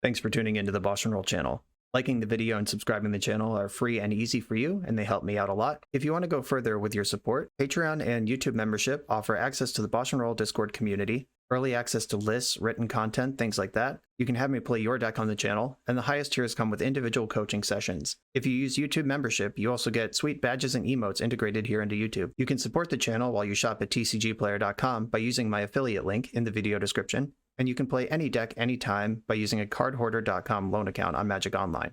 Thanks for tuning into the BoshNRoll channel. Liking the video and subscribing to the channel are free and easy for you, and they help me out a lot. If you want to go further with your support, Patreon and YouTube membership offer access to the BoshNRoll Discord community, early access to lists, written content, things like that. You can have me play your deck on the channel, and the highest tiers come with individual coaching sessions. If you use YouTube membership, you also get sweet badges and emotes integrated here into YouTube. You can support the channel while you shop at tcgplayer.com by using my affiliate link in the video description, and you can play any deck anytime by using a cardhoarder.com loan account on Magic Online.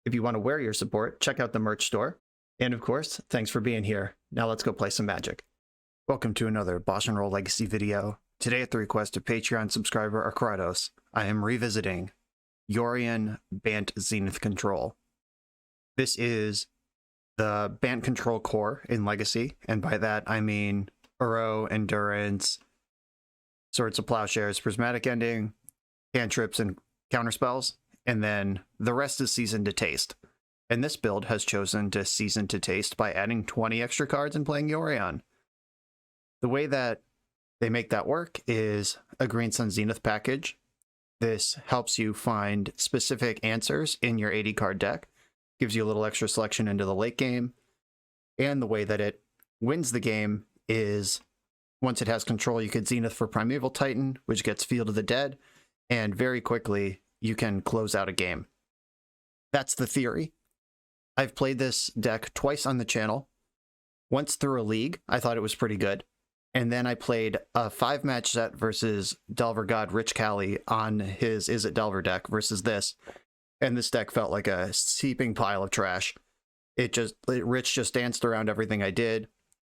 If you want to wear your support, check out the merch store. And of course, thanks for being here. Now let's go play some Magic. Welcome to another BoshNRoll Legacy video. Today at the request of Patreon subscriber Akratos, I am revisiting Yorion Bant Zenith Control. This is the Bant Control core in Legacy, and by that I mean Uro, Endurance, Swords of Plowshares, Prismatic Ending, cantrips, and counterspells, and then the rest is Season to Taste. And this build has chosen to Season to Taste by adding 20 extra cards and playing Yorion. The way that they make that work is a Green Sun Zenith package. This helps you find specific answers in your 80 card deck, gives you a little extra selection into the late game, and the way that it wins the game is once it has control, you could Zenith for Primeval Titan, which gets Field of the Dead, and very quickly you can close out a game. That's the theory. I've played this deck twice on the channel. Once through a league, I thought it was pretty good. And then I played a 5-match set versus Delver God Rich Callie on his Is It Delver deck versus this. And this deck felt like a seeping pile of trash. Rich just danced around everything I did.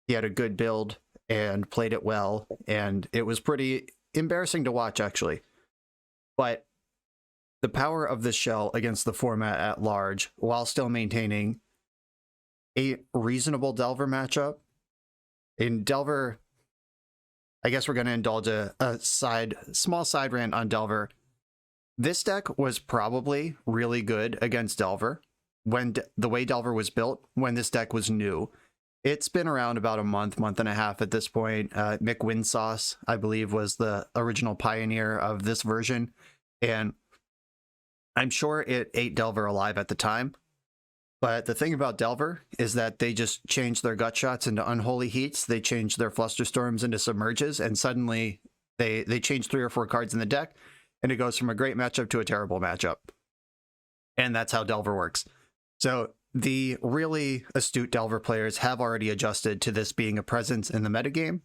He had a good build and played it well. And it was pretty embarrassing to watch, actually. But the power of this shell against the format at large, while still maintaining a reasonable Delver matchup. In Delver, I guess we're going to indulge a small side rant on Delver. This deck was probably really good against Delver when the way Delver was built, when this deck was new. It's been around about a month and a half at this point. Mick Winsauce, I believe, was the original pioneer of this version. And I'm sure it ate Delver alive at the time. But the thing about Delver is that they just changed their gut shots into unholy heats. They changed their flusterstorms into submerges, and suddenly they changed 3 or 4 cards in the deck, and it goes from a great matchup to a terrible matchup. And that's how Delver works. So the really astute Delver players have already adjusted to this being a presence in the metagame,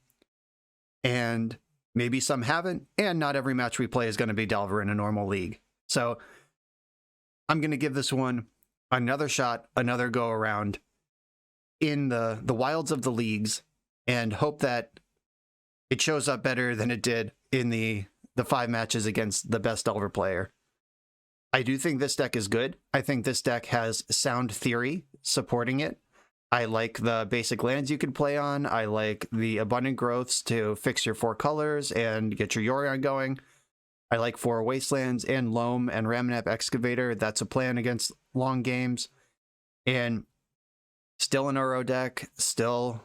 and maybe some haven't, and not every match we play is going to be Delver in a normal league. So I'm going to give this one another shot, another go around in the wilds of the leagues, and hope that it shows up better than it did in the 5 matches against the best Delver player. I do think this deck is good. I think this deck has sound theory supporting it. I like the basic lands you can play on. I like the abundant growths to fix your 4 colors and get your Yorion going. I like 4 Wastelands and Loam and Ramunap Excavator. That's a plan against long games. And still an Uro deck. You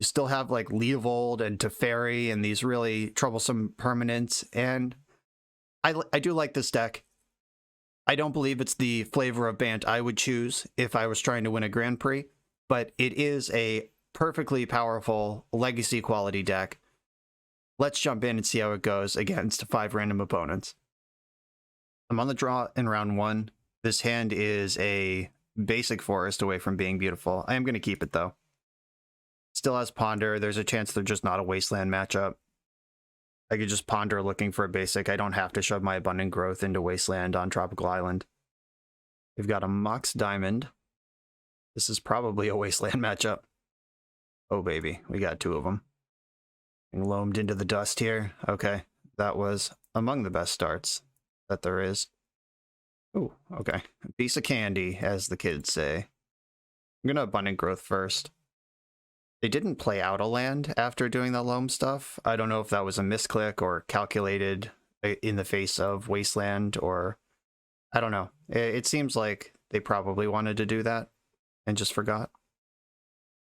still have like Leovold and Teferi and these really troublesome permanents. And I do like this deck. I don't believe it's the flavor of Bant I would choose if I was trying to win a Grand Prix. But it is a perfectly powerful legacy quality deck. Let's jump in and see how it goes against 5 random opponents. I'm on the draw in round 1. This hand is a basic forest away from being beautiful. I am going to keep it, though. Still has Ponder. There's a chance they're just not a Wasteland matchup. I could just Ponder looking for a basic. I don't have to shove my Abundant Growth into Wasteland on Tropical Island. We've got a Mox Diamond. This is probably a Wasteland matchup. Oh, baby. We got 2 of them. Loamed into the dust here. Okay, that was among the best starts that there is. Ooh, okay. A piece of candy, as the kids say. I'm gonna Abundant Growth first. They didn't play out a land after doing the Loam stuff. I don't know if that was a misclick or calculated in the face of Wasteland, or I don't know. It seems like they probably wanted to do that and just forgot.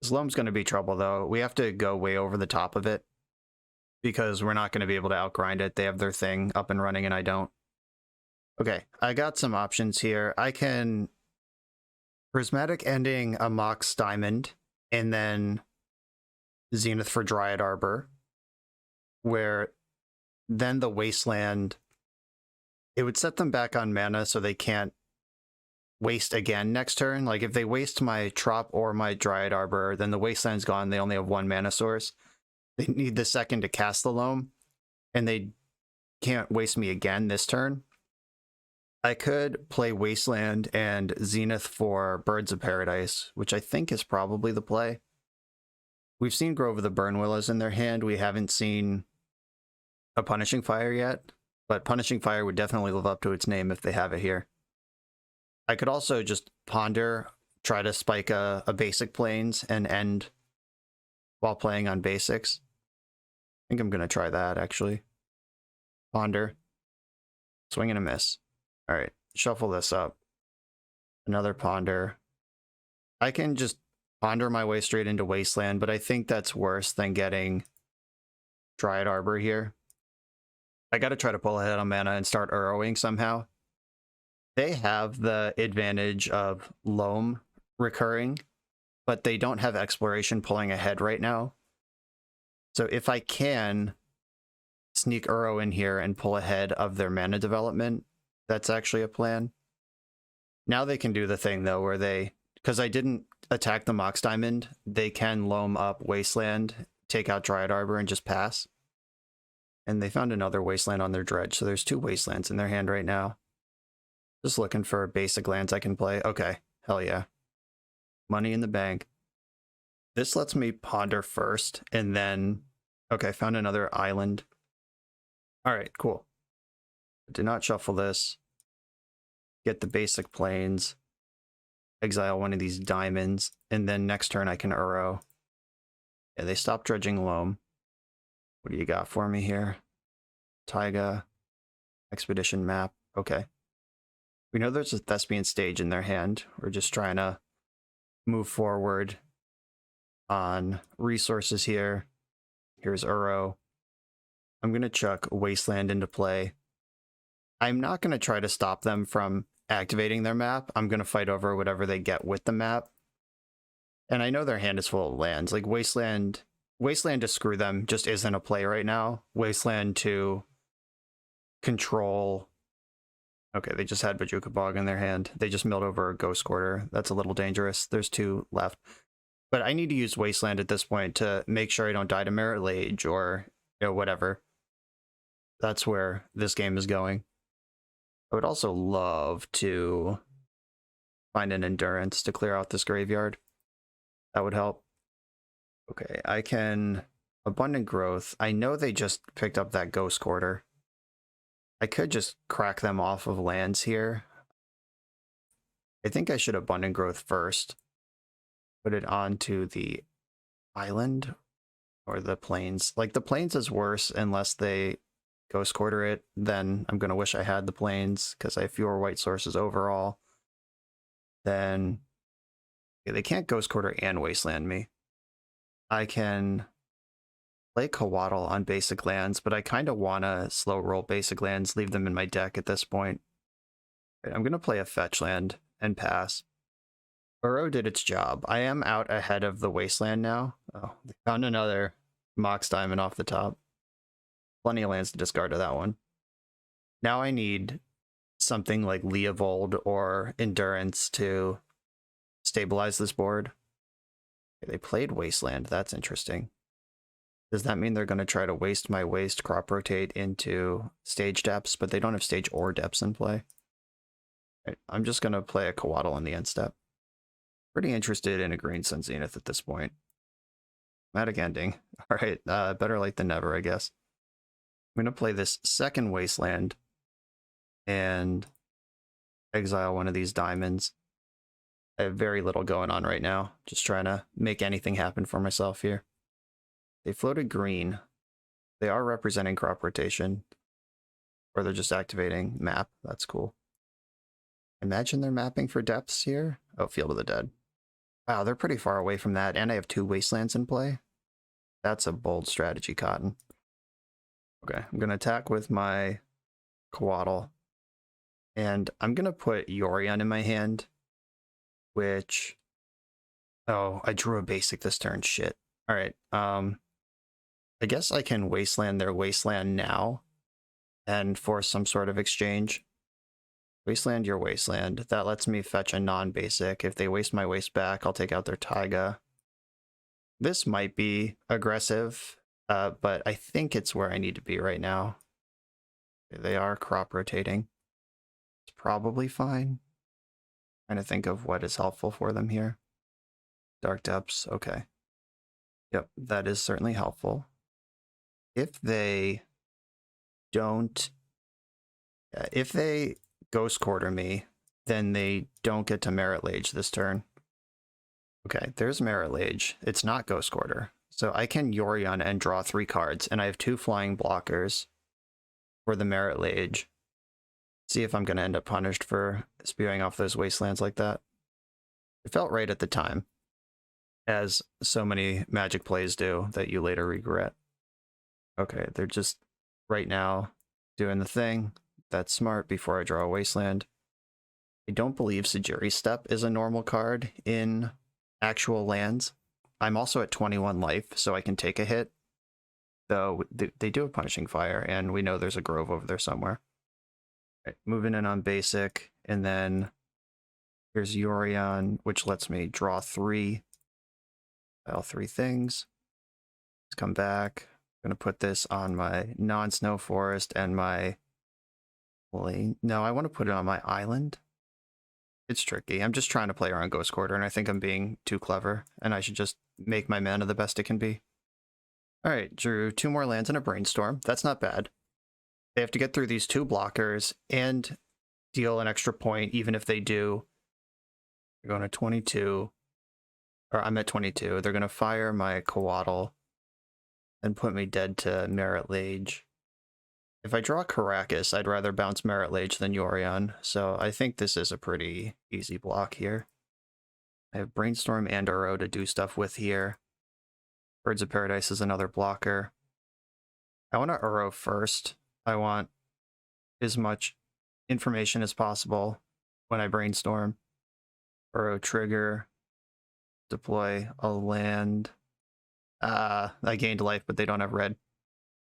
This Loam's gonna be trouble, though. We have to go way over the top of it, because we're not going to be able to outgrind it. They have their thing up and running and I don't. Okay, I got some options here. I can Prismatic Ending a Mox Diamond, and then Zenith for Dryad Arbor, where then the Wasteland, it would set them back on mana so they can't waste again next turn. Like if they waste my Trop or my Dryad Arbor, then the Wasteland's gone. They only have one mana source. They need the second to cast the Loam, and they can't waste me again this turn. I could play Wasteland and Zenith for Birds of Paradise, which I think is probably the play. We've seen Grove of the Burn Willows in their hand. We haven't seen a Punishing Fire yet, but Punishing Fire would definitely live up to its name if they have it here. I could also just ponder, try to spike a basic plains and end while playing on basics. I think I'm going to try that, actually. Ponder. Swing and a miss. All right, shuffle this up. Another ponder. I can just ponder my way straight into Wasteland, but I think that's worse than getting Dryad Arbor here. I got to try to pull ahead on mana and start Urowing somehow. They have the advantage of Loam recurring, but they don't have Exploration pulling ahead right now. So if I can sneak Uro in here and pull ahead of their mana development, that's actually a plan. Now they can do the thing, though, where they, because I didn't attack the Mox Diamond, they can Loam up Wasteland, take out Dryad Arbor, and just pass. And they found another Wasteland on their Dredge, so there's 2 Wastelands in their hand right now. Just looking for basic lands I can play. Okay, hell yeah. Money in the bank. This lets me ponder first, and then... Okay, found another island. Alright, cool. Do not shuffle this. Get the basic plains. Exile one of these diamonds. And then next turn I can Uro. Yeah, they stopped dredging Loam. What do you got for me here? Taiga. Expedition map. Okay. We know there's a Thespian stage in their hand. We're just trying to move forward on resources here. Here's Uro. I'm going to chuck Wasteland into play. I'm not going to try to stop them from activating their map. I'm going to fight over whatever they get with the map. And I know their hand is full of lands. Like Wasteland to screw them just isn't a play right now. Wasteland to control... Okay, they just had Bajuka Bog in their hand. They just milled over a Ghost Quarter. That's a little dangerous. There's 2 left. But I need to use Wasteland at this point to make sure I don't die to Merit Lage or, you know, whatever. That's where this game is going. I would also love to find an Endurance to clear out this graveyard. That would help. Okay, I can... Abundant Growth. I know they just picked up that Ghost Quarter. I could just crack them off of lands here. I think I should Abundant Growth first. Put it onto the island or the plains. Like, the plains is worse unless they Ghost Quarter it. Then I'm going to wish I had the plains because I have fewer white sources overall. Then yeah, they can't Ghost Quarter and Wasteland me. I can play Coatl on basic lands, but I kind of want to slow roll basic lands, leave them in my deck at this point. I'm going to play a fetch land and pass. Uro did its job. I am out ahead of the Wasteland now. Oh, they found another Mox Diamond off the top. Plenty of lands to discard to that one. Now I need something like Leovold or Endurance to stabilize this board. Okay, they played Wasteland. That's interesting. Does that mean they're going to try to waste my waste, crop rotate into stage depths, but they don't have stage or depths in play? Right, I'm just going to play a Coatl on the end step. Pretty interested in a Green Sun Zenith at this point. Magic Ending. All right, better late than never, I guess. I'm going to play this second Wasteland and exile one of these diamonds. I have very little going on right now. Just trying to make anything happen for myself here. They floated green. They are representing crop rotation. Or they're just activating map. That's cool. Imagine they're mapping for depths here. Oh, Field of the Dead. Wow, they're pretty far away from that. And I have 2 Wastelands in play. That's a bold strategy, Cotton. Okay, I'm going to attack with my Coatl. And I'm going to put Yorion in my hand, which... Oh, I drew a basic this turn. Shit. All right. I guess I can wasteland their wasteland now and force some sort of exchange. Wasteland your wasteland. That lets me fetch a non-basic. If they waste my waste back, I'll take out their Taiga. This might be aggressive, but I think it's where I need to be right now. They are crop rotating. It's probably fine. Trying to think of what is helpful for them here. Dark Depths, okay. Yep, that is certainly helpful. If they don't... if they Ghost Quarter me, then they don't get to Merit Lage this turn. Okay, there's Merit Lage. It's not Ghost Quarter. So I can Yorion and draw 3 cards, and I have 2 flying blockers for the Merit Lage. See if I'm going to end up punished for spewing off those wastelands like that. It felt right at the time, as so many Magic plays do that you later regret. Okay, they're just right now doing the thing. That's smart before I draw a wasteland. I don't believe Sajiri's Step is a normal card in actual lands. I'm also at 21 life, so I can take a hit. Though they do have Punishing Fire, and we know there's a Grove over there somewhere. Right, moving in on basic, and then here's Yorion, which lets me draw 3. File 3 things. Let's come back. I'm going to put this on my non-snow forest and my... No, I want to put it on my island. It's tricky. I'm just trying to play around Ghost Quarter, and I think I'm being too clever, and I should just make my mana the best it can be. Alright, drew 2 more lands and a Brainstorm. That's not bad. They have to get through these 2 blockers and deal an extra point, even if they do. They're going to 22. Or I'm at 22. They're going to fire my Coatl and put me dead to Merit Lage. If I draw Caracas, I'd rather bounce Merit Lage than Yorion, so I think this is a pretty easy block here. I have Brainstorm and Uro to do stuff with here. Birds of Paradise is another blocker. I want to Uro first. I want as much information as possible when I Brainstorm. Uro trigger. Deploy a land. I gained life, but they don't have red.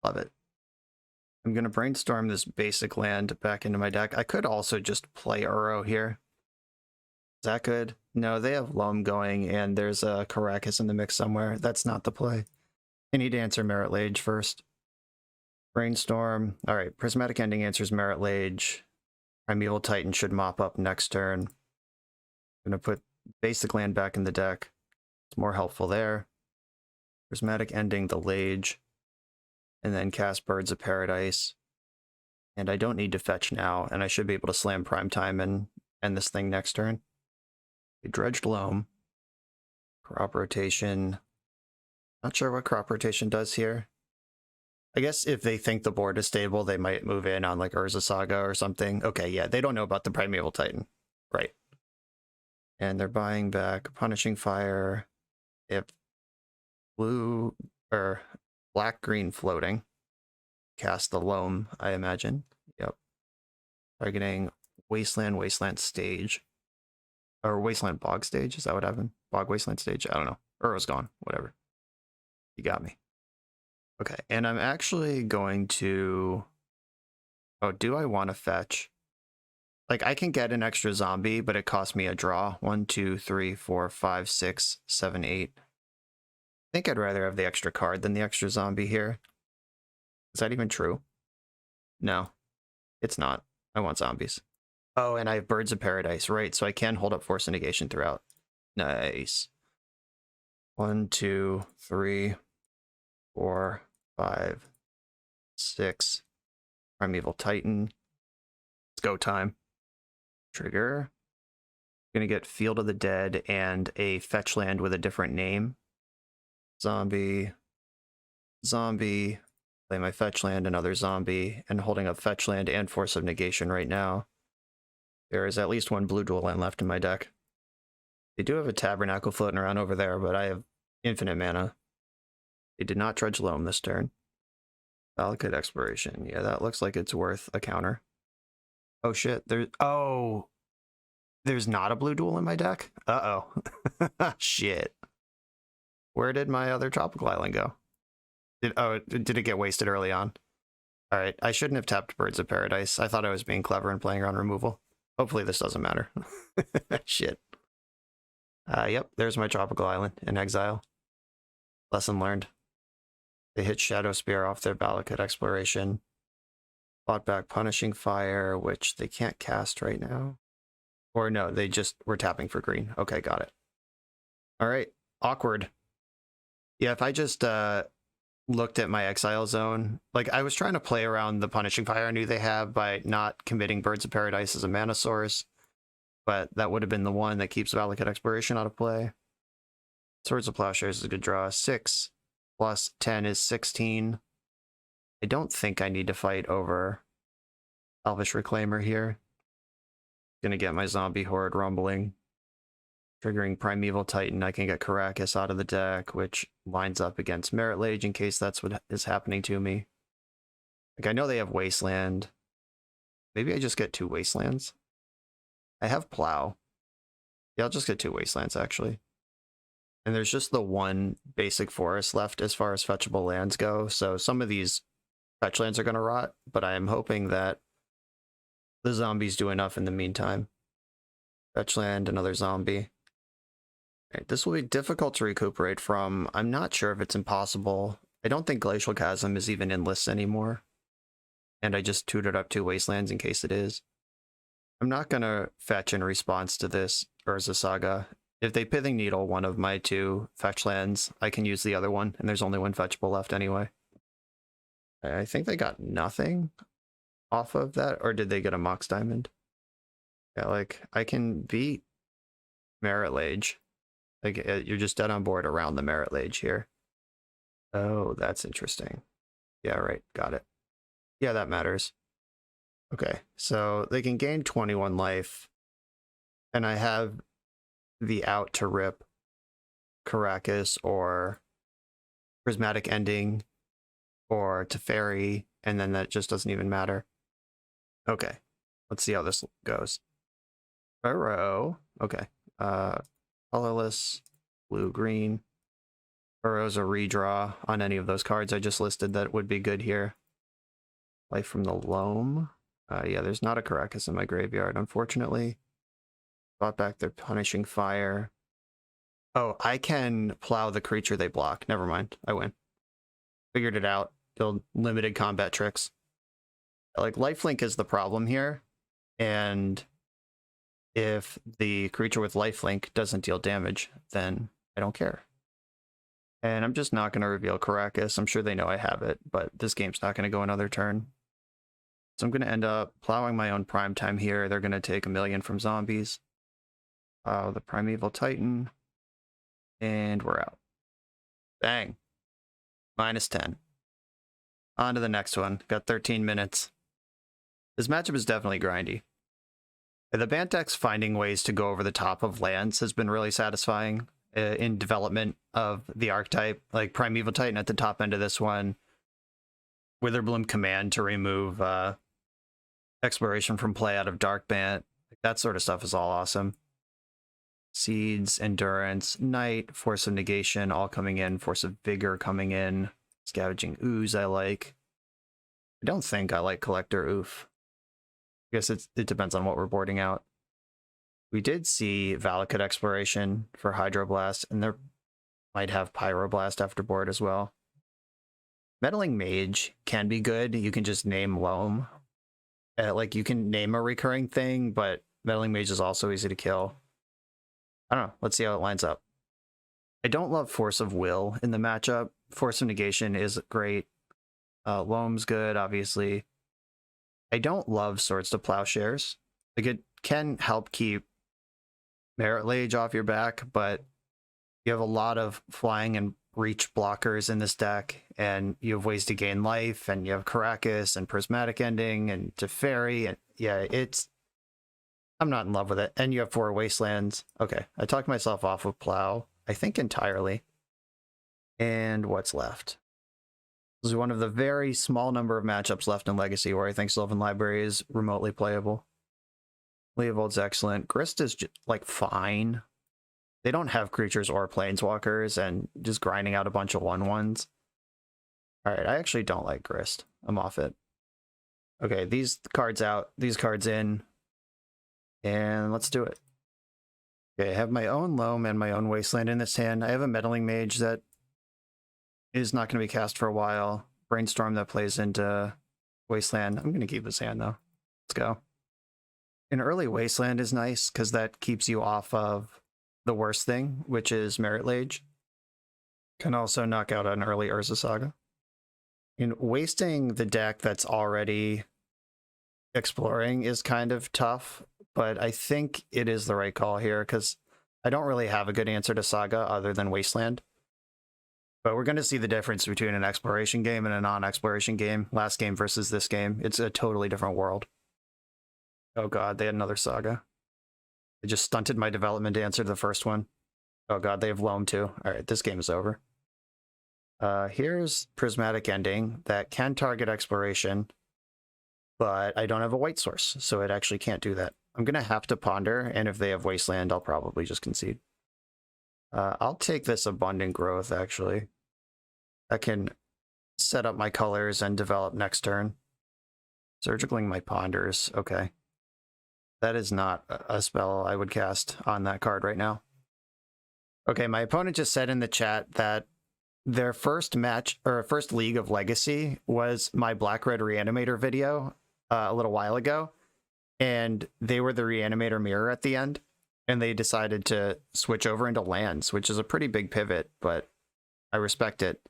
Love it. I'm going to Brainstorm this basic land back into my deck. I could also just play Uro here. Is that good? No, they have Loam going, and there's a Caracas in the mix somewhere. That's not the play. I need to answer Merit Lage first. Brainstorm. Alright, Prismatic Ending answers Merit Lage. Primeval Titan should mop up next turn. I'm going to put basic land back in the deck. It's more helpful there. Prismatic Ending the Lage. And then cast Birds of Paradise. And I don't need to fetch now, and I should be able to slam Primetime and end this thing next turn. Dredged Loam. Crop Rotation. Not sure what Crop Rotation does here. I guess if they think the board is stable, they might move in on like Urza Saga or something. Okay, yeah, they don't know about the Primeval Titan. Right. And they're buying back Punishing Fire. If blue or black-green floating. Cast the Loam, I imagine. Yep. Targeting Wasteland Stage. Or Wasteland Bog Stage, is that what happened? Bog Wasteland Stage? I don't know. Uro's gone, whatever. You got me. Okay, and I'm actually going to... Oh, do I want to fetch? Like, I can get an extra zombie, but it costs me a draw. 1, 2, 3, 4, 5, 6, 7, 8. I think I'd rather have the extra card than the extra zombie here. Is that even true? No, it's not. I want zombies. Oh, and I have Birds of Paradise, right? So I can hold up Force of Negation throughout. Nice. 1, 2, 3, 4, 5, 6. Primeval Titan. It's go time. Trigger. Gonna get Field of the Dead and a fetch land with a different name. Zombie. Zombie. Play my fetch land, another zombie, and holding up fetch land and Force of Negation right now. There is at least 1 blue dual land left in my deck. They do have a Tabernacle floating around over there, but I have infinite mana. They did not Dredge Loam this turn. Valakut Exploration. Yeah, that looks like it's worth a counter. Oh shit, there's not a blue duel in my deck? Uh-oh. Shit. Where did my other tropical island go? Did it get wasted early on? Alright, I shouldn't have tapped Birds of Paradise. I thought I was being clever and playing around removal. Hopefully this doesn't matter. Shit. Yep, there's my tropical island in exile. Lesson learned. They hit Shadow Spear off their Valakut Exploration. Bought back Punishing Fire, which they can't cast right now. Or no, they just were tapping for green. Okay, got it. Alright, awkward. Yeah, if I just looked at my exile zone, like I was trying to play around the Punishing Fire I knew they have by not committing Birds of Paradise as a mana source, but that would have been the one that keeps Valakut Exploration out of play. Swords of Plowshares is a good draw. 6 plus 10 is 16. I don't think I need to fight over Elvish Reclaimer here. Gonna get my Zombie Horde rumbling. Triggering Primeval Titan, I can get Karakas out of the deck, which lines up against Merit Lage in case that's what is happening to me. Like, I know they have Wasteland. Maybe I just get 2 Wastelands. I have Plow. Yeah, I'll just get 2 Wastelands, actually. And there's just the one basic forest left as far as fetchable lands go, so some of these fetch lands are going to rot, but I am hoping that the zombies do enough in the meantime. Fetch land, another zombie. Right, this will be difficult to recuperate from. I'm not sure if it's impossible. I don't think Glacial Chasm is even in lists anymore. And I just tutored up 2 Wastelands in case it is. I'm not going to fetch in response to this Urza Saga. If they Pithing Needle one of my 2 fetch lands, I can use the other one, and there's only 1 fetchable left anyway. I think they got nothing off of that, or did they get a Mox Diamond? Yeah, like, I can beat Merit Lage. Like, you're just dead on board around the Merit Lage here. Oh, that's interesting. Yeah, right, got it. Yeah, that matters. Okay, so they can gain 21 life, and I have the out to rip Karakas or Prismatic Ending or Teferi, and then that just doesn't even matter. Okay, let's see how this goes. Burrow, okay. Colorless, blue-green. Burrow's a redraw on any of those cards I just listed that would be good here. Life from the Loam. Yeah, there's not a Karakas in my graveyard, unfortunately. Bought back their Punishing Fire. Oh, I can plow the creature they block. Never mind, I win. Figured it out. Build limited combat tricks. Like, lifelink is the problem here, and if the creature with lifelink doesn't deal damage, then I don't care. And I'm just not going to reveal Karakas. I'm sure they know I have it, but this game's not going to go another turn. So I'm going to end up plowing my own Primetime here. They're going to take 1,000,000 from zombies. The Primeval Titan. And we're out. Bang. -10. On to the next one. Got 13 minutes. This matchup is definitely grindy. The Bant deck's finding ways to go over the top of lands has been really satisfying in development of the archetype. Like Primeval Titan at the top end of this one. Witherbloom Command to remove Exploration from play out of Dark Bant. That sort of stuff is all awesome. Seeds, Endurance, Night, Force of Negation all coming in. Force of Vigor coming in. Scavenging Ooze I like. I don't think I like Collector Oof. I guess it depends on what we're boarding out. We did see Valakut Exploration for Hydroblast, and there might have Pyroblast after board as well. Meddling Mage can be good. You can just name Loam. Like, you can name a recurring thing, but Meddling Mage is also easy to kill. I don't know. Let's see how it lines up. I don't love Force of Will in the matchup. Force of Negation is great. Loam's good, obviously. I don't love Swords to Plowshares. Like, it can help keep Merit Lage off your back, but you have a lot of flying and reach blockers in this deck, and you have ways to gain life, and you have Karakas and Prismatic Ending and Teferi, and yeah, I'm not in love with it. And you have 4 Wastelands. Okay, I talked myself off of Plow, I think entirely. And what's left? This is one of the very small number of matchups left in Legacy where I think Sylvan Library is remotely playable. Leovold's excellent. Grist is just, like, fine. They don't have creatures or planeswalkers, and just grinding out a bunch of 1/1s. Alright, I actually don't like Grist. I'm off it. Okay, these cards out, these cards in, and let's do it. Okay, I have my own Loam and my own Wasteland in this hand. I have a Meddling Mage that is not going to be cast for a while. Brainstorm that plays into Wasteland. I'm going to keep this hand, though. Let's go. An early Wasteland is nice, because that keeps you off of the worst thing, which is Merit Lage. Can also knock out an early Urza Saga. And wasting the deck that's already exploring is kind of tough, but I think it is the right call here, because I don't really have a good answer to Saga other than Wasteland. But we're going to see the difference between an exploration game and a non-exploration game. Last game versus this game. It's a totally different world. Oh god, they had another Saga. They just stunted my development to answer the first one. Oh god, they have Loam too. Alright, this game is over. Here's Prismatic Ending that can target exploration, but I don't have a white source, so it actually can't do that. I'm going to have to ponder, and if they have Wasteland, I'll probably just concede. I'll take this Abundant Growth, actually. I can set up my colors and develop next turn. Surgicaling my Ponders, okay. That is not a spell I would cast on that card right now. Okay, my opponent just said in the chat that their first match, or first League of Legacy, was my Black-Red Reanimator video a little while ago, and they were the Reanimator mirror at the end, and they decided to switch over into lands, which is a pretty big pivot, but I respect it.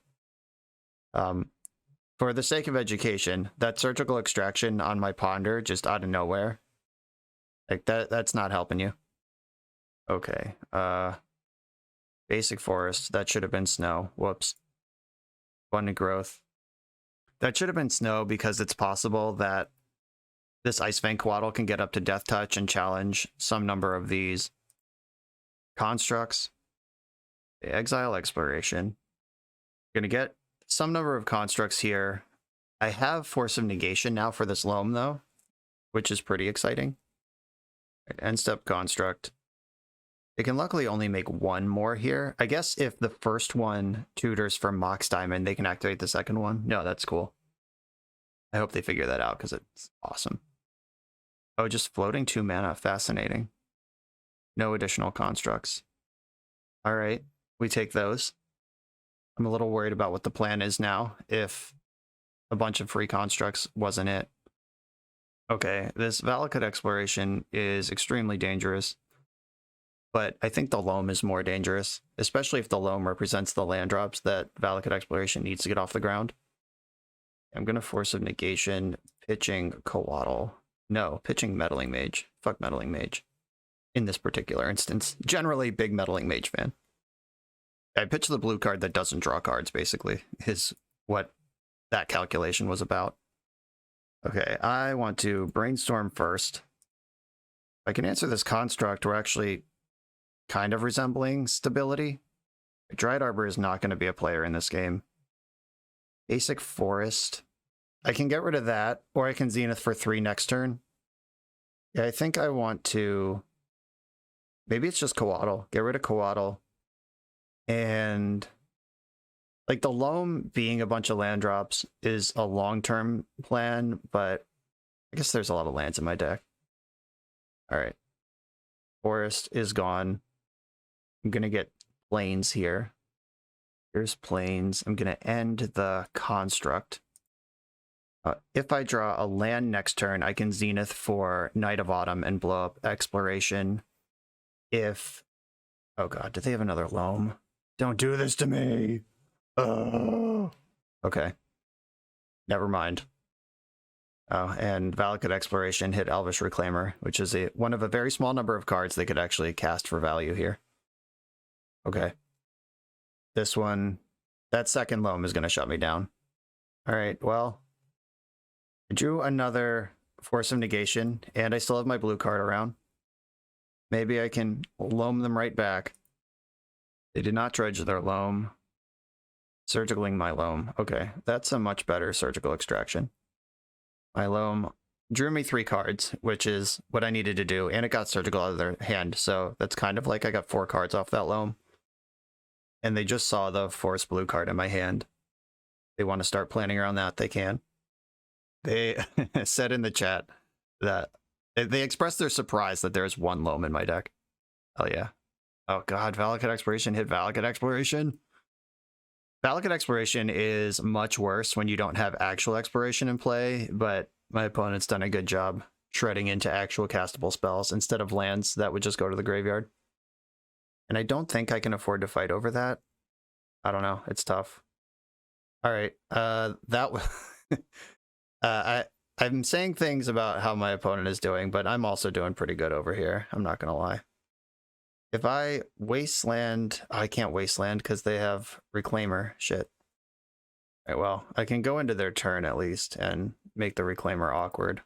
For the sake of education, that Surgical Extraction on my Ponder just out of nowhere, like that's not helping you. Okay, Basic Forest, that should have been Snow. Whoops. Abundant Growth. That should have been Snow because it's possible that this Ice Fang Coatl can get up to Death Touch and challenge some number of these constructs. Exile Exploration. Gonna get some number of constructs here. I have Force of Negation now for this Loam, though, which is pretty exciting. End step Construct. It can luckily only make one more here. I guess if the first one tutors for Mox Diamond, they can activate the second one. No, that's cool. I hope they figure that out because it's awesome. Oh, just floating 2 mana. Fascinating. No additional constructs. All right, we take those. I'm a little worried about what the plan is now if a bunch of free constructs wasn't it. Okay, this Valakut Exploration is extremely dangerous. But I think the Loam is more dangerous, especially if the Loam represents the land drops that Valakut Exploration needs to get off the ground. I'm going to Force of Negation, pitching Coatl. No, pitching Meddling Mage. Fuck Meddling Mage. In this particular instance. Generally, big Meddling Mage fan. I pitched the blue card that doesn't draw cards, basically, is what that calculation was about. Okay, I want to Brainstorm first. If I can answer this construct, we're actually kind of resembling stability. Dryad Arbor is not going to be a player in this game. Basic Forest. I can get rid of that, or I can Zenith for 3 next turn. Yeah, I think I want to... Maybe it's just Coatl. Get rid of Coatl. And... like, the Loam being a bunch of land drops is a long-term plan, but I guess there's a lot of lands in my deck. Alright. Forest is gone. I'm going to get Plains here. Here's Plains. I'm going to end the Construct. If I draw a land next turn, I can Zenith for Night of Autumn and blow up Exploration. If... oh god, do they have another Loam? Don't do this to me! Oh. Okay. Never mind. Oh, and Valakut Exploration hit Elvish Reclaimer, which is one of a very small number of cards they could actually cast for value here. Okay. This one, that second Loam is going to shut me down. Alright, well, I drew another Force of Negation, and I still have my blue card around. Maybe I can Loam them right back. They did not dredge their Loam. Surgicaling my Loam. Okay, that's a much better Surgical Extraction. My Loam drew me 3 cards, which is what I needed to do, and it got Surgical out of their hand, so that's kind of like I got 4 cards off that loam. And they just saw the forest blue card in my hand. They want to start planning around that, they can. They said in the chat that they expressed their surprise that there's 1 loam in my deck. Hell yeah. Oh god, Valakut Exploration hit Valakut Exploration. Valakut Exploration is much worse when you don't have actual Exploration in play, but my opponent's done a good job shredding into actual castable spells instead of lands that would just go to the graveyard. And I don't think I can afford to fight over that. I don't know, it's tough. Alright, I'm saying things about how my opponent is doing, but I'm also doing pretty good over here. I'm not gonna lie. If I wasteland, I can't wasteland because they have Reclaimer. Shit. Alright, well, I can go into their turn at least and make the Reclaimer awkward.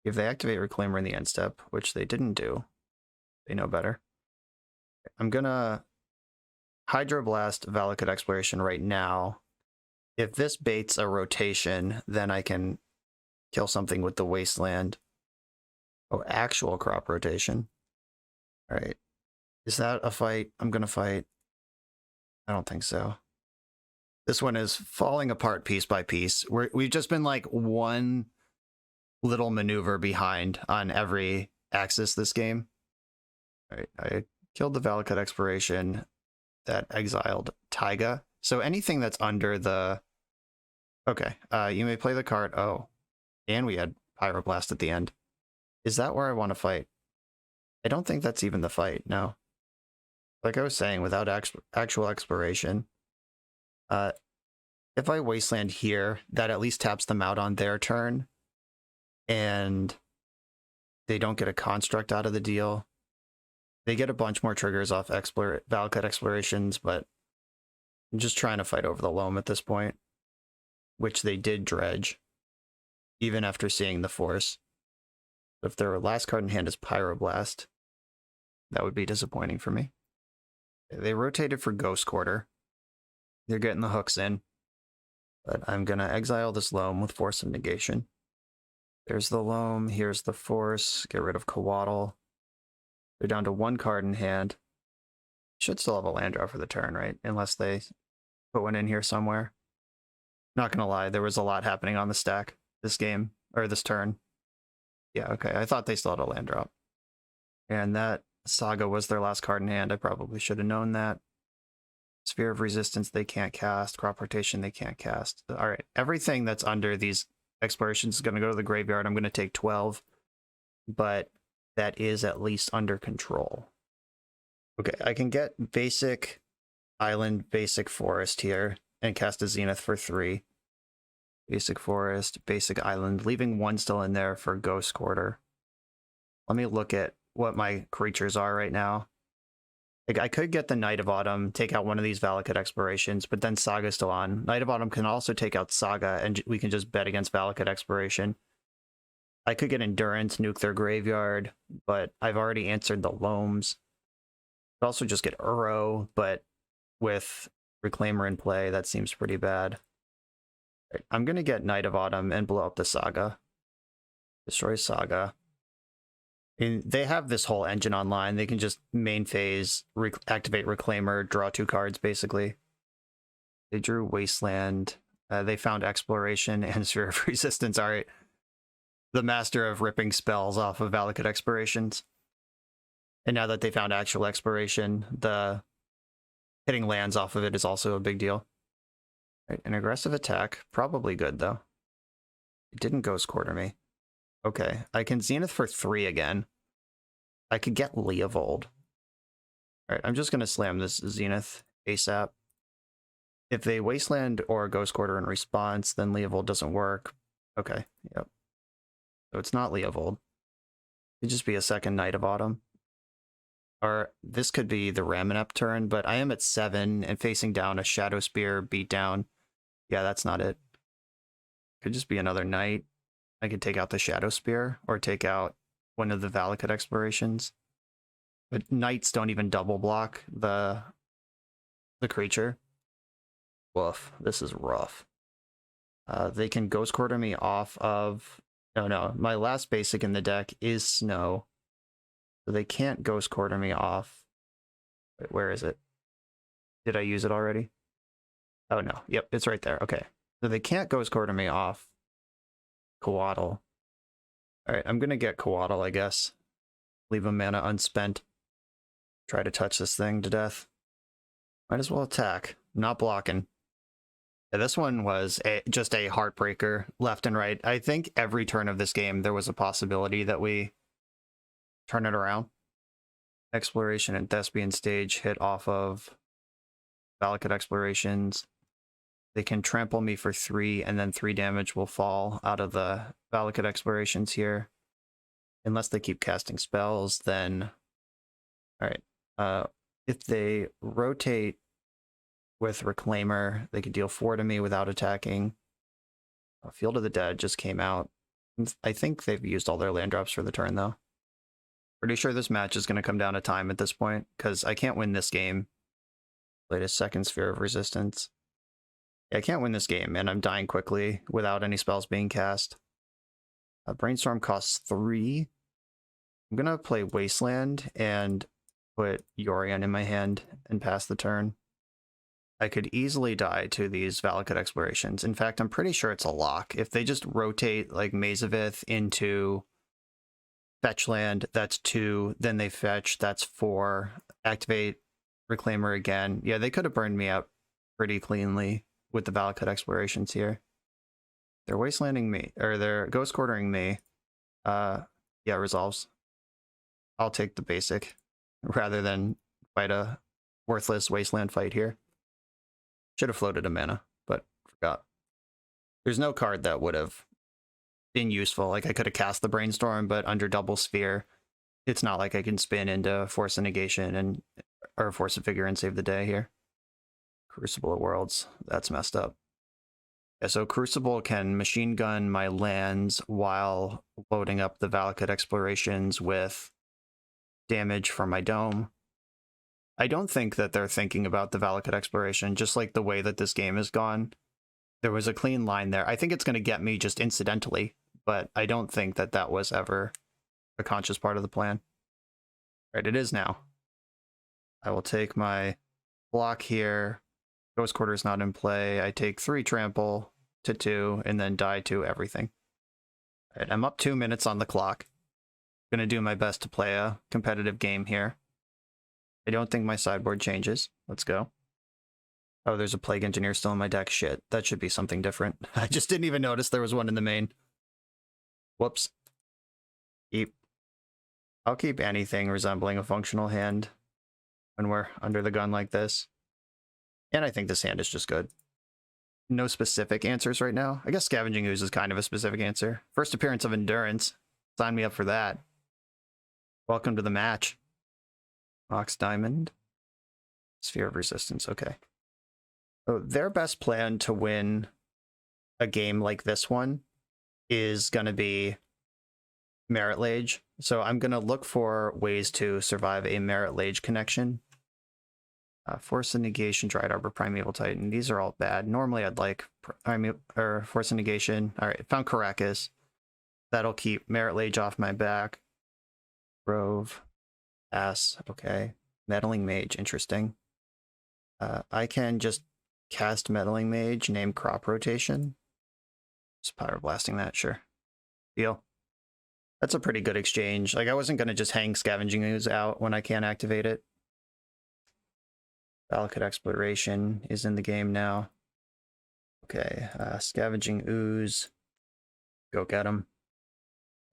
If they activate Reclaimer in the end step, which they didn't do, they know better. I'm gonna Hydroblast Valakut Exploration right now. If this baits a rotation, then I can kill something with the wasteland. Oh, actual crop rotation. Alright. Is that a fight? I'm gonna fight. I don't think so. This one is falling apart piece by piece. We've just been like one little maneuver behind on every axis this game. Alright, I killed the Valakut Exploration that exiled Taiga. So anything that's under the... Okay, you may play the card. Oh, and we had Pyroblast at the end. Is that where I want to fight? I don't think that's even the fight, no. Like I was saying, without actual exploration, if I wasteland here, that at least taps them out on their turn, and they don't get a construct out of the deal. They get a bunch more triggers off Valakut Explorations, but I'm just trying to fight over the loam at this point, which they did dredge, even after seeing the force. If their last card in hand is Pyroblast, that would be disappointing for me. They rotated for Ghost Quarter. They're getting the hooks in. But I'm going to exile this loam with Force of Negation. There's the loam. Here's the force. Get rid of Coatl. They're down to 1 card in hand. Should still have a land draw for the turn, right? Unless they put one in here somewhere. Not going to lie, there was a lot happening on the stack this game, or this turn. Yeah, okay. I thought they still had a land drop. And that Saga was their last card in hand. I probably should have known that. Sphere of Resistance they can't cast. Crop Rotation they can't cast. Alright, everything that's under these explorations is going to go to the graveyard. I'm going to take 12. But that is at least under control. Okay, I can get basic island, basic forest here, and cast a Zenith for 3. Basic forest, basic island, leaving 1 still in there for Ghost Quarter. Let me look at what my creatures are right now. Like, I could get the Knight of Autumn, take out one of these Valakut Explorations, but then Saga's still on. Knight of Autumn can also take out Saga, and we can just bet against Valakut Exploration. I could get Endurance, nuke their graveyard, but I've already answered the Loams. Could also just get Uro, but with Reclaimer in play, that seems pretty bad. Right, I'm going to get Knight of Autumn and blow up the Saga. Destroy Saga. And they have this whole engine online. They can just main phase, activate Reclaimer, draw 2 cards, basically. They drew Wasteland. They found Exploration and Sphere of Resistance. All right. The master of ripping spells off of Valakut Explorations. And now that they found actual Exploration, the hitting lands off of it is also a big deal. Right, an aggressive attack. Probably good, though. It didn't Ghost Quarter me. Okay, I can Zenith for 3 again. I could get Leovold. Alright, I'm just going to slam this Zenith ASAP. If they Wasteland or Ghost Quarter in response, then Leovold doesn't work. Okay, yep. So it's not Leovold. It could just be a second Knight of Autumn. Or this could be the Raminep turn, but I am at 7 and facing down a Shadow Spear beatdown. Yeah, that's not it. Could just be another Knight. I could take out the Shadow Spear or take out one of the Valakut Explorations. But Knights don't even double block the creature. Woof, this is rough. They can Ghost Quarter me off of No, my last basic in the deck is Snow. So they can't Ghost Quarter me off. Wait, where is it? Did I use it already? Oh no, yep, it's right there. Okay. So they can't Ghost Quarter me off Coatl. Alright, I'm gonna get Coatl, I guess. Leave a mana unspent. Try to touch this thing to death. Might as well attack. Not blocking. Yeah, this one was just a heartbreaker left and right. I think every turn of this game there was a possibility that we turn it around. Exploration and Thespian Stage hit off of Valakut Explorations. They can trample me for 3, and then 3 damage will fall out of the Valakut Explorations here. Unless they keep casting spells, then... Alright. If they rotate with Reclaimer, they could deal 4 to me without attacking. Field of the Dead just came out. I think they've used all their land drops for the turn, though. Pretty sure this match is going to come down to time at this point, because I can't win this game. Played a second Sphere of Resistance. Yeah, I can't win this game, and I'm dying quickly without any spells being cast. Brainstorm costs 3. I'm going to play Wasteland and put Yorion in my hand and pass the turn. I could easily die to these Valakut Explorations. In fact, I'm pretty sure it's a lock. If they just rotate like Mazavith into fetch land, that's 2. Then they fetch, that's 4. Activate Reclaimer again. Yeah, they could have burned me out pretty cleanly with the Valakut Explorations here. They're wastelanding me, or they're ghost quartering me. Yeah, resolves. I'll take the basic rather than fight a worthless wasteland fight here. Should have floated a mana, but forgot. There's no card that would have been useful. Like, I could have cast the Brainstorm, but under double sphere, it's not like I can spin into Force of Negation and or Force of Vigor and save the day here. Crucible of Worlds, that's messed up. Yeah, so Crucible can machine gun my lands while loading up the Valakut Explorations with damage from my dome. I don't think that they're thinking about the Valakut Exploration, just like the way that this game has gone. There was a clean line there. I think it's going to get me just incidentally, but I don't think that that was ever a conscious part of the plan. Right, it is now. I will take my block here. Ghost Quarter is not in play. I take 3 trample to 2 and then die to everything. All right, I'm up 2 minutes on the clock. Going to do my best to play a competitive game here. I don't think my sideboard changes. Let's go. Oh, there's a Plague Engineer still in my deck. Shit, that should be something different. I just didn't even notice there was one in the main. Whoops. Keep. I'll keep anything resembling a functional hand when we're under the gun like this. And I think this hand is just good. No specific answers right now. I guess Scavenging Ooze is kind of a specific answer. First appearance of Endurance. Sign me up for that. Welcome to the match. Ox Diamond. Sphere of Resistance, okay. So their best plan to win a game like this one is going to be Merit Lage. So I'm going to look for ways to survive a Merit Lage connection. Force of Negation, Dried Arbor, Primeval Titan. These are all bad. Normally I'd like Force of Negation. All right, found Karakas. That'll keep Merit Lage off my back. Grove. Ass, okay. Meddling Mage, interesting. I can just cast Meddling Mage, name Crop Rotation. Just Pyroblasting that, sure. Deal. That's a pretty good exchange. Like, I wasn't going to just hang Scavenging Ooze out when I can't activate it. Valakut Exploration is in the game now. Okay, Scavenging Ooze. Go get him.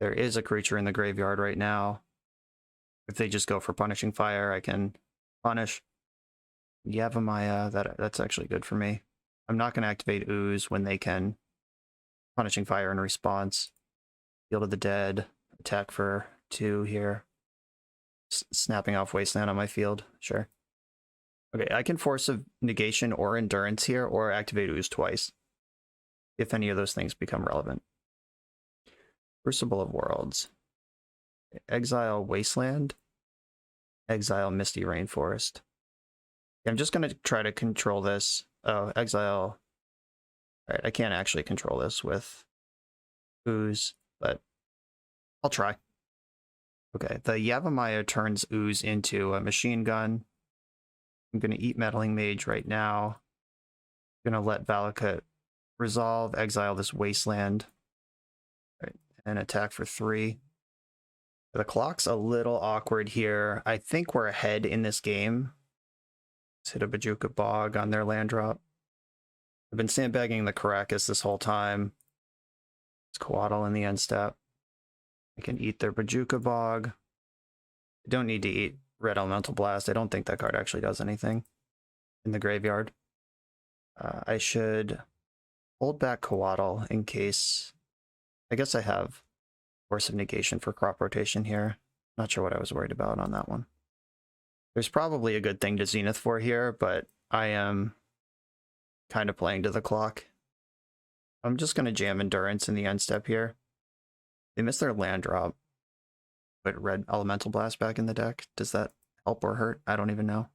There is a creature in the graveyard right now. If they just go for Punishing Fire, I can punish. Yavimaya, that's actually good for me. I'm not going to activate Ooze when they can Punishing Fire in response. Field of the Dead, attack for 2 here. Snapping off Wasteland on my field, sure. Okay, I can Force of Negation or Endurance here, or activate Ooze twice, if any of those things become relevant. Crucible of Worlds. Exile Wasteland. Exile Misty Rainforest. I'm just going to try to control this. Oh, exile. Alright, I can't actually control this with Ooze, but I'll try. Okay, the Yavimaya turns Ooze into a machine gun. I'm going to eat Meddling Mage right now. I'm going to let Valakut resolve, exile this Wasteland, right, and attack for 3. The clock's a little awkward here. I think we're ahead in this game. Let's hit a Bajuka Bog on their land drop. I've been sandbagging the Caracas this whole time. It's Coatl in the end step. I can eat their Bajuka Bog. I don't need to eat Red Elemental Blast. I don't think that card actually does anything in the graveyard. I should hold back Coatl in case... I guess I have Force of Negation for crop rotation here. Not sure what I was worried about on that one. There's probably a good thing to Zenith for here, but I am kind of playing to the clock. I'm just going to jam Endurance in the end step here. They missed their land drop. Put Red Elemental Blast back in the deck. Does that help or hurt? I don't even know.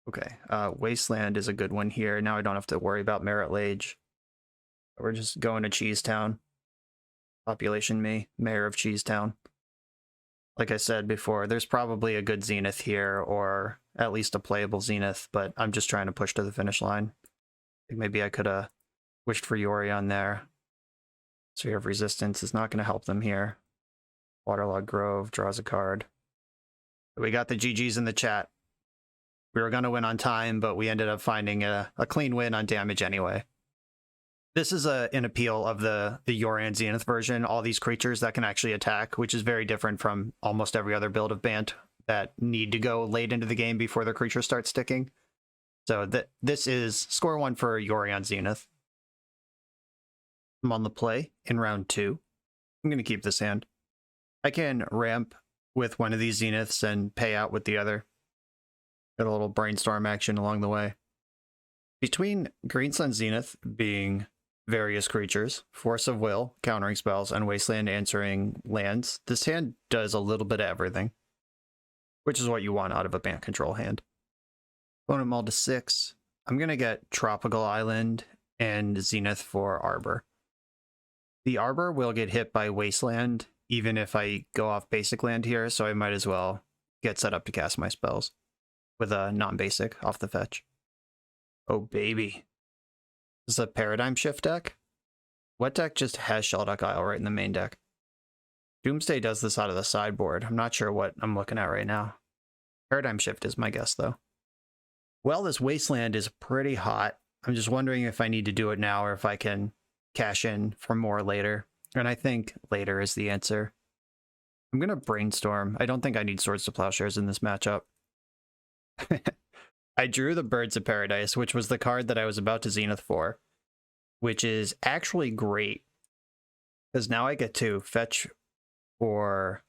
Okay, Wasteland is a good one here. Now I don't have to worry about Merit Lage. We're just going to Cheesetown. Population me, Mayor of Cheesetown. Like I said before, there's probably a good Zenith here, or at least a playable Zenith, but I'm just trying to push to the finish line. I think maybe I could have wished for Yorion there. Sphere of Resistance is not going to help them here. Waterlogged Grove draws a card. We got the GGs in the chat. We were going to win on time, but we ended up finding a clean win on damage anyway. This is an appeal of the Yorion Zenith version, all these creatures that can actually attack, which is very different from almost every other build of Bant that need to go late into the game before the creature starts sticking. So this is score 1 for Yorion Zenith. I'm on the play in round 2. I'm going to keep this hand. I can ramp with one of these Zeniths and pay out with the other. Got a little brainstorm action along the way. Between Greensun Zenith being various creatures, Force of Will, countering spells, and Wasteland answering lands, this hand does a little bit of everything, which is what you want out of a Bant control hand. Opponent mull to 6. I'm going to get Tropical Island and Zenith for Arbor. The Arbor will get hit by Wasteland, even if I go off basic land here, so I might as well get set up to cast my spells with a non-basic off the fetch. Oh, baby. This is a Paradigm Shift deck? What deck just has Shelduck Isle right in the main deck? Doomsday does this out of the sideboard. I'm not sure what I'm looking at right now. Paradigm Shift is my guess, though. Well, this Wasteland is pretty hot. I'm just wondering if I need to do it now or if I can cash in for more later. And I think later is the answer. I'm going to Brainstorm. I don't think I need Swords to Plowshares in this matchup. I drew the Birds of Paradise, which was the card that I was about to Zenith for, which is actually great, because now I get to fetch for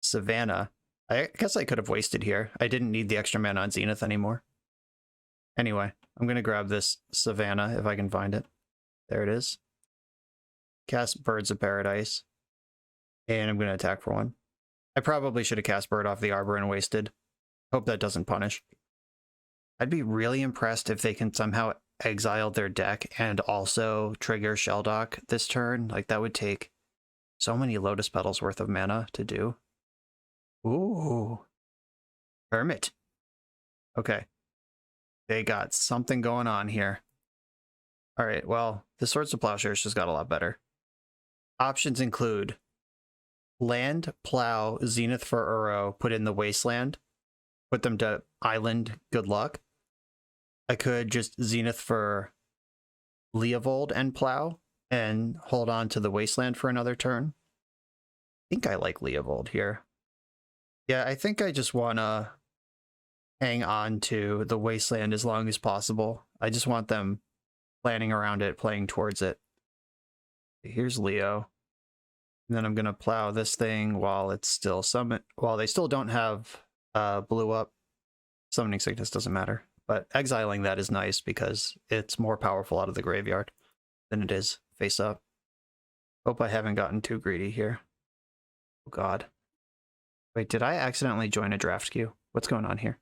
Savannah. I guess I could have wasted here. I didn't need the extra mana on Zenith anymore. Anyway, I'm going to grab this Savannah if I can find it. There it is. Cast Birds of Paradise, and I'm going to attack for 1. I probably should have cast Bird off the Arbor and wasted. Hope that doesn't punish. I'd be really impressed if they can somehow exile their deck and also trigger Shelduck this turn. Like, that would take so many Lotus Petals worth of mana to do. Ooh. Hermit. Okay. They got something going on here. Alright, well, the Swords to Plowshares just got a lot better. Options include land, plow, Zenith for Uro, put in the Wasteland, put them to Island, good luck. I could just Zenith for Leovold and plow and hold on to the Wasteland for another turn. I think I like Leovold here. Yeah, I think I just want to hang on to the Wasteland as long as possible. I just want them planning around it, playing towards it. Here's Leo. And then I'm going to plow this thing while it's still summon. While they still don't have blue up. Summoning Sickness doesn't matter. But exiling that is nice because it's more powerful out of the graveyard than it is face up. Hope I haven't gotten too greedy here. Oh god. Wait, did I accidentally join a draft queue? What's going on here?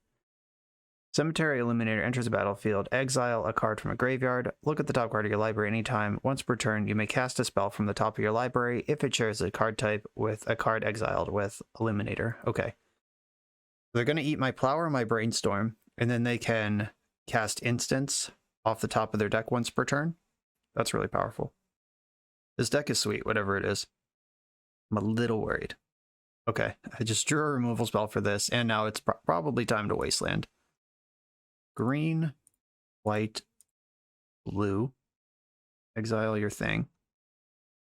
Cemetery Illuminator enters the battlefield. Exile a card from a graveyard. Look at the top card of your library anytime. Once per turn, you may cast a spell from the top of your library if it shares a card type with a card exiled with Illuminator. Okay. They're going to eat my Plow or my Brainstorm, and then they can cast instants off the top of their deck once per turn. That's really powerful. This deck is sweet, whatever it is. I'm a little worried. Okay, I just drew a removal spell for this, and now it's probably time to Wasteland. Green, white, blue. Exile your thing.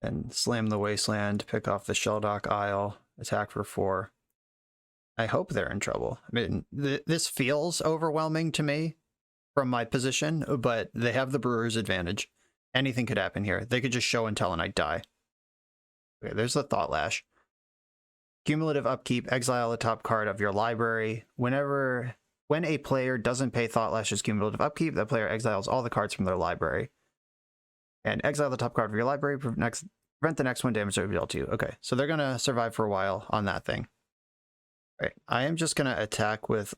And slam the Wasteland, pick off the Shelldock Isle, attack for 4. I hope they're in trouble. I mean, this feels overwhelming to me from my position, but they have the Brewer's advantage. Anything could happen here. They could just show and tell and I die. Okay, there's the Thought Lash. Cumulative upkeep, exile the top card of your library. When a player doesn't pay Thought Lash's cumulative upkeep, that player exiles all the cards from their library. And exile the top card of your library, prevent the next one damage to be dealt to you. Okay, so they're going to survive for a while on that thing. All right, I am just going to attack with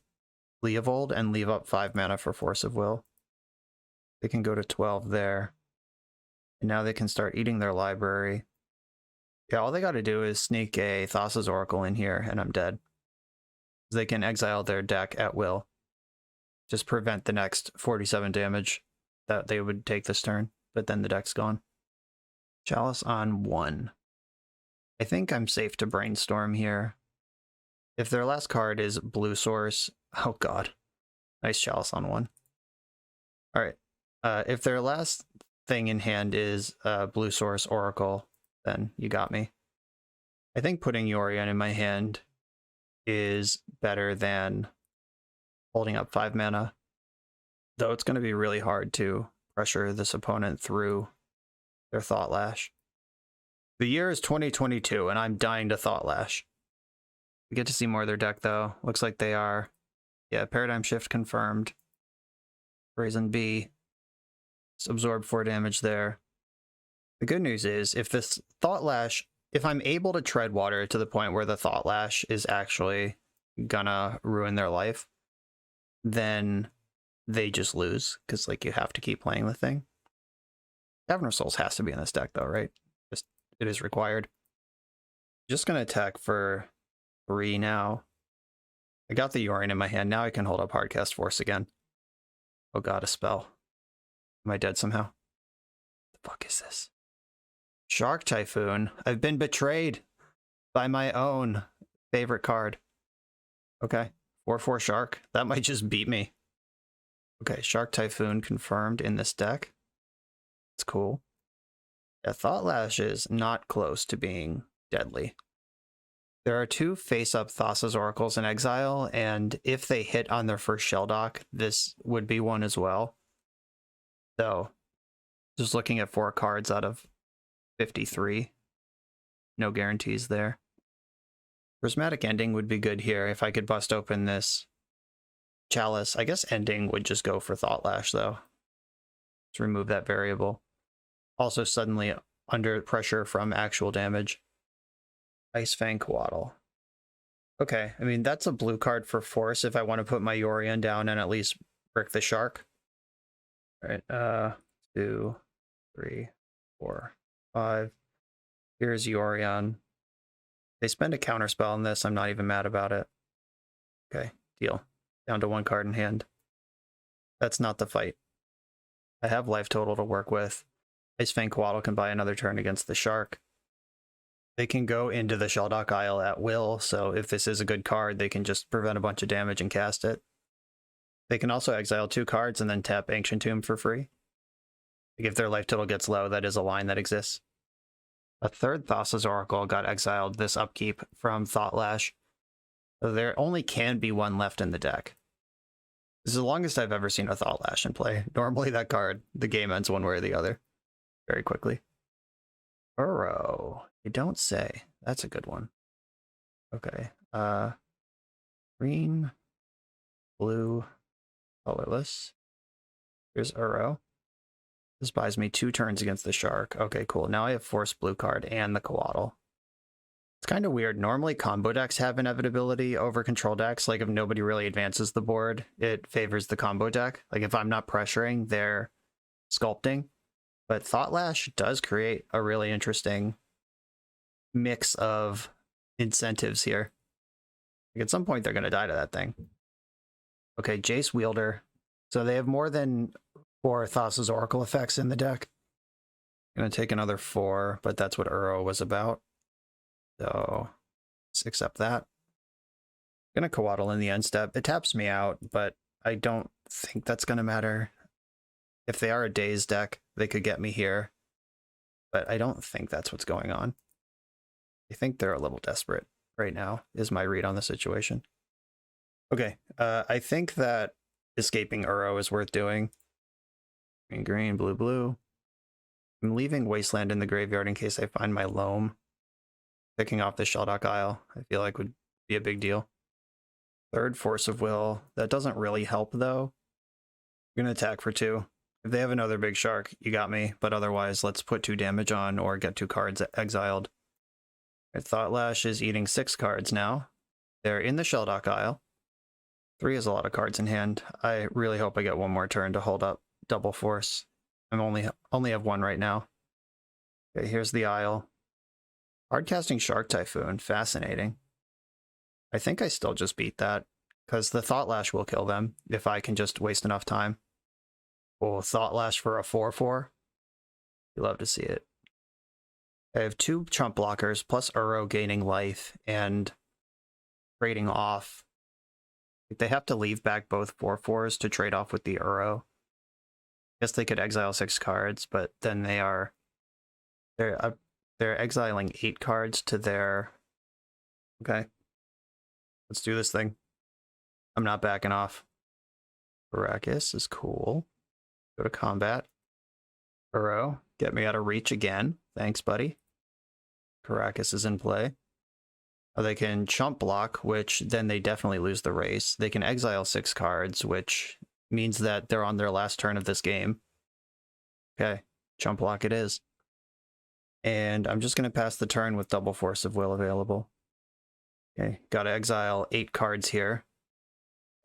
Leovold and leave up 5 mana for Force of Will. They can go to 12 there. And now they can start eating their library. Yeah, all they got to do is sneak a Thassa's Oracle in here, and I'm dead. They can exile their deck at will. Just prevent the next 47 damage that they would take this turn, but then the deck's gone. Chalice on 1. I think I'm safe to Brainstorm here. If their last card is Blue Source, oh god. Nice Chalice on 1. Alright, if their last thing in hand is Blue Source Oracle, then you got me. I think putting Yorion in my hand is better than holding up 5 mana, though it's going to be really hard to pressure this opponent through their Thought Lash. The year is 2022, and I'm dying to Thought Lash. We get to see more of their deck, though. Looks like they are. Yeah, Paradigm Shift confirmed. Brazen B. Just absorb 4 damage there. The good news is, if this Thought Lash, if I'm able to tread water to the point where the Thought Lash is actually gonna ruin their life, then they just lose, because like you have to keep playing the thing. Cavern of Souls has to be in this deck though, right? Just it is required. Just gonna attack for 3 now. I got the Yorion in my hand. Now I can hold up Hardcast Force again. Oh god, a spell. Am I dead somehow? The fuck is this? Shark Typhoon. I've been betrayed by my own favorite card. Okay, 4/4 Shark. That might just beat me. Okay, Shark Typhoon confirmed in this deck. It's cool. Yeah, Thought Lash is not close to being deadly. There are 2 face-up Thassa's Oracles in exile, and if they hit on their first Shelldock, this would be one as well. So, just looking at 4 cards out of 53. No guarantees there. Prismatic Ending would be good here if I could bust open this Chalice. I guess Ending would just go for Thought Lash, though. Let's remove that variable. Also suddenly under pressure from actual damage. Ice Fang Coatl. Okay, I mean, that's a blue card for Force if I want to put my Yorion down and at least brick the Shark. All right, 2, 3, 4, 5. Here's Yorion. They spend a counterspell on this. I'm not even mad about it. Okay, deal. Down to 1 card in hand. That's not the fight. I have life total to work with. Ice Fang Coatl can buy another turn against the Shark. They can go into the Shelldock Isle at will, so if this is a good card, they can just prevent a bunch of damage and cast it. They can also exile 2 cards and then tap Ancient Tomb for free. Like if their life total gets low, that is a line that exists. A 3rd Thassa's Oracle got exiled this upkeep from Thought Lash. So there only can be 1 left in the deck. This is the longest I've ever seen a Thought Lash in play. Normally that card, the game ends one way or the other. Very quickly. Burrow. You don't say. That's a good one. Okay. Green, blue, colorless. Here's Uro. This buys me 2 turns against the Shark. Okay, cool. Now I have Force Blue card and the Coatl. It's kind of weird. Normally combo decks have inevitability over control decks. Like if nobody really advances the board, it favors the combo deck. Like if I'm not pressuring, they're sculpting. But Thought Lash does create a really interesting mix of incentives here. Like at some point, they're going to die to that thing. Okay, Jace Wielder. So they have more than 4 Thassa's Oracle effects in the deck. Going to take another 4, but that's what Uro was about. So let's accept that. Going to Coatl in the end step. It taps me out, but I don't think that's going to matter. If they are a Daze deck, they could get me here. But I don't think that's what's going on. I think they're a little desperate right now, is my read on the situation. Okay, I think that escaping Uro is worth doing. Green, green, blue, blue. I'm leaving Wasteland in the graveyard in case I find my Loam. Picking off the Shelldock Isle, I feel like would be a big deal. 3rd, Force of Will. That doesn't really help, though. I'm going to attack for 2. If they have another big shark, you got me. But otherwise, let's put 2 damage on or get 2 cards exiled. Thought Lash is eating 6 cards now. They're in the Shelldock Isle. 3 is a lot of cards in hand. I really hope I get one more turn to hold up Double Force. I'm only have 1 right now. Okay, here's the Isle. Hardcasting Shark Typhoon, fascinating. I think I still just beat that, because the Thought Lash will kill them if I can just waste enough time. Oh, Thought Lash for a 4/4. You love to see it. I have 2 chump blockers, plus Uro gaining life, and trading off. They have to leave back both 4/4s to trade off with the Uro. I guess they could exile 6 cards, but then they're exiling 8 cards to their... Okay. Let's do this thing. I'm not backing off. Arrakis is cool. Go to combat. Uro, get me out of reach again. Thanks, buddy. Arrakis is in play. They can chump block, which then they definitely lose the race. They can exile 6 cards, which means that they're on their last turn of this game. Okay, chump block it is. And I'm just going to pass the turn with Double Force of Will available. Okay, got to exile 8 cards here.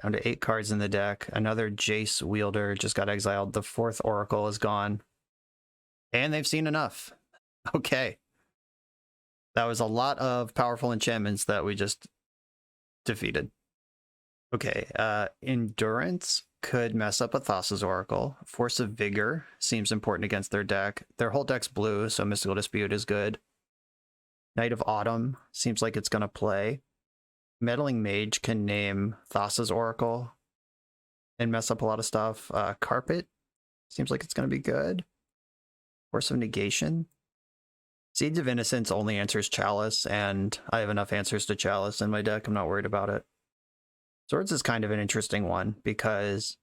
Down to 8 cards in the deck. Another Jace Wielder just got exiled. The 4th Oracle is gone. And they've seen enough. Okay. That was a lot of powerful enchantments that we just defeated. Okay, Endurance could mess up a Thassa's Oracle. Force of Vigor seems important against their deck. Their whole deck's blue, so Mystical Dispute is good. Knight of Autumn seems like it's going to play. Meddling Mage can name Thassa's Oracle and mess up a lot of stuff. Carpet seems like it's going to be good. Force of Negation. Seeds of Innocence only answers Chalice, and I have enough answers to Chalice in my deck. I'm not worried about it. Swords is kind of an interesting one because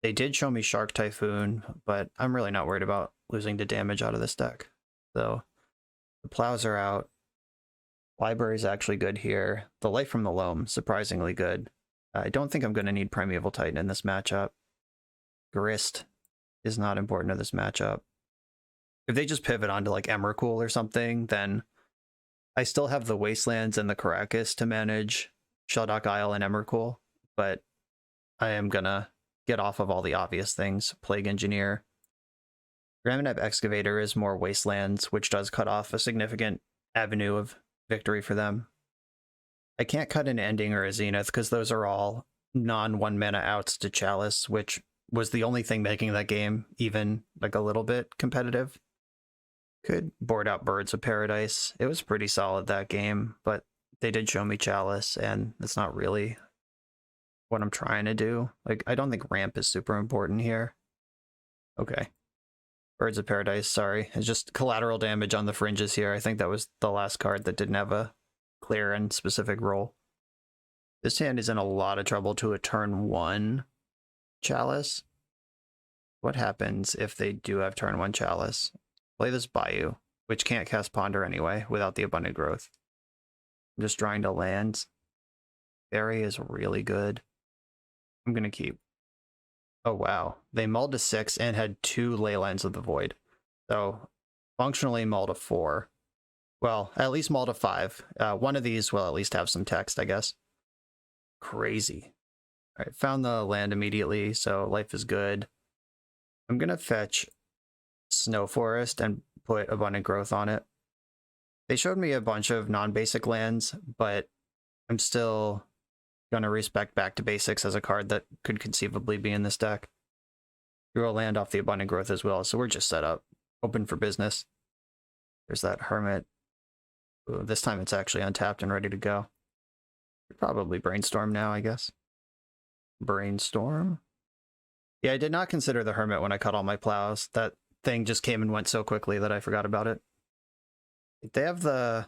they did show me Shark Typhoon, but I'm really not worried about losing to damage out of this deck. So the plows are out. Library's actually good here. The Light from the Loam, surprisingly good. I don't think I'm going to need Primeval Titan in this matchup. Grist is not important to this matchup. If they just pivot onto like Emrakul or something, then I still have the Wastelands and the Caracas to manage Shelldock Isle and Emrakul, but I am gonna get off of all the obvious things. Plague Engineer. Gramineb Excavator is more Wastelands, which does cut off a significant avenue of victory for them. I can't cut an Ending or a Zenith because those are all non-1 mana outs to Chalice, which was the only thing making that game even like a little bit competitive. Could board out Birds of Paradise. It was pretty solid that game, but they did show me Chalice, and that's not really what I'm trying to do. Like, I don't think ramp is super important here. Okay. Birds of Paradise, sorry. It's just collateral damage on the fringes here. I think that was the last card that didn't have a clear and specific role. This hand is in a lot of trouble to a turn 1 Chalice. What happens if they do have turn 1 Chalice? Play this Bayou, which can't cast Ponder anyway without the Abundant Growth. I'm just trying to land. Fairy is really good. I'm going to keep. Oh, wow. They mulled to 6 and had 2 Ley Lines of the Void. So, functionally mulled to 4. Well, at least mull to 5. One of these will at least have some text, I guess. Crazy. All right, found the land immediately, so life is good. I'm going to fetch Snow Forest and put Abundant Growth on it. They showed me a bunch of non-basic lands, but I'm still going to respect Back to Basics as a card that could conceivably be in this deck. Drew a land off the Abundant Growth as well, so we're just set up. Open for business. There's that Hermit. Ooh, this time it's actually untapped and ready to go. Probably Brainstorm now, I guess. Brainstorm? Yeah, I did not consider the Hermit when I cut all my plows. That thing just came and went so quickly that I forgot about it. They have the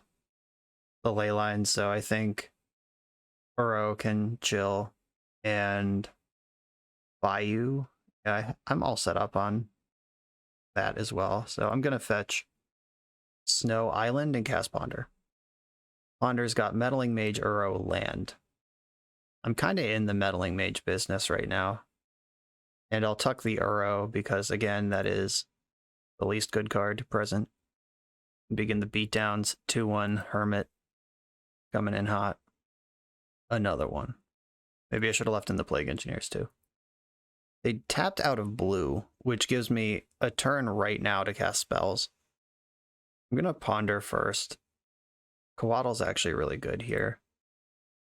ley lines, so I think Uro can chill, and Bayou. Yeah, I'm all set up on that as well. So I'm going to fetch Snow Island and cast Ponder. Ponder's got Meddling Mage, Uro, land. I'm kind of in the Meddling Mage business right now. And I'll tuck the Uro because, again, that is the least good card present. Begin the beatdowns. 2-1 Hermit coming in hot. Another one. Maybe I should have left in the Plague Engineers too. They tapped out of blue, which gives me a turn right now to cast spells. I'm going to Ponder first. Coatl's actually really good here.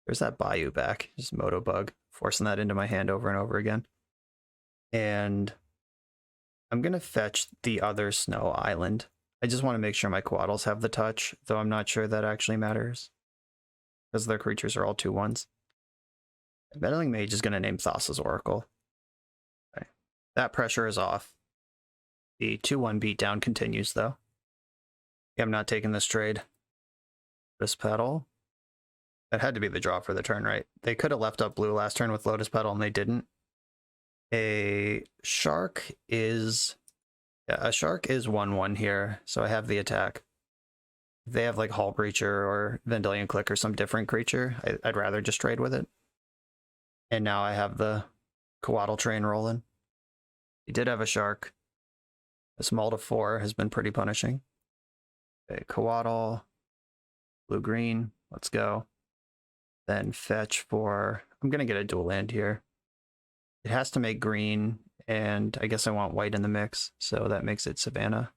There's that Bayou back. Just Moto Bug. Forcing that into my hand over and over again. And I'm going to fetch the other Snow Island. I just want to make sure my Coatls have the touch, though I'm not sure that actually matters. Because their creatures are all 2/1s. Meddling Mage is going to name Thassa's Oracle. Okay. That pressure is off. The 2-1 beatdown continues, though. Yeah, I'm not taking this trade. Lotus Petal. That had to be the draw for the turn, right? They could have left up blue last turn with Lotus Petal, and they didn't. A Shark is... Yeah, a Shark is 1-1 here, so I have the attack. If they have like Hull Breacher or Vendilion Click or some different creature, I'd rather just trade with it. And now I have the Coatl train rolling. He did have a Shark. This mull to 4 has been pretty punishing. Okay, Coatl, blue-green, let's go. Then fetch for... I'm going to get a dual land here. It has to make green, and I guess I want white in the mix, so that makes it Savannah.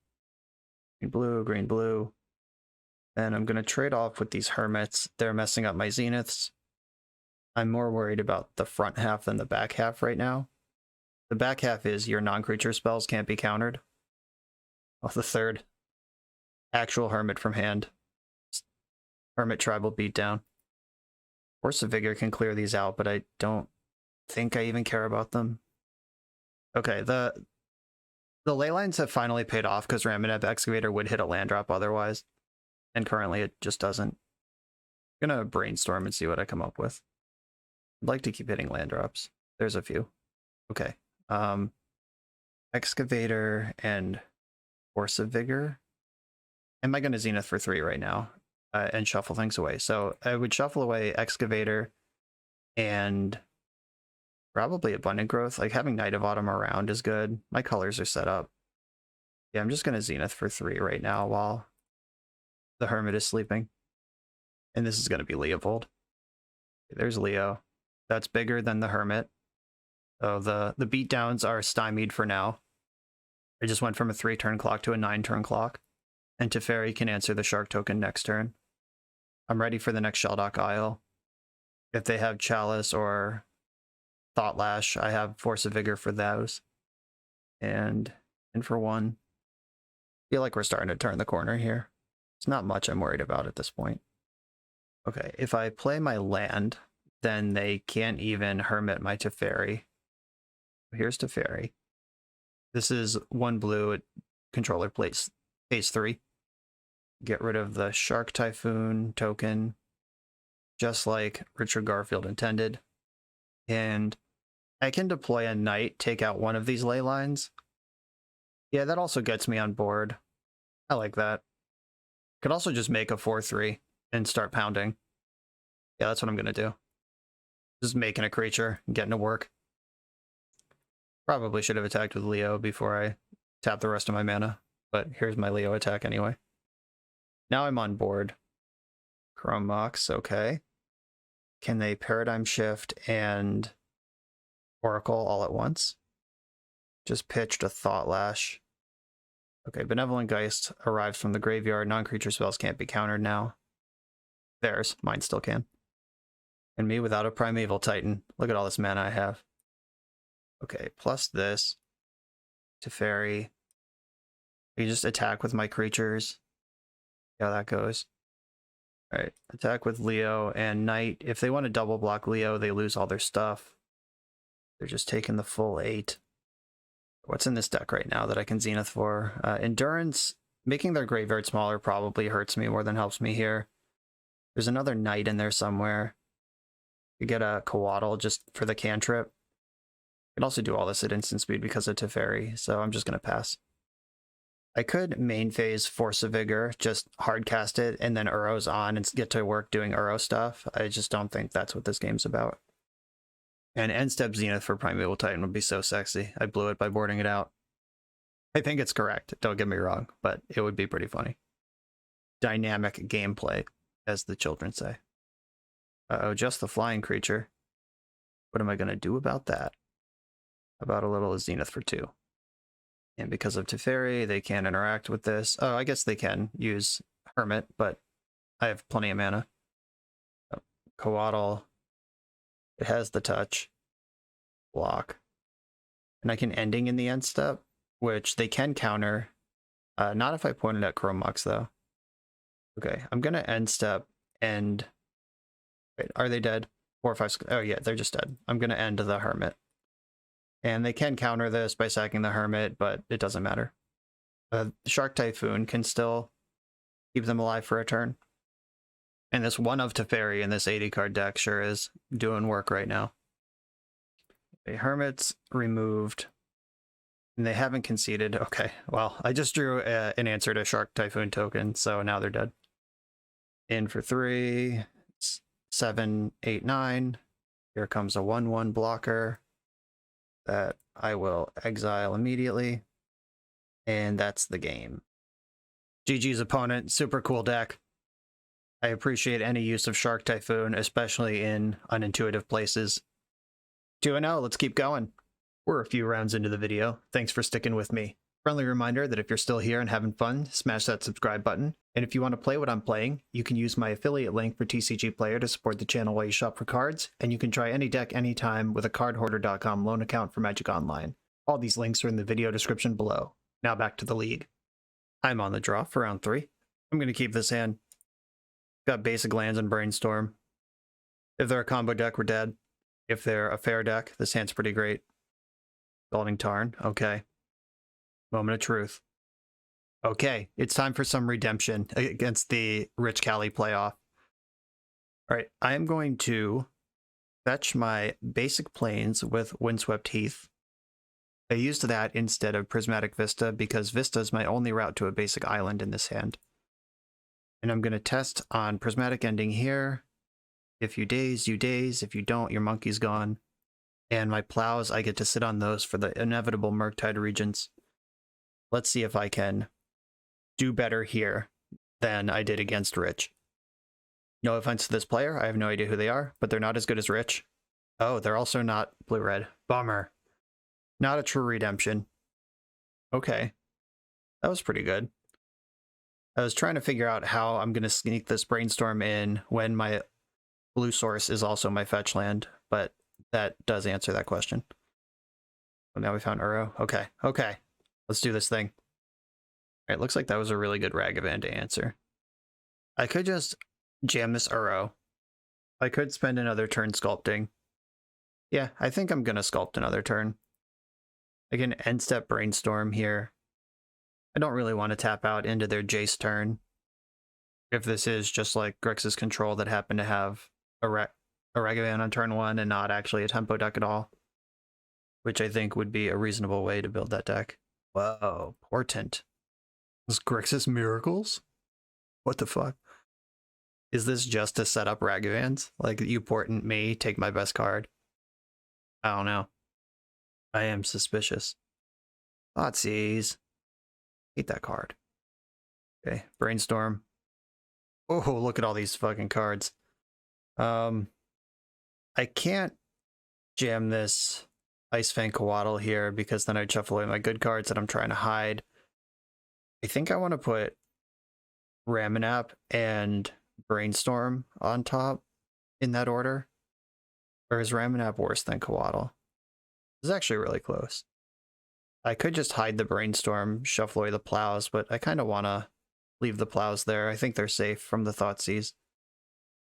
Green, blue. And I'm going to trade off with these Hermits. They're messing up my Zeniths. I'm more worried about the front half than the back half right now. The back half is your non-creature spells can't be countered. Oh, the third. Actual Hermit from hand. Hermit Tribal Beatdown. Force of Vigor can clear these out, but I don't think I even care about them. Okay, the ley lines have finally paid off because Ramineb Excavator would hit a land drop otherwise. And currently it just doesn't. I'm gonna brainstorm and see what I come up with. I'd like to keep hitting land drops. There's a few. Okay. Excavator and Force of Vigor. Am I going to Zenith for 3 right now? And shuffle things away. So I would shuffle away Excavator and probably Abundant Growth. Like having Night of Autumn around is good. My colors are set up. Yeah, I'm just going to Zenith for 3 right now while the Hermit is sleeping. And this is going to be Leovold. There's Leo. That's bigger than the Hermit. So the beatdowns are stymied for now. I just went from a 3-turn clock to a 9-turn clock. And Teferi can answer the Shark token next turn. I'm ready for the next Sheldock Isle. If they have Chalice or Thought Lash, I have Force of Vigor for those. And in for 1. I feel like we're starting to turn the corner here. It's not much I'm worried about at this point. Okay, if I play my land, then they can't even Hermit my Teferi. Here's Teferi. This is 1 blue. Controller plays phase 3. Get rid of the Shark Typhoon token, just like Richard Garfield intended. And I can deploy a Knight, take out one of these ley lines. Yeah, that also gets me on board. I like that. Could also just make a 4-3 and start pounding. Yeah, that's what I'm going to do. Just making a creature and getting to work. Probably should have attacked with Leo before I tap the rest of my mana, but here's my Leo attack anyway. Now I'm on board. Chrome Mox, okay. Can they Paradigm Shift and Oracle all at once? Just pitched a Thought Lash. Okay, Benevolent Geist arrives from the graveyard. Non-creature spells can't be countered now. Theirs. Mine still can. And me without a Primeval Titan. Look at all this mana I have. Okay, plus this. Teferi. You just attack with my creatures. See how that goes. Alright, attack with Leo and Knight. If they want to double block Leo, they lose all their stuff. They're just taking the full 8. What's in this deck right now that I can Zenith for? Endurance. Making their graveyard smaller probably hurts me more than helps me here. There's another Knight in there somewhere. You get a Coatl just for the cantrip. You can also do all this at instant speed because of Teferi, so I'm just going to pass. I could main phase Force of Vigor, just hard cast it, and then Uro's on and get to work doing Uro stuff. I just don't think that's what this game's about. And end step Zenith for Primeval Titan would be so sexy. I blew it by boarding it out. I think it's correct, don't get me wrong, but it would be pretty funny. Dynamic gameplay, as the children say. Uh-oh, just the flying creature. What am I going to do about that? About a little Zenith for 2. And because of Teferi, they can't interact with this. Oh, I guess they can use Hermit, but I have plenty of mana. Oh, Coatl. It has the touch. Block. And I can Ending in the end step, which they can counter. Not if I pointed at Chrome Mox, though. Okay, I'm going to end step and... Wait, are they dead? 4 or 5... Oh, yeah, they're just dead. I'm going to end the Hermit. And they can counter this by sacking the Hermit, but it doesn't matter. Shark Typhoon can still keep them alive for a turn. And this one of Teferi in this 80 card deck sure is doing work right now. Okay, Hermit's removed. And they haven't conceded. Okay, well, I just drew an answer to Shark Typhoon token, so now they're dead. In for 3, 7, 8, 9. Here comes a 1/1 blocker that I will exile immediately. And that's the game. GG's opponent, super cool deck. I appreciate any use of Shark Typhoon, especially in unintuitive places. 2-0, let's keep going. We're a few rounds into the video. Thanks for sticking with me. Friendly reminder that if you're still here and having fun, smash that subscribe button. And if you want to play what I'm playing, you can use my affiliate link for TCG Player to support the channel while you shop for cards, and you can try any deck anytime with a cardhoarder.com loan account for Magic Online. All these links are in the video description below. Now back to the league. I'm on the draw for round 3. I'm going to keep this hand. Got basic lands and Brainstorm. If they're a combo deck, we're dead. If they're a fair deck, this hand's pretty great. Scalding Tarn, okay. Moment of truth. Okay, it's time for some redemption against the Rich Cali playoff. All right, I am going to fetch my basic plains with Windswept Heath. I used that instead of Prismatic Vista because Vista is my only route to a basic island in this hand. And I'm going to test on Prismatic Ending here. If you daze, you daze. If you don't, your monkey's gone. And my plows, I get to sit on those for the inevitable Murktide Regents. Let's see if I can do better here than I did against Rich. No offense to this player, I have no idea who they are, but they're not as good as Rich. Oh, they're also not blue-red. Bummer. Not a true redemption. Okay. That was pretty good. I was trying to figure out how I'm going to sneak this Brainstorm in when my blue source is also my fetch land, but that does answer that question. Well, now we found Uro. Okay, okay. Let's do this thing. All right, looks like that was a really good Ragavan to answer. I could just jam this Uro. I could spend another turn sculpting. Yeah, I think I'm going to sculpt another turn. I can end step Brainstorm here. I don't really want to tap out into their Jace turn. If this is just like Grixis Control that happened to have a Ragavan on turn 1 and not actually a tempo deck at all. Which I think would be a reasonable way to build that deck. Whoa, Portent. Is Grixis Miracles? What the fuck? Is this just to set up Ragavans? Like, you Portent me, take my best card? I don't know. I am suspicious. Thoughtseize. Hate that card. Okay, Brainstorm. Oh, look at all these fucking cards. I can't jam this Ice Fang Coatl here because then I'd shuffle away my good cards that I'm trying to hide. I think I want to put Ramanap and Brainstorm on top in that order. Or is Ramanap worse than Coatl? This is actually really close. I could just hide the Brainstorm, shuffle away the Plows, but I kind of want to leave the Plows there. I think they're safe from the Thoughtseize.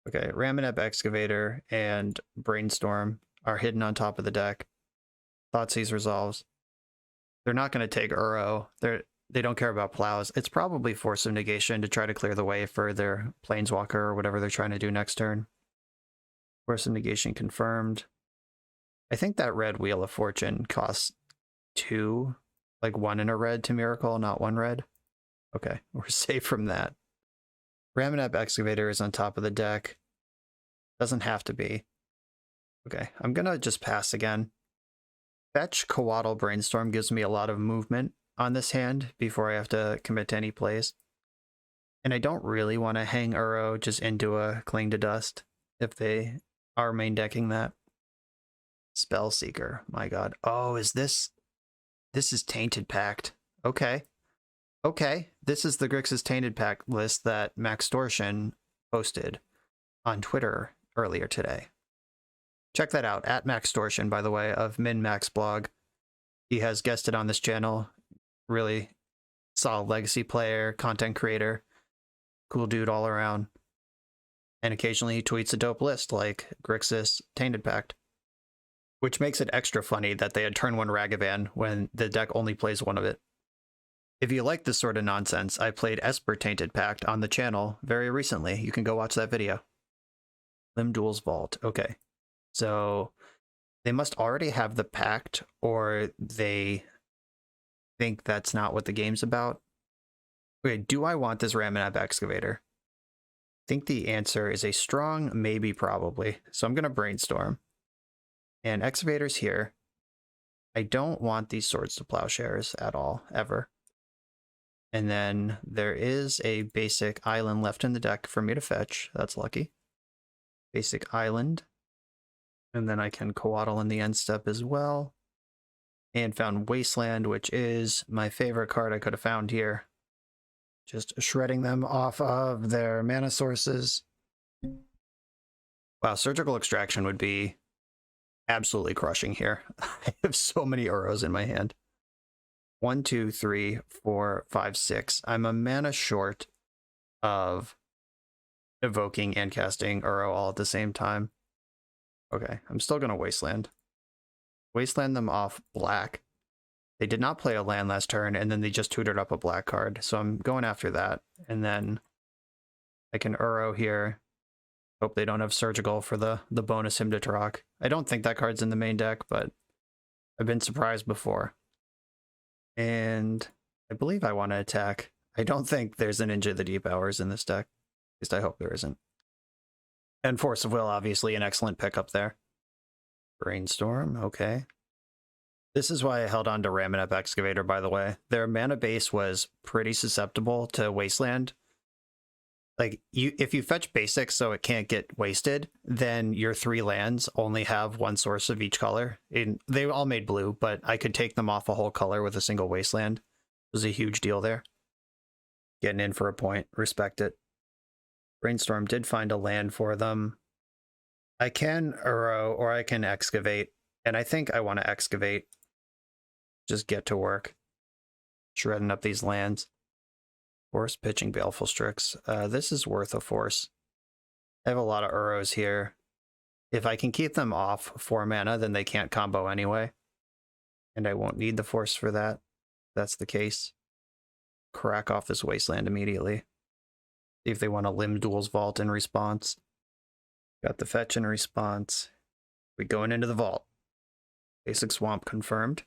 Okay, Ramanap Excavator and Brainstorm are hidden on top of the deck. Thoughtseize resolves. They're not going to take Uro. They don't care about Plows. It's probably Force of Negation to try to clear the way for their Planeswalker or whatever they're trying to do next turn. Force of Negation confirmed. I think that red Wheel of Fortune costs 2, like 1 in a red to Miracle, not 1 red. Okay, we're safe from that. Ramanap Excavator is on top of the deck. Doesn't have to be. Okay, I'm gonna just pass again. Fetch Coatl Brainstorm gives me a lot of movement on this hand before I have to commit to any plays. And I don't really want to hang Uro just into a Cling to Dust if they are main decking that. Spellseeker, my god. Oh, is this... This is Tainted Pact. Okay. Okay, this is the Grixis Tainted Pact list that Maxtortion posted on Twitter earlier today. Check that out, at Maxtortion, by the way, of MinMax blog. He has guested on this channel. Really solid legacy player, content creator, cool dude all around. And occasionally he tweets a dope list like Grixis Tainted Pact. Which makes it extra funny that they had turn 1 Ragavan when the deck only plays 1 of it. If you like this sort of nonsense, I played Esper Tainted Pact on the channel very recently. You can go watch that video. Lim-Duel's Vault. Okay. So they must already have the pact, or they think that's not what the game's about. Okay, do I want this Ramanap Excavator? I think the answer is a strong maybe probably. So I'm going to Brainstorm. And Excavator's here. I don't want these Swords to Plowshares at all, ever. And then there is a basic island left in the deck for me to fetch. That's lucky. Basic island. And then I can Coatl in the end step as well. And found Wasteland, which is my favorite card I could have found here. Just shredding them off of their mana sources. Wow, Surgical Extraction would be absolutely crushing here. I have so many Uros in my hand. 1, 2, 3, 4, 5, 6. I'm a mana short of evoking and casting Uro all at the same time. Okay, I'm still going to Wasteland. Wasteland them off black. They did not play a land last turn, and then they just tutored up a black card. So I'm going after that. And then I can Uro here. Hope they don't have Surgical for the bonus Hymn to Troc. I don't think that card's in the main deck, but I've been surprised before. And I believe I want to attack. I don't think there's an Ninja of the Deep Hours in this deck. At least I hope there isn't. And Force of Will, obviously, an excellent pickup there. Brainstorm, okay. This is why I held on to Ramanap Excavator, by the way. Their mana base was pretty susceptible to Wasteland. Like, if you fetch basics so it can't get wasted, then your 3 lands only have 1 source of each color. They all made blue, but I could take them off a whole color with a single Wasteland. It was a huge deal there. Getting in for a point. Respect it. Brainstorm did find a land for them. I can Uro or I can Excavate, and I think I want to Excavate. Just get to work. Shredding up these lands. Force pitching Baleful Strix. This is worth a force. I have a lot of Uros here. If I can keep them off 4 mana, then they can't combo anyway. And I won't need the force for that. If that's the case. Crack off this Wasteland immediately. See if they want to Lim-Duel's Vault in response. Got the fetch in response. We're going into the vault. Basic Swamp confirmed.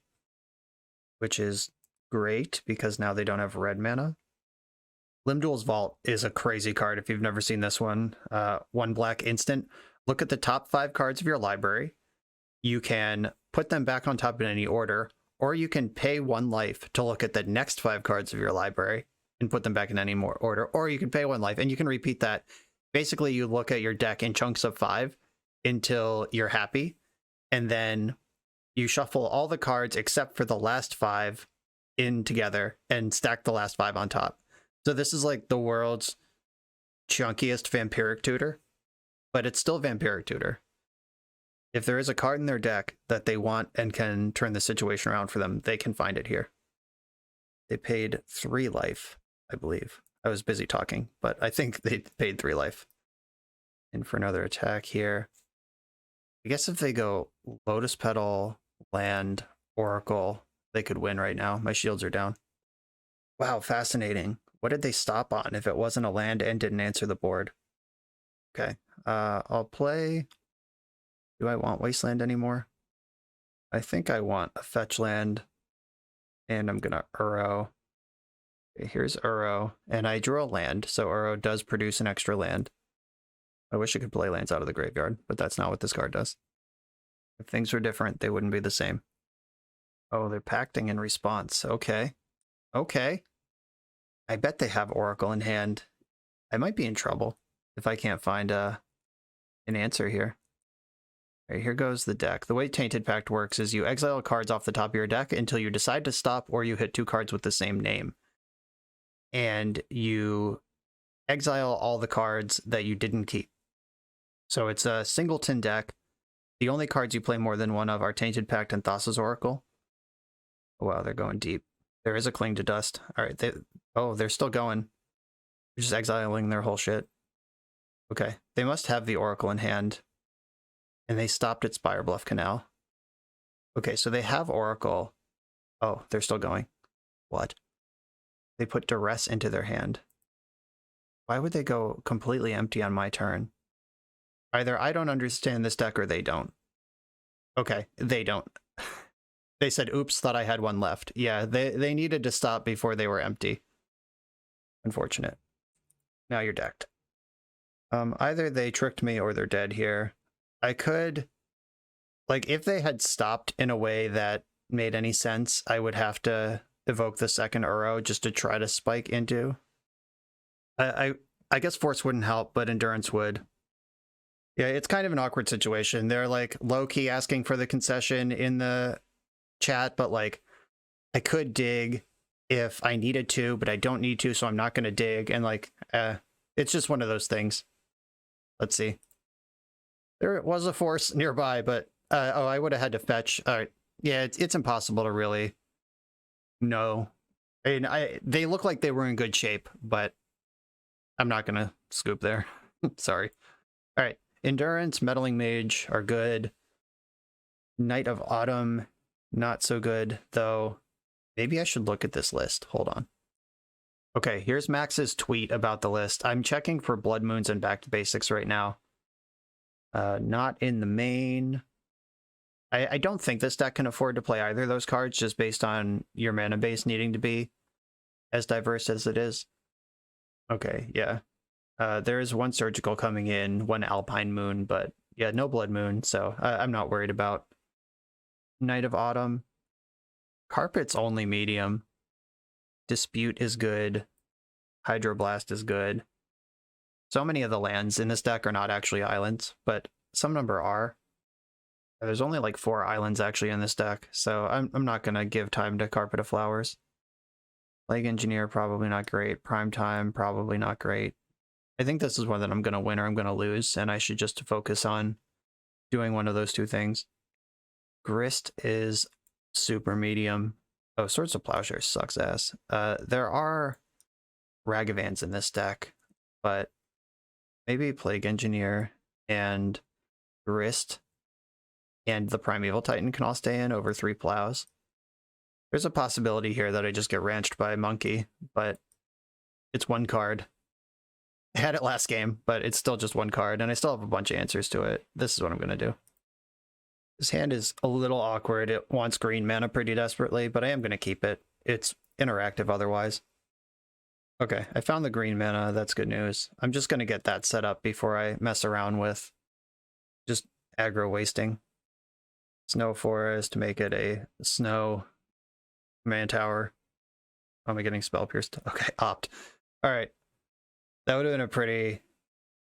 Which is great, because now they don't have red mana. Lim-Duel's Vault is a crazy card if you've never seen this one. 1 black instant. Look at the top 5 cards of your library. You can put them back on top in any order, or you can pay 1 life to look at the next 5 cards of your library. and put them back in any more order, or you can pay 1 life and you can repeat that. Basically, you look at your deck in chunks of 5 until you're happy, and then you shuffle all the cards except for the last 5 in together and stack the last 5 on top. So this is like the world's chunkiest vampiric tutor, but it's still vampiric tutor. If there is a card in their deck that they want and can turn the situation around for them, they can find it here. They paid 3 life, I believe. I was busy talking, but I think they paid 3 life. And for another attack here, I guess if they go Lotus Petal, Land, Oracle, they could win right now. My shields are down. Wow, fascinating. What did they stop on if it wasn't a land and didn't answer the board? Okay, I'll play... Do I want Wasteland anymore? I think I want a fetch land, and I'm gonna Uro. Okay, here's Uro, and I drew a land, so Uro does produce an extra land. I wish I could play lands out of the graveyard, but that's not what this card does. If things were different, they wouldn't be the same. Oh, they're pacting in response. Okay. Okay. I bet they have Oracle in hand. I might be in trouble if I can't find an answer here. All right, here goes the deck. The way Tainted Pact works is you exile cards off the top of your deck until you decide to stop or you hit 2 cards with the same name. And you exile all the cards that you didn't keep. So it's a singleton deck. The only cards you play more than one of are Tainted Pact and Thassa's Oracle. Oh, wow, they're going deep. There is a Cling to Dust. All right, they're still going. They're just exiling their whole shit. Okay, they must have the Oracle in hand. And they stopped at Spire Bluff Canal. Okay, so they have Oracle. Oh, they're still going. What? They put Duress into their hand. Why would they go completely empty on my turn? Either I don't understand this deck or they don't. Okay, they don't. They said, oops, thought I had one left. Yeah, they needed to stop before they were empty. Unfortunate. Now you're decked. Either they tricked me or they're dead here. I could, like, if they had stopped in a way that made any sense, I would have to evoke the second Uro just to try to spike into. I guess Force wouldn't help, but Endurance would. Yeah, it's kind of an awkward situation. They're, like, low-key asking for the concession in the chat, but, like, I could dig if I needed to, but I don't need to, so I'm not going to dig. And, like, it's just one of those things. Let's see. There was a Force nearby, but oh, I would have had to fetch. All right, yeah, it's impossible to really know. I mean, they look like they were in good shape, but I'm not gonna scoop there. Sorry. All right, Endurance, Meddling Mage are good. Knight of Autumn, not so good though. Maybe I should look at this list. Hold on. Okay, here's Max's tweet about the list. I'm checking for Blood Moons and Back to Basics right now. Not in the main. I don't think this deck can afford to play either of those cards just based on your mana base needing to be as diverse as it is. Okay, yeah. There is 1 Surgical coming in, 1 Alpine Moon, but yeah, no Blood Moon, so I'm not worried about Knight of Autumn. Carpet's only medium. Dispute is good. Hydroblast is good. So many of the lands in this deck are not actually islands, but some number are. There's only like 4 islands actually in this deck, so I'm not going to give time to Carpet of Flowers. Plague Engineer, probably not great. Prime Time, probably not great. I think this is one that I'm going to win or I'm going to lose, and I should just focus on doing one of those 2 things. Grist is super medium. Oh, Swords of Plowshare sucks ass. There are Ragavans in this deck, but maybe Plague Engineer and Grist and the Primeval Titan can all stay in over 3 plows. There's a possibility here that I just get ranched by a monkey, but it's 1 card. I had it last game, but it's still just 1 card, and I still have a bunch of answers to it. This is what I'm going to do. This hand is a little awkward. It wants green mana pretty desperately, but I am going to keep it. It's interactive otherwise. Okay, I found the green mana. That's good news. I'm just going to get that set up before I mess around with just aggro wasting. Snow Forest to make it a snow command tower. Am I getting spell pierced? Okay, opt. All right. That would have been a pretty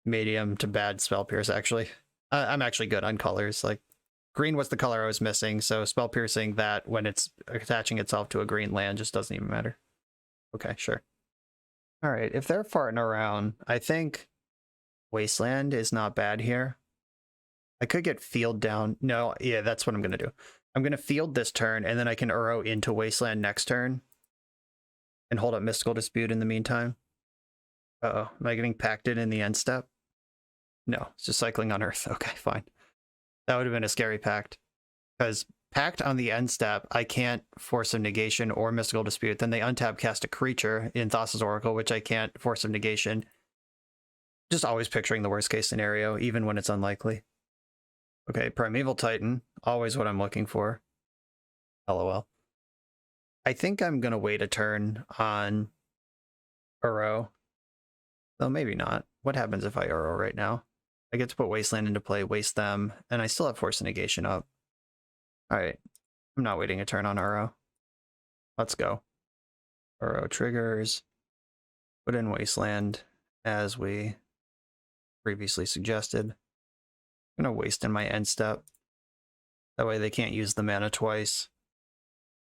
medium to bad spell pierce, actually. I'm actually good on colors. Like, green was the color I was missing, so spell piercing that when it's attaching itself to a green land just doesn't even matter. Okay, sure. All right, if they're farting around, I think Wasteland is not bad here. I could get field down. No, yeah, that's what I'm going to do. I'm going to field this turn, and then I can Uro into Wasteland next turn and hold up Mystical Dispute in the meantime. Uh-oh, am I getting pacted in the end step? No, it's just cycling on Earth. Okay, fine. That would have been a scary pact. Because pact on the end step, I can't force of negation or Mystical Dispute. Then they untap cast a creature in Thassa's Oracle, which I can't force of negation. Just always picturing the worst case scenario, even when it's unlikely. Okay, Primeval Titan, always what I'm looking for. LOL. I think I'm going to wait a turn on Uro. Though maybe not. What happens if I Uro right now? I get to put Wasteland into play, waste them, and I still have Force of Negation up. Alright, I'm not waiting a turn on Uro. Let's go. Uro triggers. Put in Wasteland, as we previously suggested. I'm going to waste in my end step. That way they can't use the mana twice.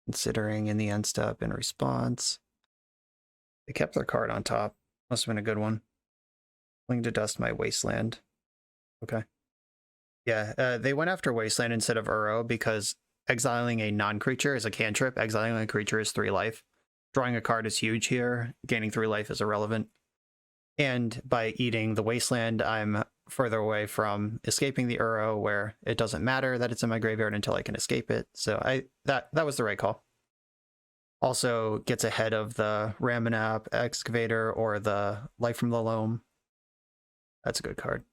Considering in the end step in response. They kept their card on top. Must have been a good one. Fling to dust my Wasteland. Okay. Yeah, they went after Wasteland instead of Uro because exiling a non-creature is a cantrip. Exiling a creature is 3 life. Drawing a card is huge here. Gaining 3 life is irrelevant. And by eating the Wasteland, I'm further away from escaping the Uro, where it doesn't matter that it's in my graveyard until I can escape it. So that was the right call. Also gets ahead of the Ramanap Excavator or the Life from the Loam. That's a good card.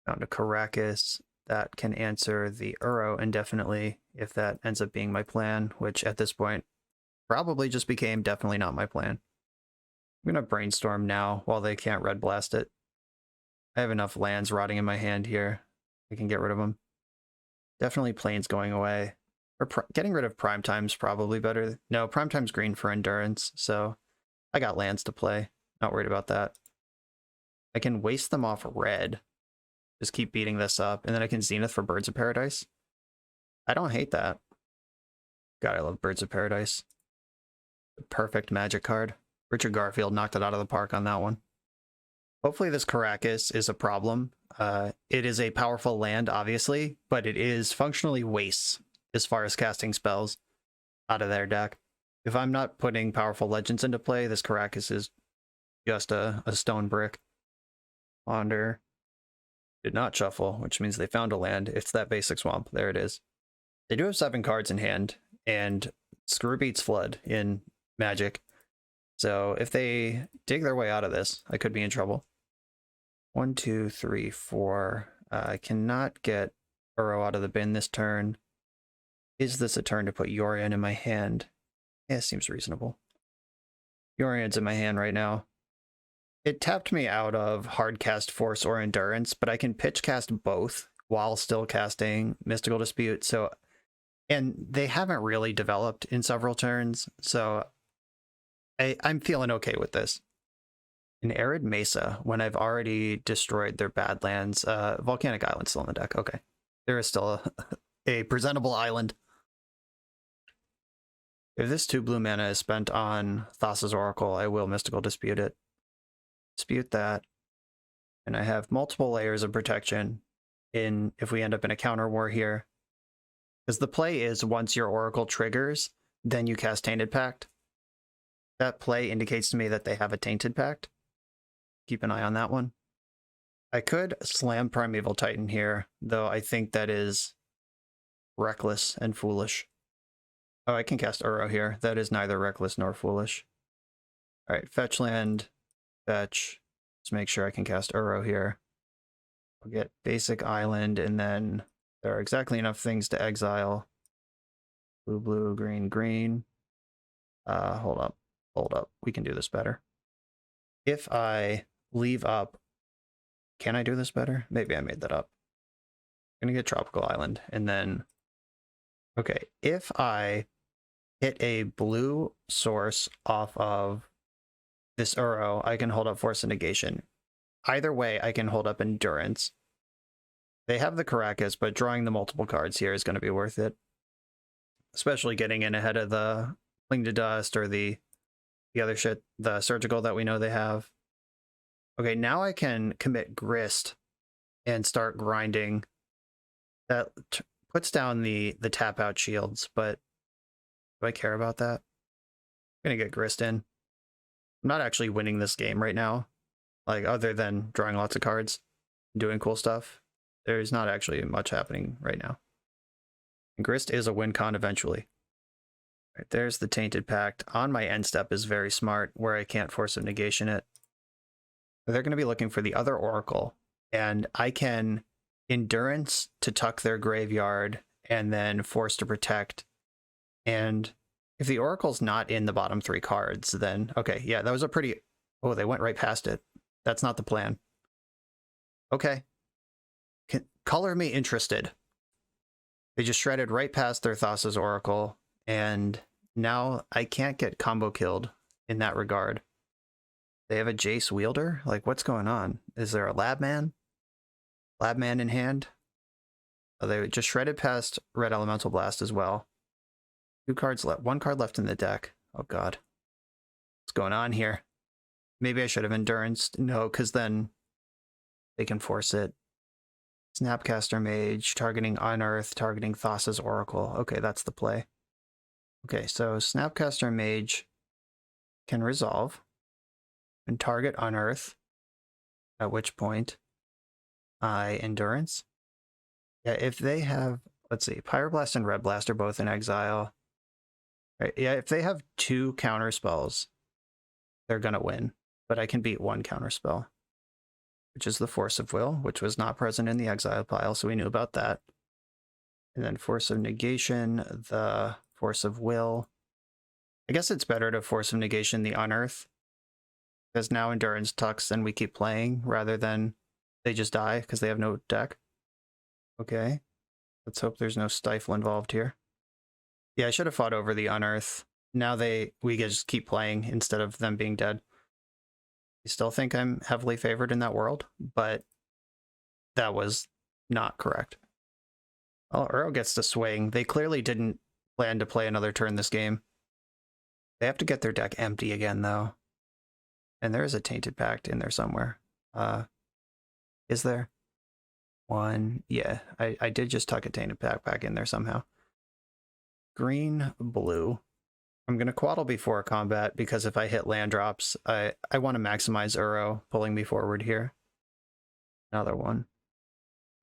Found a Karakas that can answer the Uro indefinitely if that ends up being my plan, which at this point probably just became definitely not my plan. I'm going to brainstorm now while they can't red blast it. I have enough lands rotting in my hand here. I can get rid of them. Definitely Plains going away. Or getting rid of Primetime's probably better. No, Primetime's green for Endurance, so I got lands to play. Not worried about that. I can waste them off red. Just keep beating this up, and then I can Zenith for Birds of Paradise. I don't hate that. God, I love Birds of Paradise. The perfect Magic card. Richard Garfield knocked it out of the park on that one. Hopefully this Karakas is a problem. It is a powerful land, obviously, but it is functionally wastes as far as casting spells out of their deck. If I'm not putting powerful legends into play, this Karakas is just a stone brick. Ponder. Did not shuffle, which means they found a land. It's that basic swamp. There it is. They do have 7 cards in hand, and screw beats Flood in Magic. So if they dig their way out of this, I could be in trouble. 1, 2, 3, 4. I cannot get Uro out of the bin this turn. Is this a turn to put Yorion in my hand? Yeah, seems reasonable. Yorion's in my hand right now. It tapped me out of Hardcast Force or Endurance, but I can pitch cast both while still casting Mystical Dispute. So, and they haven't really developed in several turns, so I'm feeling okay with this. An Arid Mesa, when I've already destroyed their Badlands. Volcanic Island's still in the deck. Okay. There is still a presentable island. If this 2 blue mana is spent on Thassa's Oracle, I will Mystical Dispute it. Dispute that. And I have multiple layers of protection if we end up in a counter war here. Because the play is once your Oracle triggers, then you cast Tainted Pact. That play indicates to me that they have a Tainted Pact. Keep an eye on that one. I could slam Primeval Titan here, though I think that is reckless and foolish. Oh, I can cast Uro here. That is neither reckless nor foolish. Alright, fetch land, fetch. Let's make sure I can cast Uro here. I'll get basic island, and then there are exactly enough things to exile. Blue, blue, green, green. Hold up. We can do this better. If I leave up, can I do this better? Maybe I made that up. I'm gonna get Tropical Island, and then, okay, if I hit a blue source off of this Uro, I can hold up Force of Negation. Either way, I can hold up Endurance. They have the Caracas, but drawing the multiple cards here is going to be worth it. Especially getting in ahead of the Cling to Dust or the other shit, the Surgical that we know they have. Okay, now I can commit Grist and start grinding. That puts down the tap out shields, but do I care about that? I'm gonna get Grist in. I'm not actually winning this game right now, like other than drawing lots of cards, doing cool stuff. There's not actually much happening right now. And Grist is a win con eventually. Right, there's the Tainted Pact. On my end step is very smart, where I can't Force of Negation it. They're going to be looking for the other Oracle, and I can Endurance to tuck their graveyard and then Force to Protect. And if the Oracle's not in the bottom 3 cards, then okay, yeah, that was a pretty... Oh, they went right past it. That's not the plan. Okay. Color me interested. They just shredded right past their Thassa's Oracle, and now I can't get combo killed in that regard. They have a Jace Wielder? Like, what's going on? Is there a Labman? Labman in hand? Oh, they just shredded past Red Elemental Blast as well. 2 cards left. 1 card left in the deck. Oh, God. What's going on here? Maybe I should have Endurance. No, because then they can force it. Snapcaster Mage, targeting Unearth, targeting Thassa's Oracle. Okay, that's the play. Okay, so Snapcaster Mage can resolve and target Unearth, at which point I Endurance. Yeah, if they have, let's see, Pyroblast and Red Blast are both in exile. Right, yeah, if they have 2 counter spells, they're gonna win, but I can beat 1 counter spell, which is the Force of Will, which was not present in the exile pile, so we knew about that. And then Force of Negation, the Force of Will. I guess it's better to Force of Negation the Unearth, because now Endurance tucks and we keep playing, rather than they just die because they have no deck. Okay, let's hope there's no Stifle involved here. Yeah, I should have fought over the Unearth. Now we just keep playing instead of them being dead. I still think I'm heavily favored in that world, but that was not correct. Oh, Uro gets to swing. They clearly didn't plan to play another turn this game. They have to get their deck empty again, though. And there is a Tainted Pact in there somewhere. Is there? 1. Yeah, I did just tuck a Tainted Pact back in there somehow. Green, blue. I'm going to Quaddle before combat, because if I hit land drops, I want to maximize Uro pulling me forward here. Another one.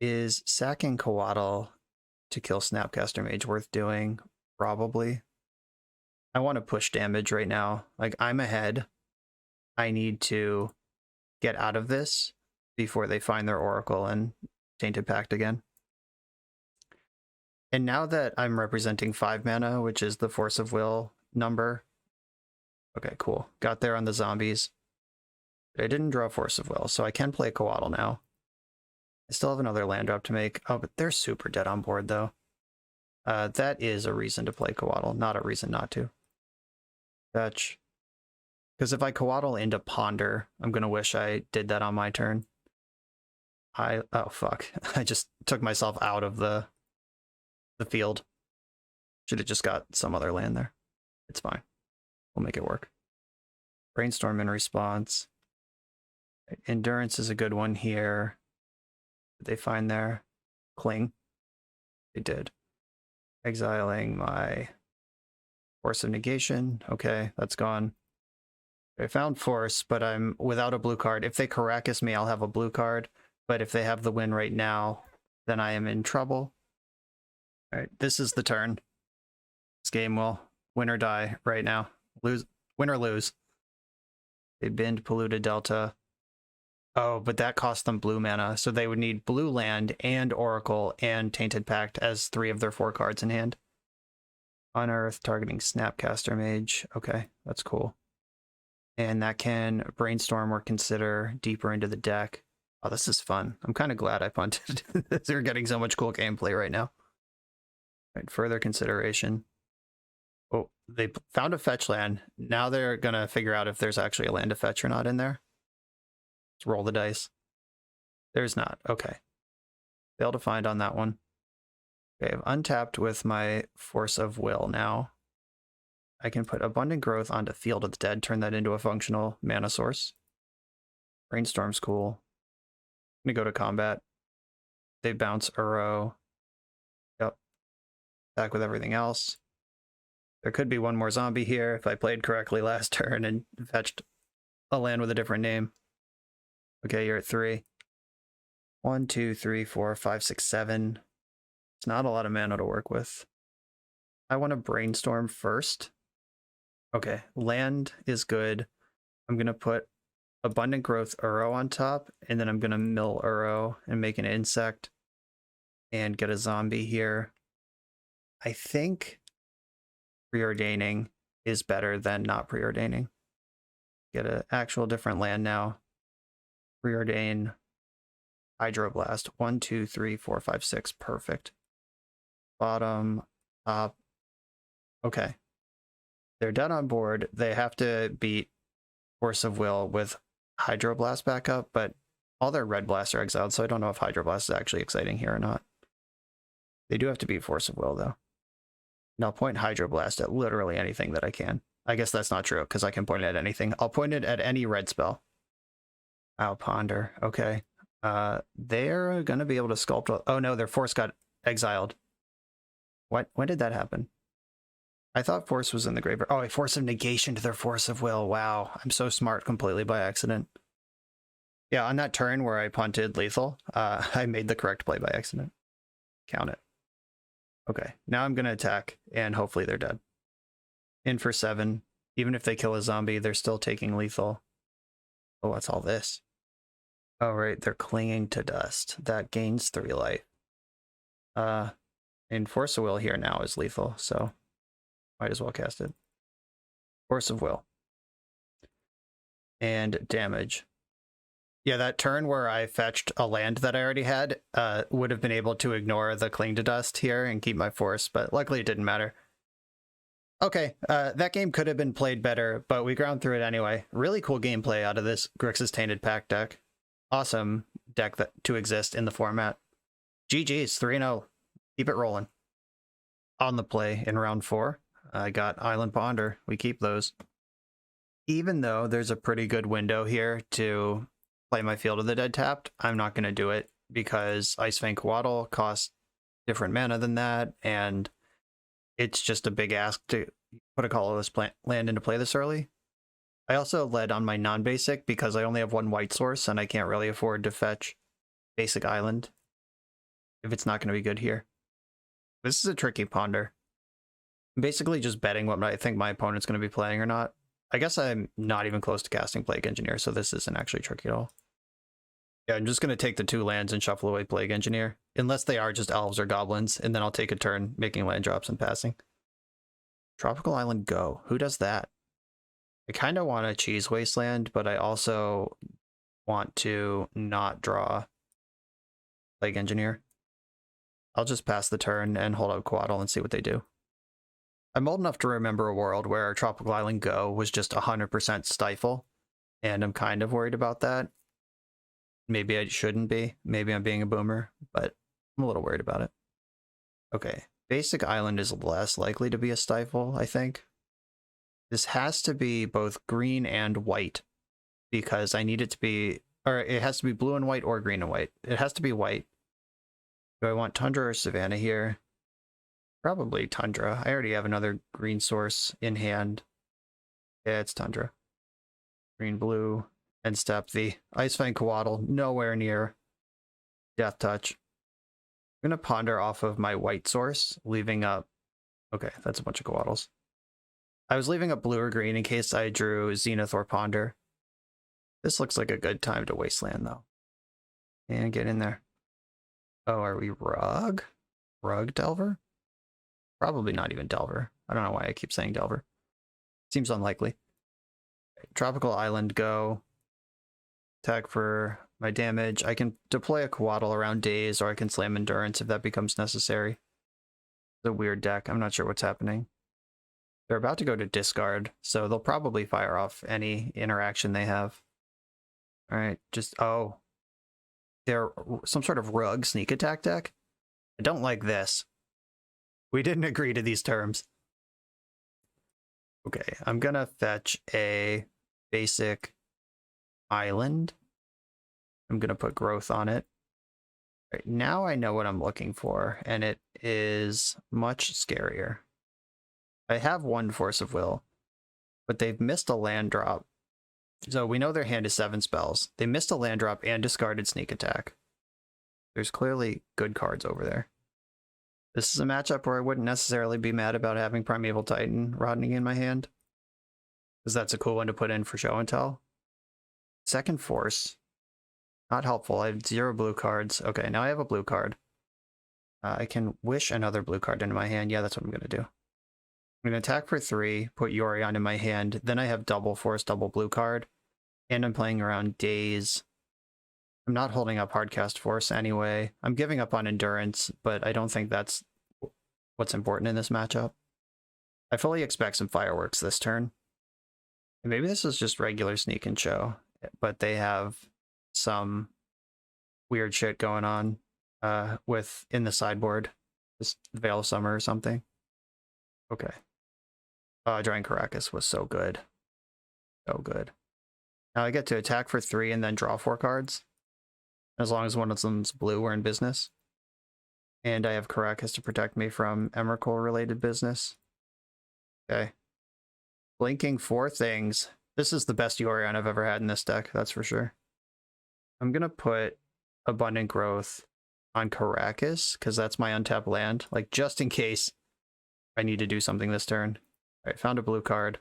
Is sacking Quaddle to kill Snapcaster Mage worth doing? Probably. I want to push damage right now. Like, I'm ahead. I need to get out of this before they find their Oracle and Tainted Pact again. And now that I'm representing 5 mana, which is the Force of Will number. Okay, cool. Got there on the zombies. But I didn't draw Force of Will, so I can play Quaddle now. I still have another land drop to make. Oh, but they're super dead on board, though. That is a reason to play Quaddle, not a reason not to. Fetch. Because if I Quaddle into Ponder, I'm going to wish I did that on my turn. Oh, fuck. I just took myself out of the field. Should have just got some other land there. It's fine. We'll make it work. Brainstorm in response. Endurance is a good one here. Did they find their Cling? They did. Exiling my Force of Negation. Okay, that's gone. I found Force, but I'm without a blue card. If they Caracas me, I'll have a blue card. But if they have the win right now, then I am in trouble. All right, this is the turn. This game will win or die right now. Win or lose. They binned Polluted Delta. Oh, but that cost them blue mana, so they would need blue land and Oracle and Tainted Pact as 3 of their 4 cards in hand. Unearth, targeting Snapcaster Mage. Okay, that's cool. And that can Brainstorm or consider deeper into the deck. Oh, this is fun. I'm kind of glad I punted. They're getting so much cool gameplay right now. Right, further consideration. Oh, they found a fetch land. Now they're going to figure out if there's actually a land to fetch or not in there. Let's roll the dice. There's not. Okay. Failed to find on that one. Okay, I've untapped with my Force of Will now. I can put Abundant Growth onto Field of the Dead, turn that into a functional mana source. Brainstorm's cool. I'm going to go to combat. They bounce Uro. Yep. Back with everything else. There could be one more zombie here if I played correctly last turn and fetched a land with a different name. Okay, you're at 3. 1, 2, 3, 4, 5, 6, 7. It's not a lot of mana to work with. I want to brainstorm first. Okay, land is good. I'm going to put Abundant Growth Uro on top, and then I'm going to mill Uro and make an insect and get a zombie here. I think preordaining is better than not preordaining. Get an actual different land now. Preordain Hydroblast. 1, 2, 3, 4, 5, 6. Perfect. Bottom, top. Okay. They're dead on board. They have to beat Force of Will with Hydroblast backup, but all their red blasts are exiled, so I don't know if Hydroblast is actually exciting here or not. They do have to beat Force of Will, though. And I'll point Hydroblast at literally anything that I can. I guess that's not true, because I can point it at anything. I'll point it at any red spell. Wow, Ponder. Okay. They're going to be able to sculpt... Oh, no, their Force got exiled. What? When did that happen? I thought Force was in the graveyard. Oh, a Force of Negation to their Force of Will. Wow, I'm so smart completely by accident. Yeah, on that turn where I punted lethal, I made the correct play by accident. Count it. Okay, now I'm going to attack, and hopefully they're dead. In for 7. Even if they kill a zombie, they're still taking lethal. Oh, what's all this? Oh, right, they're clinging to dust. That gains 3 life. And Force of Will here now is lethal, so might as well cast it. Force of Will. And damage. Yeah, that turn where I fetched a land that I already had would have been able to ignore the Cling to Dust here and keep my Force, but luckily it didn't matter. Okay, that game could have been played better, but we ground through it anyway. Really cool gameplay out of this Grixis Tainted Pact deck. Awesome deck to exist in the format. GG's, 3-0. Keep it rolling. On the play in round 4, I got Island Ponder. We keep those. Even though there's a pretty good window here to play my Field of the Dead tapped, I'm not going to do it because Icefang Coatl costs different mana than that, and it's just a big ask to put a colorless land into play this early. I also led on my non-basic because I only have 1 white source and I can't really afford to fetch basic island if it's not going to be good here. This is a tricky Ponder. I'm basically just betting what I think my opponent's going to be playing or not. I guess I'm not even close to casting Plague Engineer, so this isn't actually tricky at all. Yeah, I'm just going to take the 2 lands and shuffle away Plague Engineer, unless they are just elves or goblins, and then I'll take a turn making land drops and passing. Tropical Island Go. Who does that? I kind of want a Cheese Wasteland, but I also want to not draw Plague Engineer. I'll just pass the turn and hold out Coatl and see what they do. I'm old enough to remember a world where Tropical Island Go was just 100% stifle, and I'm kind of worried about that. Maybe I shouldn't be. Maybe I'm being a boomer, but I'm a little worried about it. Okay, basic island is less likely to be a stifle, I think. This has to be both green and white, because I need it to be, or it has to be blue and white or green and white. It has to be white. Do I want Tundra or Savannah here? Probably Tundra. I already have another green source in hand. Yeah, it's Tundra. Green, blue, and step the Icefang Coatl, nowhere near Death Touch. I'm going to Ponder off of my white source, leaving up... Okay, that's a bunch of Coatls. I was leaving up blue or green in case I drew Zenith or Ponder. This looks like a good time to Wasteland, though. And get in there. Oh, are we Rug? Rug Delver? Probably not even Delver. I don't know why I keep saying Delver. Seems unlikely. Tropical Island Go. Attack for my damage. I can deploy a Coatl around Daze, or I can slam Endurance if that becomes necessary. It's a weird deck. I'm not sure what's happening. They're about to go to discard, so they'll probably fire off any interaction they have. All right, oh. They're some sort of rug sneak attack deck. I don't like this. We didn't agree to these terms. Okay, I'm gonna fetch a basic island. I'm gonna put growth on it. Right, now I know what I'm looking for, and it is much scarier. I have one Force of Will, but they've missed a land drop. So we know their hand is 7 spells. They missed a land drop and discarded sneak attack. There's clearly good cards over there. This is a matchup where I wouldn't necessarily be mad about having Primeval Titan rotting in my hand, because that's a cool one to put in for show and tell. Second Force. Not helpful. I have 0 blue cards. Okay, now I have a blue card. I can wish another blue card into my hand. Yeah, that's what I'm going to do. I'm going to attack for 3, put Yorion in my hand. Then I have double Force, double blue card. And I'm playing around Daze. I'm not holding up Hardcast Force anyway. I'm giving up on Endurance, but I don't think that's what's important in this matchup. I fully expect some fireworks this turn. And maybe this is just regular sneak and show, but they have some weird shit going on with in the sideboard. Just Veil of Summer or something. Okay. Drawing Caracas was so good. So good. Now I get to attack for 3 and then draw 4 cards. As long as one of them's blue, we're in business. And I have Caracas to protect me from Emrakul related business. Okay. Blinking 4 things. This is the best Yorion I've ever had in this deck, that's for sure. I'm going to put Abundant Growth on Caracas, because that's my untapped land. Like, just in case I need to do something this turn. All right, found a blue card.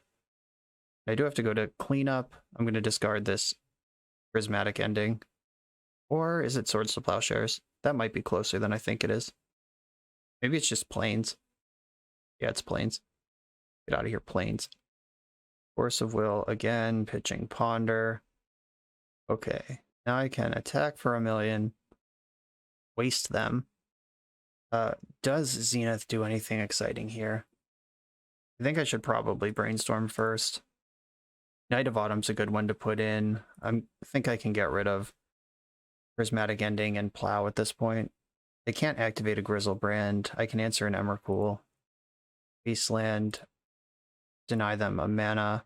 I do have to go to cleanup. I'm going to discard this Prismatic Ending. Or is it Swords to Plowshares? That might be closer than I think it is. Maybe it's just Plains. Yeah, it's Plains. Get out of here, Plains. Force of Will again, pitching Ponder. Okay, now I can attack for 1,000,000. Waste them. Does Zenith do anything exciting here? I think I should probably brainstorm first. Knight of Autumn's a good one to put in. I think I can get rid of Prismatic Ending and Plow at this point. They can't activate a Grizzlebrand. I can answer an Emrakul. Beastland. Deny them a mana.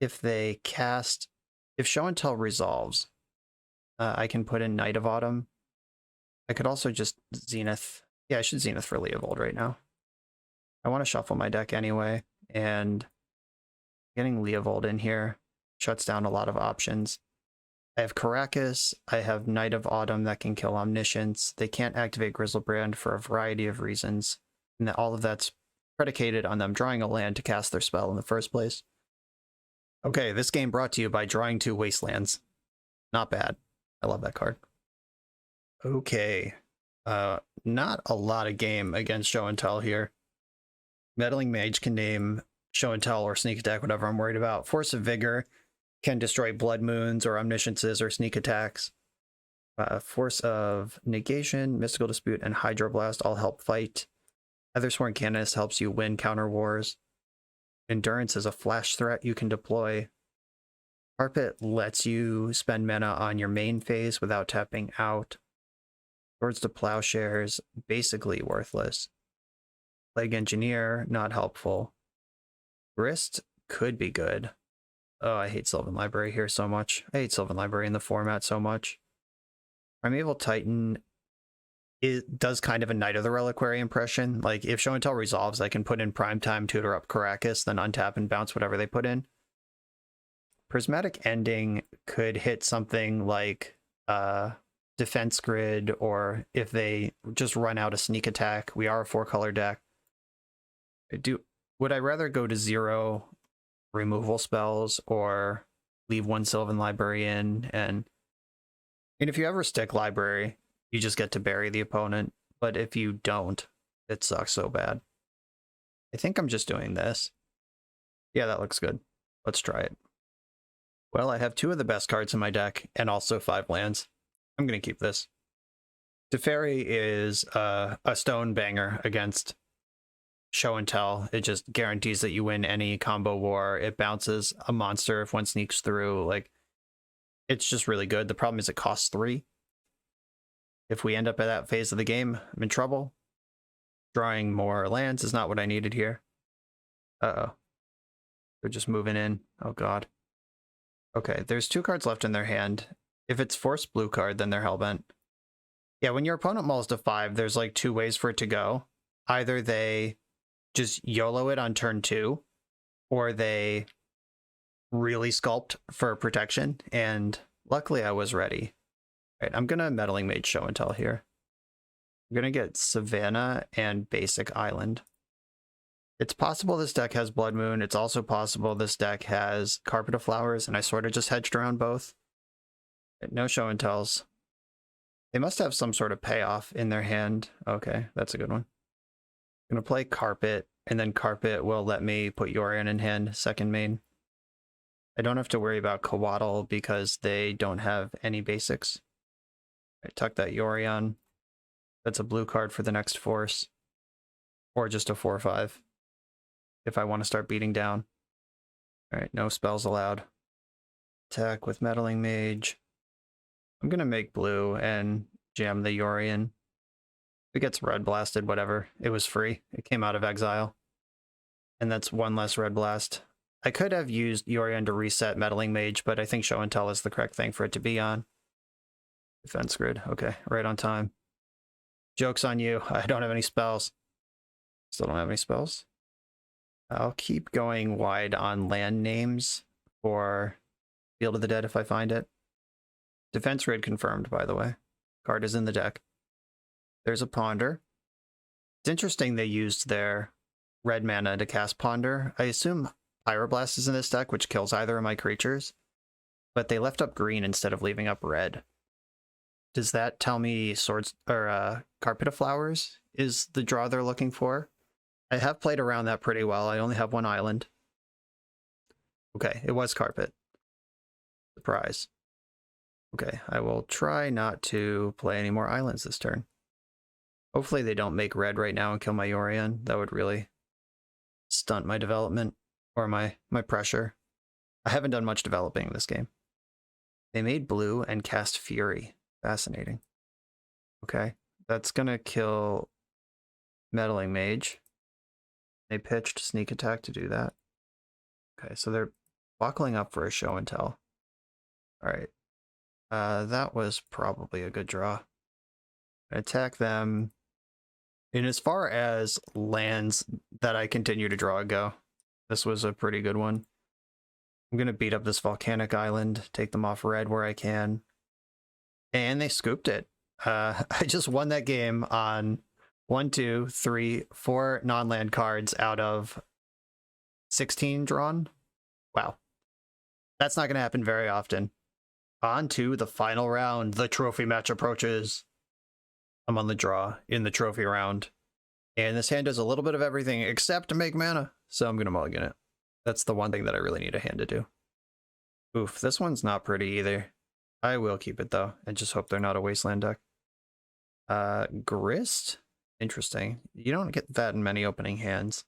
If they cast... If Show and Tell resolves, I can put in Knight of Autumn. I could also just Zenith. Yeah, I should Zenith for Leovold right now. I want to shuffle my deck anyway, and getting Leovold in here shuts down a lot of options. I have Caracas, I have Knight of Autumn that can kill Omniscience. They can't activate Grizzlebrand for a variety of reasons, and that all of that's predicated on them drawing a land to cast their spell in the first place. Okay, this game brought to you by drawing 2 Wastelands. Not bad. I love that card. Okay. Not a lot of game against Show and Tell here. Meddling Mage can name Show and Tell or Sneak Attack, whatever I'm worried about. Force of Vigor can destroy Blood Moons or Omnisciences or Sneak Attacks. Force of Negation, Mystical Dispute, and Hydroblast all help fight. Heathersworn Canonist helps you win counter wars. Endurance is a flash threat you can deploy. Carpet lets you spend mana on your main phase without tapping out. Swords to Plowshares, basically worthless. Plague Engineer, not helpful. Grist could be good. Oh, I hate Sylvan Library here so much. I hate Sylvan Library in the format so much. Primeval Titan does kind of a Knight of the Reliquary impression. Like, if Show and Tell resolves, I can put in Primetime, tutor up Caracas, then untap and bounce whatever they put in. Prismatic Ending could hit something like Defense Grid, or if they just run out a Sneak Attack. We are a 4-color deck. Would I rather go to 0 removal spells or leave 1 Sylvan Library in? And if you ever stick Library, you just get to bury the opponent, but if you don't, it sucks so bad. I think I'm just doing this. Yeah, that looks good. Let's try it. Well, I have 2 of the best cards in my deck, and also 5 lands. I'm going to keep this. Teferi is a stone banger against show and tell. It just guarantees that you win any combo war. It bounces a monster if one sneaks through. Like, it's just really good. The problem is it costs 3. If we end up at that phase of the game, I'm in trouble. Drawing more lands is not what I needed here. Uh-oh. They're just moving in. Oh, God. Okay, there's 2 cards left in their hand. If it's forced blue card, then they're hellbent. Yeah, when your opponent mauls to 5, there's like 2 ways for it to go. Either they just YOLO it on turn 2, or they really sculpt for protection, and luckily I was ready. Right, I'm gonna Meddling Mage show and tell here. I'm gonna get Savannah and Basic Island. It's possible this deck has Blood Moon. It's also possible this deck has Carpet of Flowers, and I sort of just hedged around both. No show and tells. They must have some sort of payoff in their hand. Okay, that's a good one. I'm gonna play Carpet, and then Carpet will let me put Yorion in hand, second main. I don't have to worry about Coatl because they don't have any basics. I tuck that Yorion. That's a blue card for the next force. Or just a 4/5. If I want to start beating down. Alright, no spells allowed. Attack with Meddling Mage. I'm gonna make blue and jam the Yorion. If it gets red blasted, whatever. It was free. It came out of exile. And that's 1 less red blast. I could have used Yorion to reset Meddling Mage, but I think show and tell is the correct thing for it to be on. Defense grid. Okay, right on time. Joke's on you. I don't have any spells. Still don't have any spells. I'll keep going wide on land names for Field of the Dead if I find it. Defense grid confirmed, by the way. Card is in the deck. There's a Ponder. It's interesting they used their red mana to cast Ponder. I assume Pyroblast is in this deck, which kills either of my creatures, but they left up green instead of leaving up red. Does that tell me Swords or Carpet of Flowers is the draw they're looking for? I have played around that pretty well. I only have 1 island. Okay, it was Carpet. Surprise. Okay, I will try not to play any more islands this turn. Hopefully they don't make red right now and kill my Yorion. That would really stunt my development or my pressure. I haven't done much developing in this game. They made blue and cast Fury. Fascinating. Okay, that's gonna kill Meddling Mage. They pitched Sneak Attack to do that. Okay, so they're buckling up for a show and tell. Alright. That was probably a good draw. Attack them. And as far as lands that I continue to draw go, this was a pretty good one. I'm going to beat up this Volcanic Island, take them off red where I can. And they scooped it. I just won that game on 1, 2, 3, 4 non-land cards out of 16 drawn. Wow. That's not going to happen very often. On to the final round. The trophy match approaches. I'm on the draw in the trophy round. And this hand does a little bit of everything except to make mana. So I'm going to mulligan it. That's the one thing that I really need a hand to do. Oof, this one's not pretty either. I will keep it though, and just hope they're not a wasteland deck. Grist? Interesting. You don't get that in many opening hands.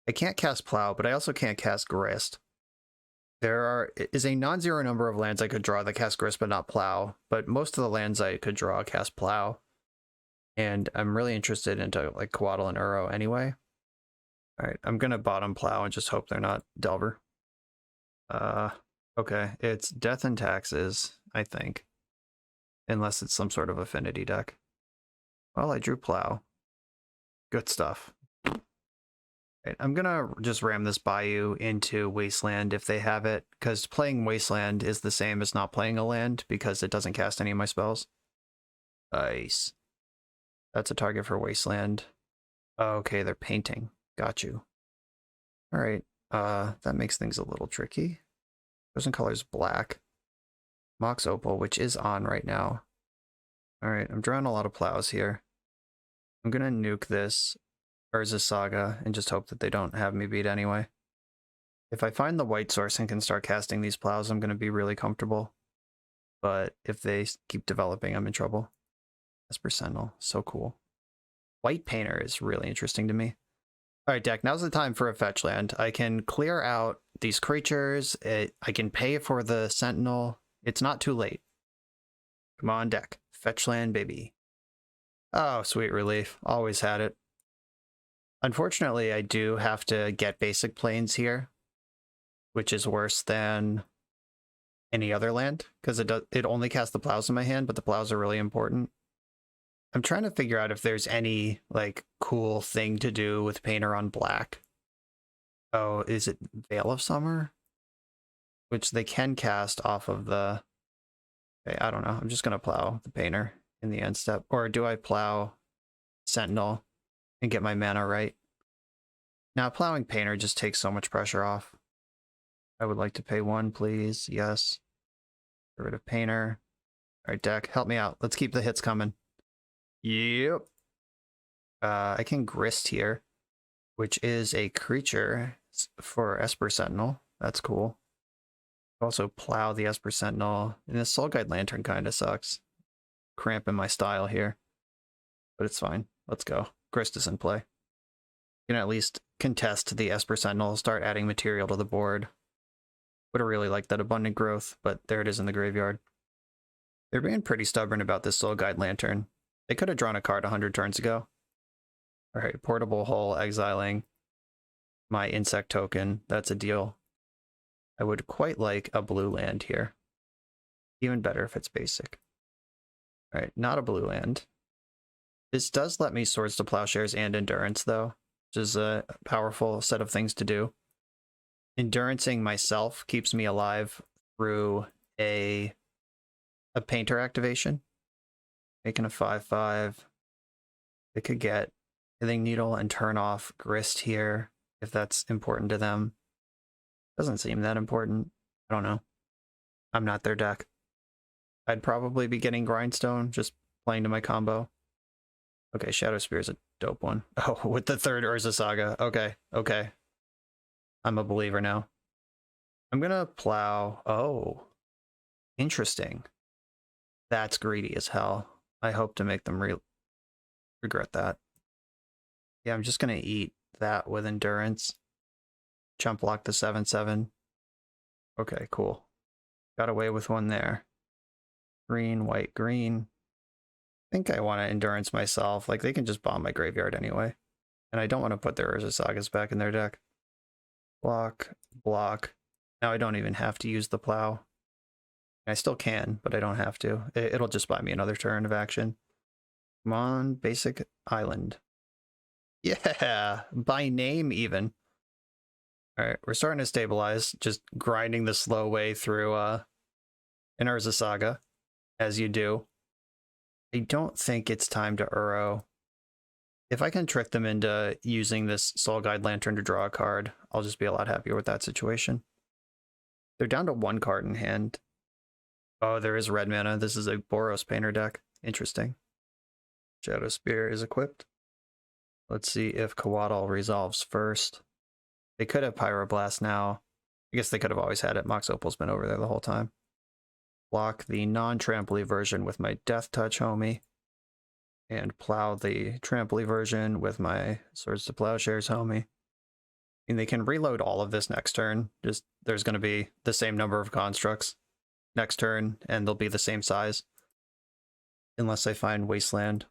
I can't cast Plow, but I also can't cast Grist. There is a non-zero number of lands I could draw that cast Grist but not Plow, but most of the lands I could draw cast Plow. And I'm really interested into like Coatl and Uro anyway. Alright, I'm gonna bottom Plow and just hope they're not Delver. Okay, it's Death and Taxes, I think. Unless it's some sort of affinity deck. Well, I drew Plow. Good stuff. Right, I'm gonna just ram this Bayou into Wasteland if they have it, because playing Wasteland is the same as not playing a land, because it doesn't cast any of my spells. Nice. That's a target for Wasteland. Okay, they're painting. Got you. Alright, that makes things a little tricky. Chosen color's black. Mox Opal, which is on right now. Alright, I'm drawing a lot of plows here. I'm gonna nuke this Urza Saga and just hope that they don't have me beat anyway. If I find the white source and can start casting these plows, I'm gonna be really comfortable. But if they keep developing, I'm in trouble. Esper Sentinel, so cool. White Painter is really interesting to me. Alright, deck, now's the time for a fetch land. I can clear out these creatures. I can pay for the Sentinel. It's not too late. Come on, deck. Fetch land, baby. Oh, sweet relief. Always had it. Unfortunately, I do have to get basic planes here, which is worse than any other land, because it only casts the plows in my hand, but the plows are really important. I'm trying to figure out if there's any, like, cool thing to do with Painter on black. Oh, is it Veil of Summer? Which they can cast off of the... Okay, I don't know. I'm just going to plow the Painter in the end step. Or do I plow Sentinel and get my mana right? Now, plowing Painter just takes so much pressure off. I would like to pay 1, please. Yes. Get rid of Painter. All right, deck, help me out. Let's keep the hits coming. Yep. I can Grist here, which is a creature for Esper Sentinel. That's cool. Also plow the Esper Sentinel. And the Soul Guide Lantern kind of sucks. Cramping my style here. But it's fine. Let's go. Grist is in play. You can at least contest the Esper Sentinel, start adding material to the board. Would have really liked that Abundant Growth, but there it is in the graveyard. They're being pretty stubborn about this Soul Guide Lantern. They could have drawn a card 100 turns ago. Alright, Portable Hole, exiling my insect token. That's a deal. I would quite like a blue land here. Even better if it's basic. Alright, not a blue land. This does let me Swords to Plowshares and Endurance, though, which is a powerful set of things to do. Endurancing myself keeps me alive through a Painter activation. Making a 5/5. They could get Hitting Needle and turn off Grist here, if that's important to them. Doesn't seem that important. I don't know. I'm not their deck. I'd probably be getting Grindstone, just playing to my combo. Okay, Shadow Spear is a dope one. Oh, with the third Urza Saga. Okay, okay. I'm a believer now. I'm gonna plow... Oh. Interesting. That's greedy as hell. I hope to make them regret that. Yeah, I'm just gonna eat that with Endurance. Jump block the 7/7. Okay, cool. Got away with one there. Green, white, green. I think I want to Endurance myself. Like, they can just bomb my graveyard anyway. And I don't want to put their Urza Sagas back in their deck. Block, block. Now I don't even have to use the plow. I still can, but I don't have to. It'll just buy me another turn of action. Come on, basic island. Yeah, by name even. Alright, we're starting to stabilize. Just grinding the slow way through an Urza Saga, as you do. I don't think it's time to Uro. If I can trick them into using this Soul Guide Lantern to draw a card, I'll just be a lot happier with that situation. They're down to 1 card in hand. Oh, there is red mana. This is a Boros Painter deck. Interesting. Shadow Spear is equipped. Let's see if Coatl resolves first. They could have Pyroblast now. I guess they could have always had it. Mox Opal's been over there the whole time. Block the non-trampoly version with my Death Touch homie. And plow the trampoly version with my Swords to Plowshares homie. And they can reload all of this next turn. Just there's going to be the same number of constructs next turn, and they'll be the same size. Unless I find Wasteland.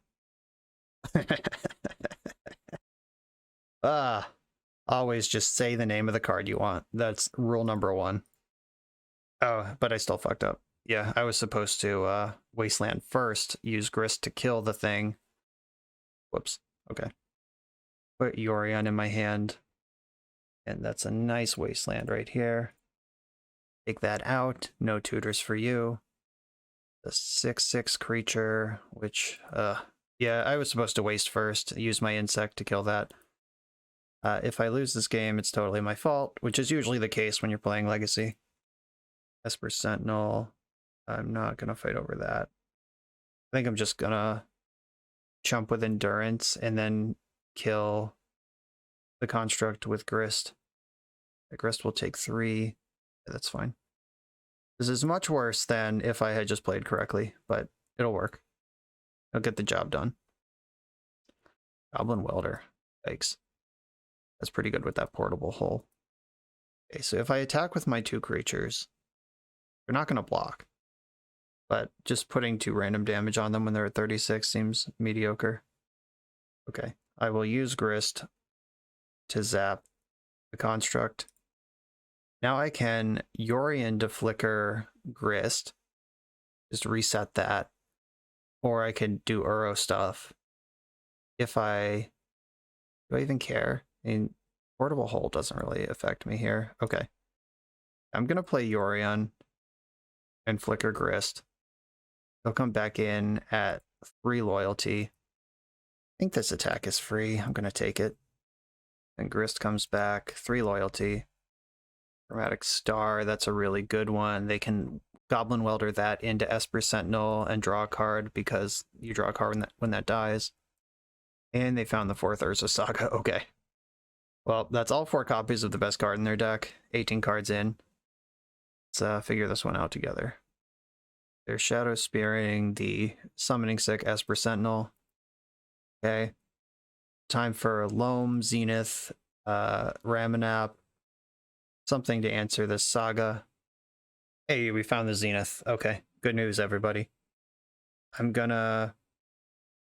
Always just say the name of the card you want. That's rule number 1. Oh, but I still fucked up. Yeah, I was supposed to Wasteland first, use Grist to kill the thing. Whoops. Okay. Put Yorion in my hand. And that's a nice Wasteland right here. Take that out. No tutors for you. The 6/6 creature, which, yeah, I was supposed to waste first. Use my insect to kill that. If I lose this game, it's totally my fault, which is usually the case when you're playing Legacy. Esper Sentinel. I'm not going to fight over that. I think I'm just going to chump with Endurance and then kill the construct with Grist. The Grist will take 3. That's fine. This is much worse than if I had just played correctly, but it'll work. I'll get the job done. Goblin Welder. Yikes. That's pretty good with that portable hole. Okay, so if I attack with my 2 creatures, they're not going to block. But just putting 2 random damage on them when they're at 36 seems mediocre. Okay, I will use Grist to zap the construct. Now I can Yorion to flicker Grist, just reset that. Or I could do Uro stuff. Do I even care? I mean, portable hole doesn't really affect me here. Okay. I'm going to play Yorion and flicker Grist. He'll come back in at 3 loyalty. I think this attack is free. I'm going to take it. And Grist comes back, 3 loyalty. Chromatic Star, that's a really good one. They can Goblin Welder that into Esper Sentinel and draw a card because you draw a card when that dies. And they found the 4th Urza Saga. Okay. Well, that's all 4 copies of the best card in their deck. 18 cards in. Let's figure this one out together. They're Shadow Spearing the Summoning Sick Esper Sentinel. Okay. Time for Loam, Zenith, Ramanap. Something to answer this saga. Hey, we found the Zenith. Okay. Good news, everybody. I'm gonna...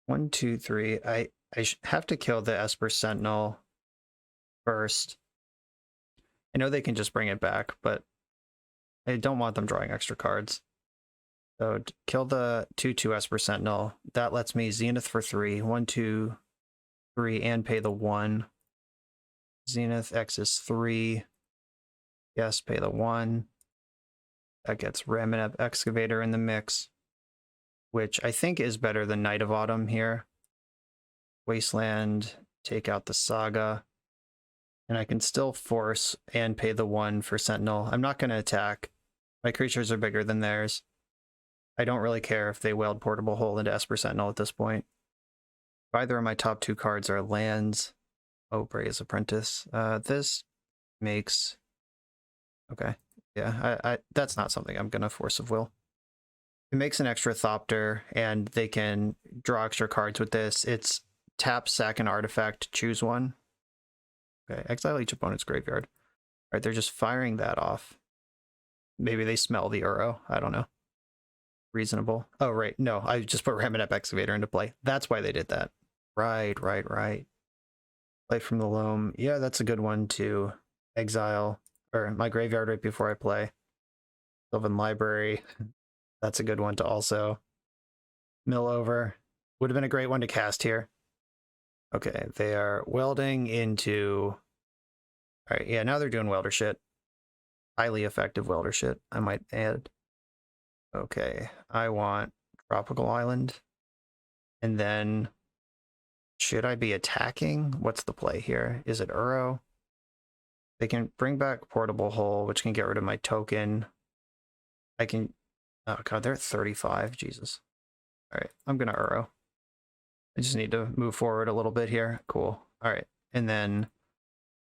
1, 2, 3. I have to kill the Esper Sentinel first. I know they can just bring it back, but I don't want them drawing extra cards. So kill the 2/2 Esper Sentinel. That lets me Zenith for 3. 1, 2, 3, and pay the 1. Zenith X is 3. Yes, pay the 1. That gets Ramanap Excavator in the mix, which I think is better than Night of Autumn here. Wasteland, take out the Saga. And I can still force and pay the 1 for Sentinel. I'm not going to attack. My creatures are bigger than theirs. I don't really care if they weld Portable Hole into Esper Sentinel at this point. Either of my top 2 cards are lands. Oh, Bray's Apprentice. This makes... Okay. Yeah, I that's not something I'm going to Force of Will. It makes an extra Thopter, and they can draw extra cards with this. It's tap, sack an artifact, choose one. Okay, exile each opponent's graveyard. All right, they're just firing that off. Maybe they smell the Uro. I don't know. Reasonable. Oh, right. No, I just put Ramanap Excavator into play. That's why they did that. Right. Play from the Loam. Yeah, that's a good one to exile, or my graveyard right before I play. Sylvan Library. That's a good one to also mill over. Would have been a great one to cast here. Okay, they are welding into... All right, yeah, now they're doing welder shit. Highly effective welder shit, I might add. Okay, I want Tropical Island. And then, should I be attacking? What's the play here? Is it Uro? They can bring back Portable Hole, which can get rid of my token. I can... Oh god, they're at 35. Jesus. Alright, I'm gonna Uro. I just need to move forward a little bit here. Cool. Alright, and then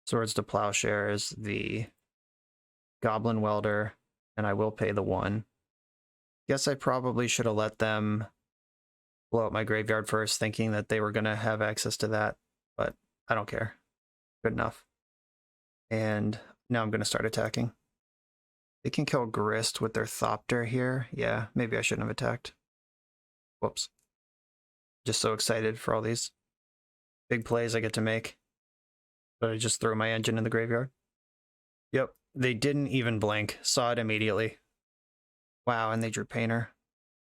Swords to Plowshares, the Goblin Welder, and I will pay the 1. Guess I probably should have let them blow up my graveyard first, thinking that they were gonna have access to that, but I don't care. Good enough. And now I'm gonna start attacking. They can kill Grist with their Thopter here. Yeah, maybe I shouldn't have attacked. Whoops. Just so excited for all these big plays I get to make. But I just threw my engine in the graveyard. Yep, they didn't even blink. Saw it immediately. Wow, and they drew Painter.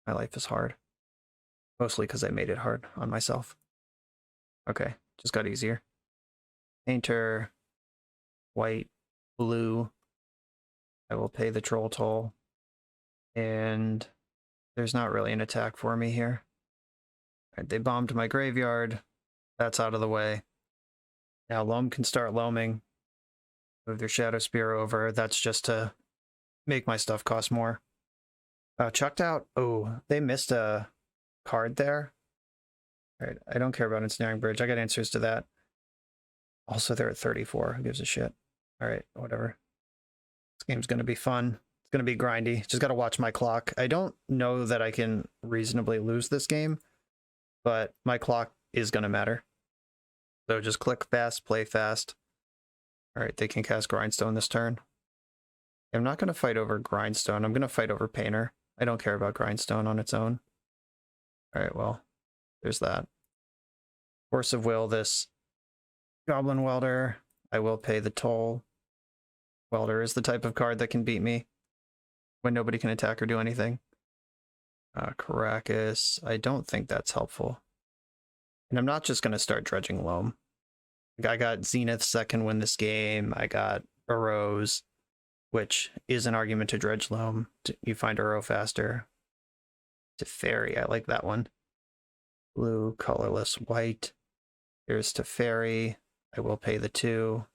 My life is hard. Mostly because I made it hard on myself. Okay, just got easier. Painter, white, blue. I will pay the Troll Toll. And there's not really an attack for me here. All right, they bombed my graveyard. That's out of the way. Now Loam can start loaming. Move their Shadow Spear over. That's just to make my stuff cost more. Chucked out. Oh, they missed a card there. All right, I don't care about Ensnaring Bridge. I got answers to that. Also, they're at 34. Who gives a shit? All right, whatever. This game's going to be fun. It's going to be grindy. Just got to watch my clock. I don't know that I can reasonably lose this game, but my clock is going to matter. So just click fast, play fast. Alright, they can cast Grindstone this turn. I'm not going to fight over Grindstone. I'm going to fight over Painter. I don't care about Grindstone on its own. Alright, well, there's that. Force of Will, this Goblin Welder. I will pay the toll. Welder is the type of card that can beat me when nobody can attack or do anything. Caracas, I don't think that's helpful. And I'm not just going to start dredging Loam. I got Zenith that can win this game. I got Burrows, which is an argument to dredge Loam. You find Uro faster. Teferi, I like that one. Blue, colorless, white. Here's Teferi. I will pay the 2.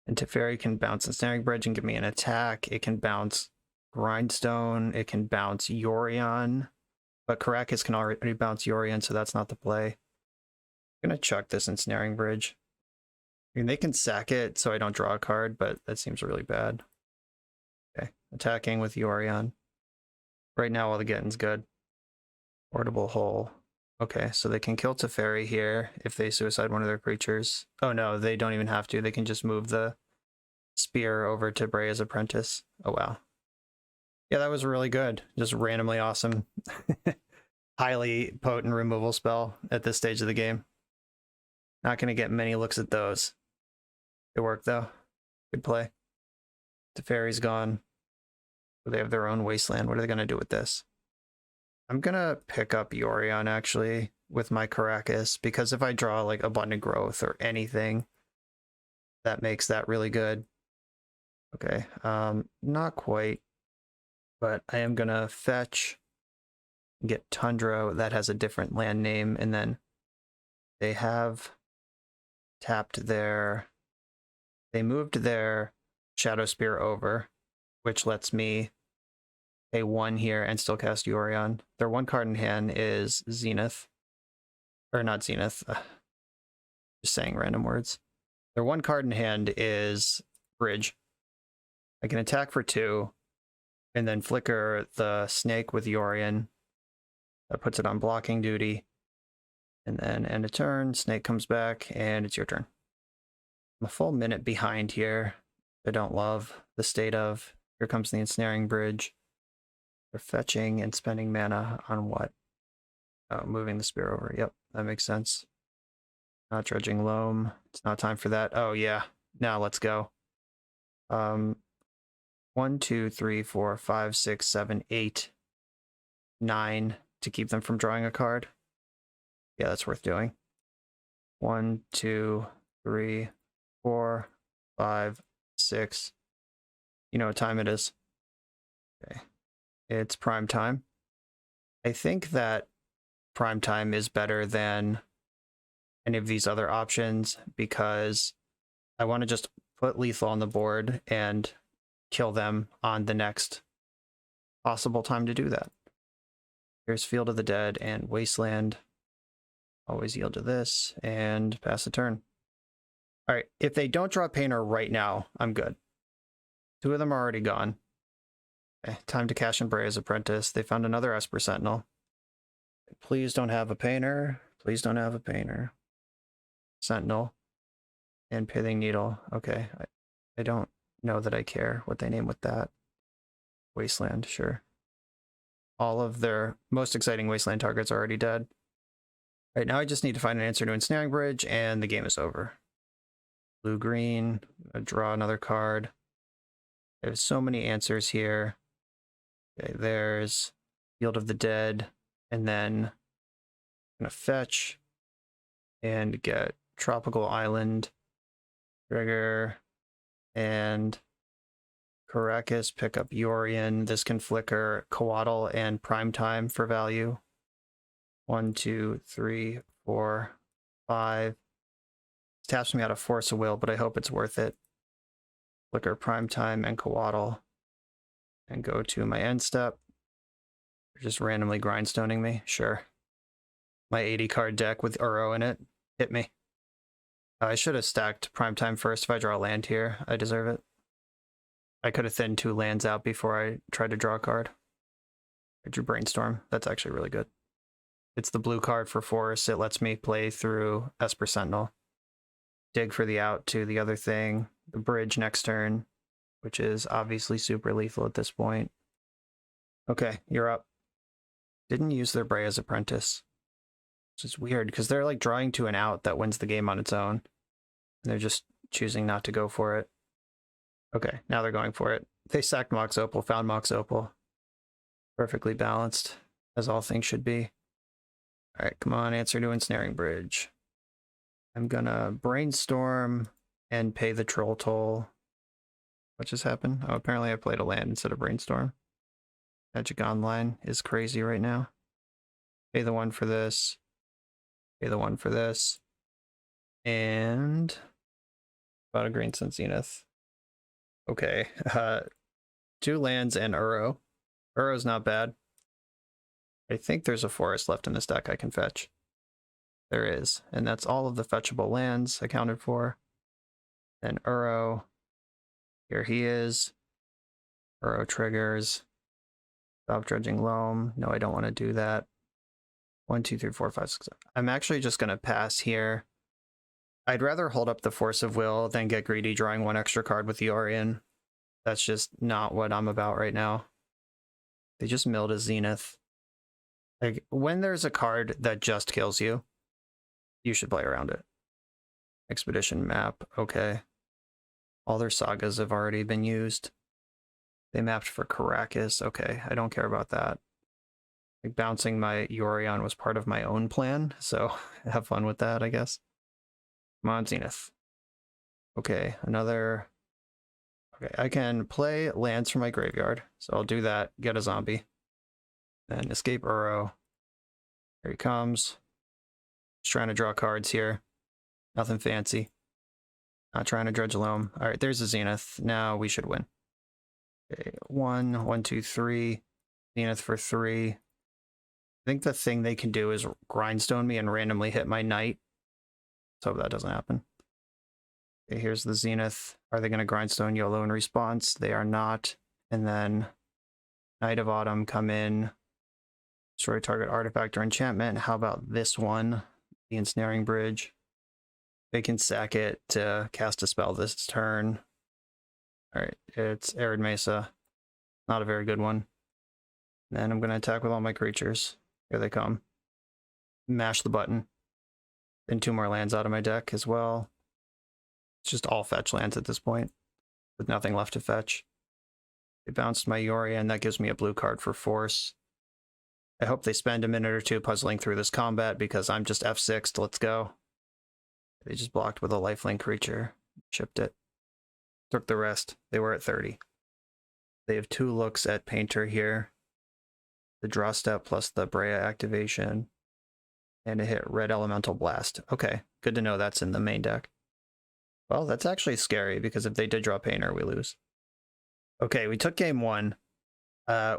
And Teferi can bounce Ensnaring Bridge and give me an attack. It can bounce Grindstone. It can bounce Yorion. But Caracas can already bounce Yorion, so that's not the play. I'm going to chuck this Ensnaring Bridge. I mean, they can sack it so I don't draw a card, but that seems really bad. Okay, attacking with Yorion. Right now, all the getting's good. Portable Hole. Okay, so they can kill Teferi here if they suicide one of their creatures. Oh no, they don't even have to. They can just move the spear over to Breya's Apprentice. Oh wow. Yeah, that was really good. Just randomly awesome. Highly potent removal spell at this stage of the game. Not going to get many looks at those. Good work though. Good play. Teferi's gone. They have their own wasteland. What are they going to do with this? I'm going to pick up Yorion actually with my Caracas, because if I draw like Abundant Growth or anything, that makes that really good. Okay, not quite, but I am going to fetch, get Tundra that has a different land name, and then they have tapped their, they moved their Shadow Spear over, which lets me pay 1 here and still cast Yorion. Their 1 card in hand is Zenith. Or not Zenith. Just saying random words. Their 1 card in hand is Bridge. I can attack for 2, and then flicker the snake with Yorion. That puts it on blocking duty. And then end of turn, snake comes back, and it's your turn. I'm a full minute behind here. I don't love the state of. Here comes the Ensnaring Bridge. They're fetching and spending mana on what? Oh, moving the spear over. Yep, that makes sense. Not dredging Loam. It's not time for that. Oh yeah, now let's go. 1, 2, 3, 4, 5, 6, 7, 8, 9 to keep them from drawing a card. Yeah, that's worth doing. 1, 2, 3, 4, 5, 6. You know what time it is. Okay. It's prime time. I think that prime time is better than any of these other options because I want to just put lethal on the board and kill them on the next possible time to do that. Here's Field of the Dead and Wasteland. Always yield to this and pass the turn. All right, if they don't draw Painter right now, I'm good. 2 of them are already gone. Okay, time to cash in Breya's Apprentice. They found another Esper Sentinel. Please don't have a Painter. Please don't have a Painter. Sentinel. And Pithing Needle. Okay, I don't know that I care what they name with that. Wasteland, sure. All of their most exciting Wasteland targets are already dead. All right, now I just need to find an answer to Ensnaring Bridge, and the game is over. Blue-green. Draw another card. There's so many answers here. Okay, there's Field of the Dead, and then I'm gonna fetch and get Tropical Island, trigger, and Caracas, pick up Yorion. This can flicker Coatl and Primetime for value. 1, 2, 3, 4, 5. This taps me out of Force of Will, but I hope it's worth it. Flicker Primetime and Coatl. And go to my end step. You're just randomly grindstoning me? Sure. My 80 card deck with Uro in it. Hit me. I should have stacked Primetime first. If I draw a land here, I deserve it. I could have thinned 2 lands out before I tried to draw a card. I drew Brainstorm. That's actually really good. It's the blue card for forest. It lets me play through Esper Sentinel. dig for the out to the other thing, the bridge next turn, which is obviously super lethal at this point. Okay, you're up. Didn't use their Breya's Apprentice, which is weird because they're like drawing to an out that wins the game on its own. And they're just choosing not to go for it. Okay, now they're going for it. They sacked Mox Opal, found Mox Opal. Perfectly balanced, as all things should be. All right, come on, answer to Ensnaring Bridge. I'm gonna brainstorm and pay the troll toll. What just happened? Oh, apparently I played a land instead of brainstorm. Magic Online is crazy right now. Pay the one for this. Pay the one for this. And bought a Green Sun Zenith. Okay. 2 lands and Uro. Uro's not bad. I think there's a forest left in this deck I can fetch. There is. And that's all of the fetchable lands accounted for. Then Uro. Here he is. Uro triggers. Stop dredging loam. No, I don't want to do that. 1, 2, 3, 4, 5, 6, 7. I'm actually just going to pass here. I'd rather hold up the Force of Will than get greedy drawing 1 extra card with the Yorion. That's just not what I'm about right now. They just milled a Zenith. Like, when there's a card that just kills you, you should play around it. Expedition map, okay. All their sagas have already been used. They mapped for Caracas, okay, I don't care about that. Like, bouncing my Yorion was part of my own plan, so have fun with that, I guess. Come on, Zenith. Okay, another... Okay, I can play lands from my graveyard, so I'll do that, get a zombie. Then escape Uro. Here he comes. Just trying to draw cards here. Nothing fancy. Not trying to dredge loam. Alright, there's a Zenith. Now we should win. Okay, 1, 1, 2, 3. Zenith for 3. I think the thing they can do is grindstone me and randomly hit my knight. Let's hope that doesn't happen. Okay, here's the Zenith. Are they going to grindstone YOLO in response? They are not. And then Knight of Autumn come in. Destroy target artifact or enchantment. How about this one? The Ensnaring Bridge. They can sack it to cast a spell this turn. Alright, it's Arid Mesa. Not a very good one. Then I'm going to attack with all my creatures. Here they come. Mash the button. Then 2 more lands out of my deck as well. It's just all fetch lands at this point, with nothing left to fetch. They bounced my Yorion, that gives me a blue card for force. I hope they spend a minute or 2 puzzling through this combat, because I'm just F6'd, let's go. They just blocked with a lifelink creature, chipped it. Took the rest, they were at 30. They have 2 looks at Painter here. The draw step plus the Breya activation. And a hit Red Elemental Blast. Okay, good to know that's in the main deck. Well, that's actually scary, because if they did draw Painter, we lose. Okay, we took game 1.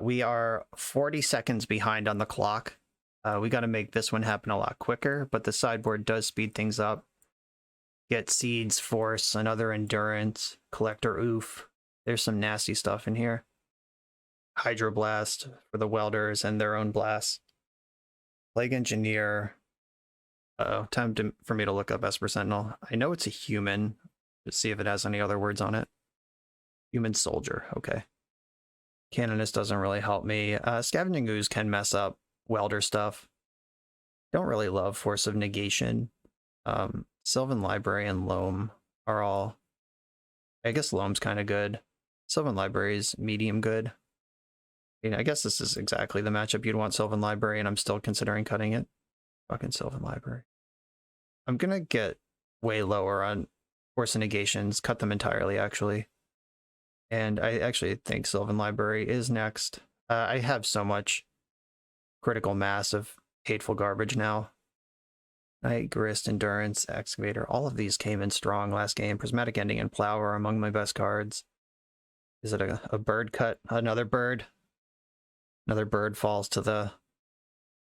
We are 40 seconds behind on the clock. We got to make this one happen a lot quicker, but the sideboard does speed things up. Get Seeds, Force, another Endurance, Collector Oof. There's some nasty stuff in here. Hydroblast for the Welders and their own blasts. Plague Engineer. Uh-oh, for me to look up Esper Sentinel. I know it's a human. Let's see if it has any other words on it. Human Soldier, okay. Canonist doesn't really help me. Scavenging Ooze can mess up Welder stuff. Don't really love Force of Negation. Sylvan Library and Loam are all... I guess Loam's kind of good. Sylvan Library's medium good. I guess this is exactly the matchup you'd want Sylvan Library, and I'm still considering cutting it. Fucking Sylvan Library. I'm gonna get way lower on Force of Negations, cut them entirely, actually. And I actually think Sylvan Library is next. I have so much critical mass of hateful garbage now. Knight, Grist, Endurance, Excavator, all of these came in strong last game. Prismatic Ending and Plow are among my best cards. Is it a bird cut? Another bird? Another bird falls to the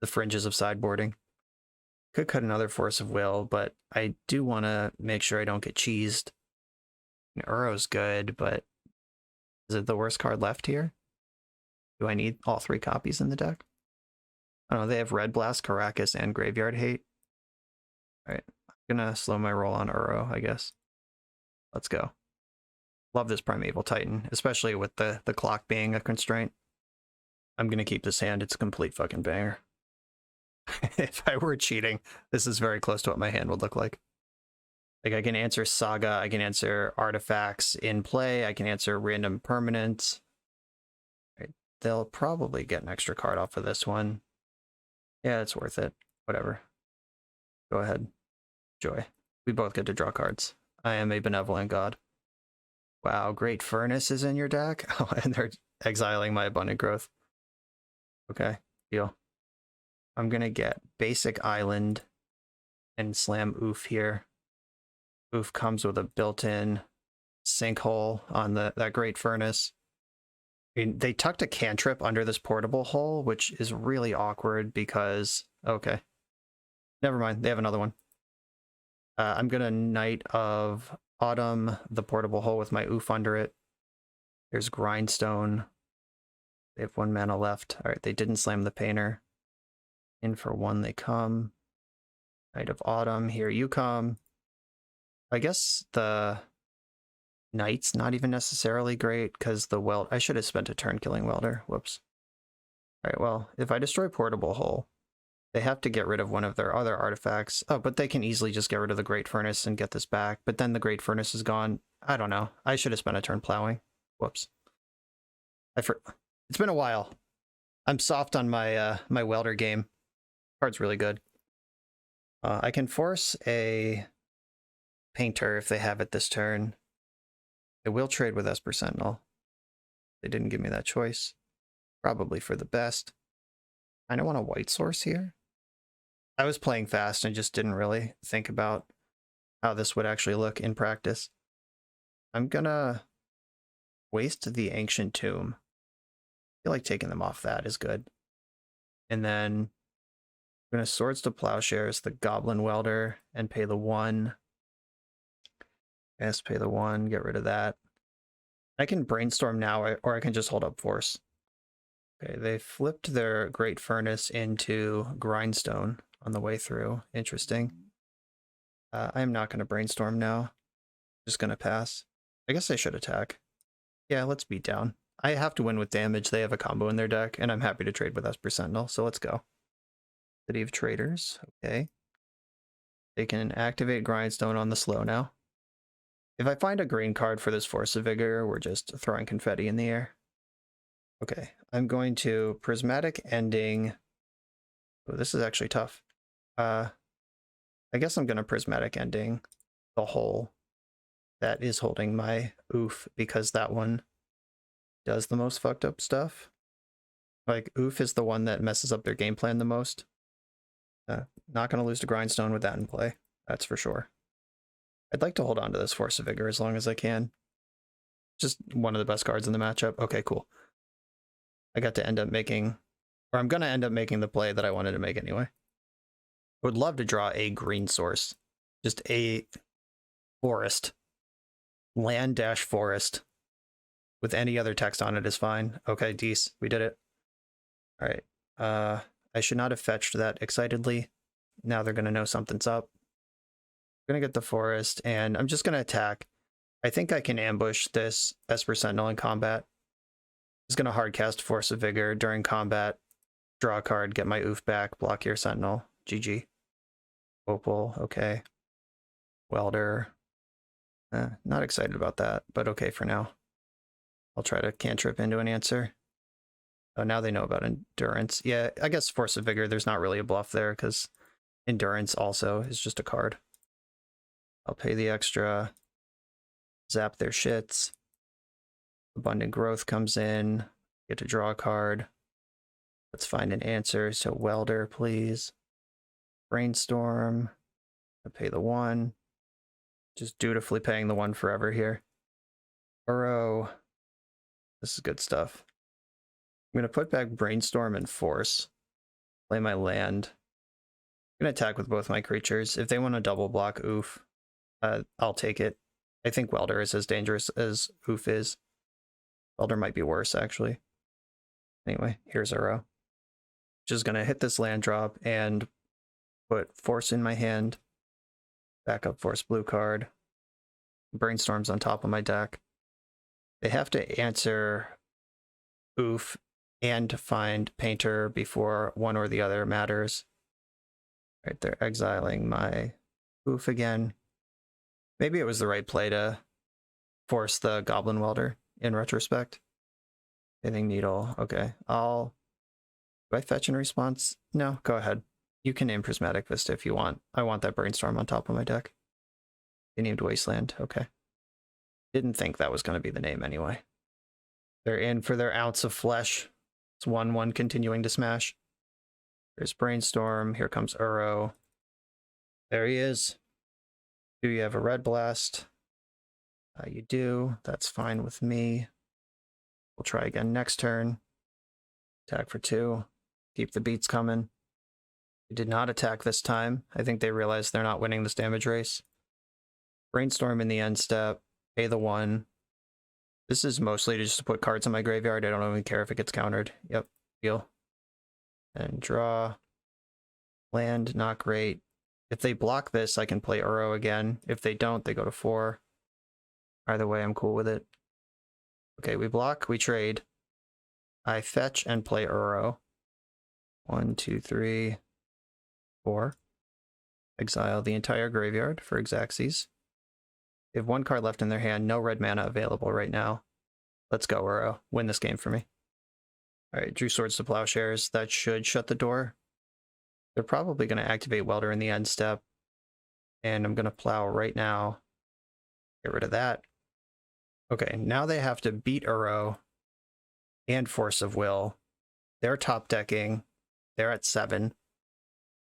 fringes of sideboarding. Could cut another Force of Will, but I do want to make sure I don't get cheesed. Uro's good, but is it the worst card left here? Do I need all 3 copies in the deck? I don't know, they have Red Blast, Caracas, and Graveyard Hate. Alright, Gonna slow my roll on Uro, I guess. Let's go. Love this Primeval Titan, especially with the clock being a constraint. I'm gonna keep this hand. It's a complete fucking banger. If I were cheating, this is very close to what my hand would look like. Like, I can answer Saga, I can answer artifacts in play, I can answer random permanents. Right. They'll probably get an extra card off of this one. Yeah, it's worth it. Whatever. Go ahead. Joy. We both get to draw cards. I am a benevolent god. Wow, Great Furnace is in your deck? Oh, and they're exiling my Abundant Growth. Okay, deal. I'm gonna get Basic Island and slam Oof here. Oof comes with a built-in sinkhole on that Great Furnace. I mean, they tucked a cantrip under this portable hole, which is really awkward because... Okay. Never mind, they have another one. I'm gonna Knight of Autumn the portable hole with my Oof under it. There's Grindstone. They have 1 mana left. Alright, they didn't slam the Painter. In for 1 they come. Knight of Autumn, here you come. I guess the Knight's not even necessarily great, because the Weld... I should have spent a turn killing Welder. Whoops. Alright, well, if I destroy Portable Hole, they have to get rid of one of their other artifacts. Oh, but they can easily just get rid of the Great Furnace and get this back. But then the Great Furnace is gone. I don't know. I should have spent a turn plowing. Whoops. It's been a while. I'm soft on my my Welder game. Card's really good. I can force a Painter if they have it this turn. I will trade with Esper Sentinel. They didn't give me that choice. Probably for the best. I don't want a white source here. I was playing fast and just didn't really think about how this would actually look in practice. I'm gonna waste the Ancient Tomb. I feel like taking them off that is good. And then I'm gonna Swords to Plowshares the Goblin Welder and pay the 1. Yes, pay the 1, get rid of that. I can Brainstorm now, or I can just hold up Force. Okay, they flipped their Great Furnace into Grindstone on the way through. Interesting. I am not going to Brainstorm now. Just going to pass. I guess I should attack. Yeah, let's beat down. I have to win with damage. They have a combo in their deck, and I'm happy to trade with Esper Sentinel, so let's go. City of Traders, okay. They can activate Grindstone on the slow now. If I find a green card for this Force of Vigor, we're just throwing confetti in the air. Okay, I'm going to Prismatic Ending. Oh, this is actually tough. I guess I'm going to Prismatic Ending the hole that is holding my Oof, because that one does the most fucked up stuff. Like, Oof is the one that messes up their game plan the most. Not going to lose to Grindstone with that in play, that's for sure. I'd like to hold on to this Force of Vigor as long as I can. Just one of the best cards in the matchup. Okay, cool. I got to end up making, or I'm going to end up making the play that I wanted to make anyway. I would love to draw a green source. Just a forest. Land-forest. With any other text on it is fine. Okay, Dees, we did it. Alright. I should not have fetched that excitedly. Now they're going to know something's up. I'm going to get the forest, and I'm just going to attack. I think I can ambush this Esper Sentinel in combat. Just going to hardcast Force of Vigor during combat. Draw a card, get my Oof back, block your Sentinel. GG. Opal, okay. Welder. Not excited about that, but okay for now. I'll try to cantrip into an answer. Oh, now they know about Endurance. Yeah, I guess Force of Vigor, there's not really a bluff there, because Endurance also is just a card. I'll pay the extra. Zap their shits. Abundant Growth comes in. Get to draw a card. Let's find an answer. So Welder, please. Brainstorm. I'll pay the 1. Just dutifully paying the 1 forever here. Burrow. This is good stuff. I'm going to put back Brainstorm and Force. Play my land. I'm going to attack with both my creatures. If they want to double block Oof, I'll take it. I think Welder is as dangerous as Oof is. Welder might be worse, actually. Anyway, here's Uro. Just going to hit this land drop and put Force in my hand. Backup Force blue card. Brainstorm's on top of my deck. They have to answer Oof and to find Painter before one or the other matters. Right, they're exiling my Oof again. Maybe it was the right play to force the Goblin Welder in retrospect. Hitting Needle. Okay, do I fetch in response? No, go ahead. You can name Prismatic Vista if you want. I want that Brainstorm on top of my deck. They named Wasteland. Okay. Didn't think that was going to be the name anyway. They're in for their ounce of flesh. It's 1/1 continuing to smash. There's Brainstorm. Here comes Uro. There he is. Do you have a Red Blast? You do. That's fine with me. We'll try again next turn. Attack for 2. Keep the beats coming. They did not attack this time. I think they realized they're not winning this damage race. Brainstorm in the end step. Pay the 1. This is mostly just to put cards in my graveyard. I don't even care if it gets countered. Yep, deal. And draw. Land, not great. If they block this, I can play Uro again. If they don't, they go to 4. Either way, I'm cool with it. Okay, we block, we trade. I fetch and play Uro. 1, 2, 3, 4. Exile the entire graveyard for Xaxes. They have 1 card left in their hand, no red mana available right now. Let's go, Uro. Win this game for me. Alright, drew Swords to Plowshares. That should shut the door. They're probably going to activate Welder in the end step. And I'm going to plow right now. Get rid of that. Okay, now they have to beat Uro and Force of Will. They're top decking. They're at 7.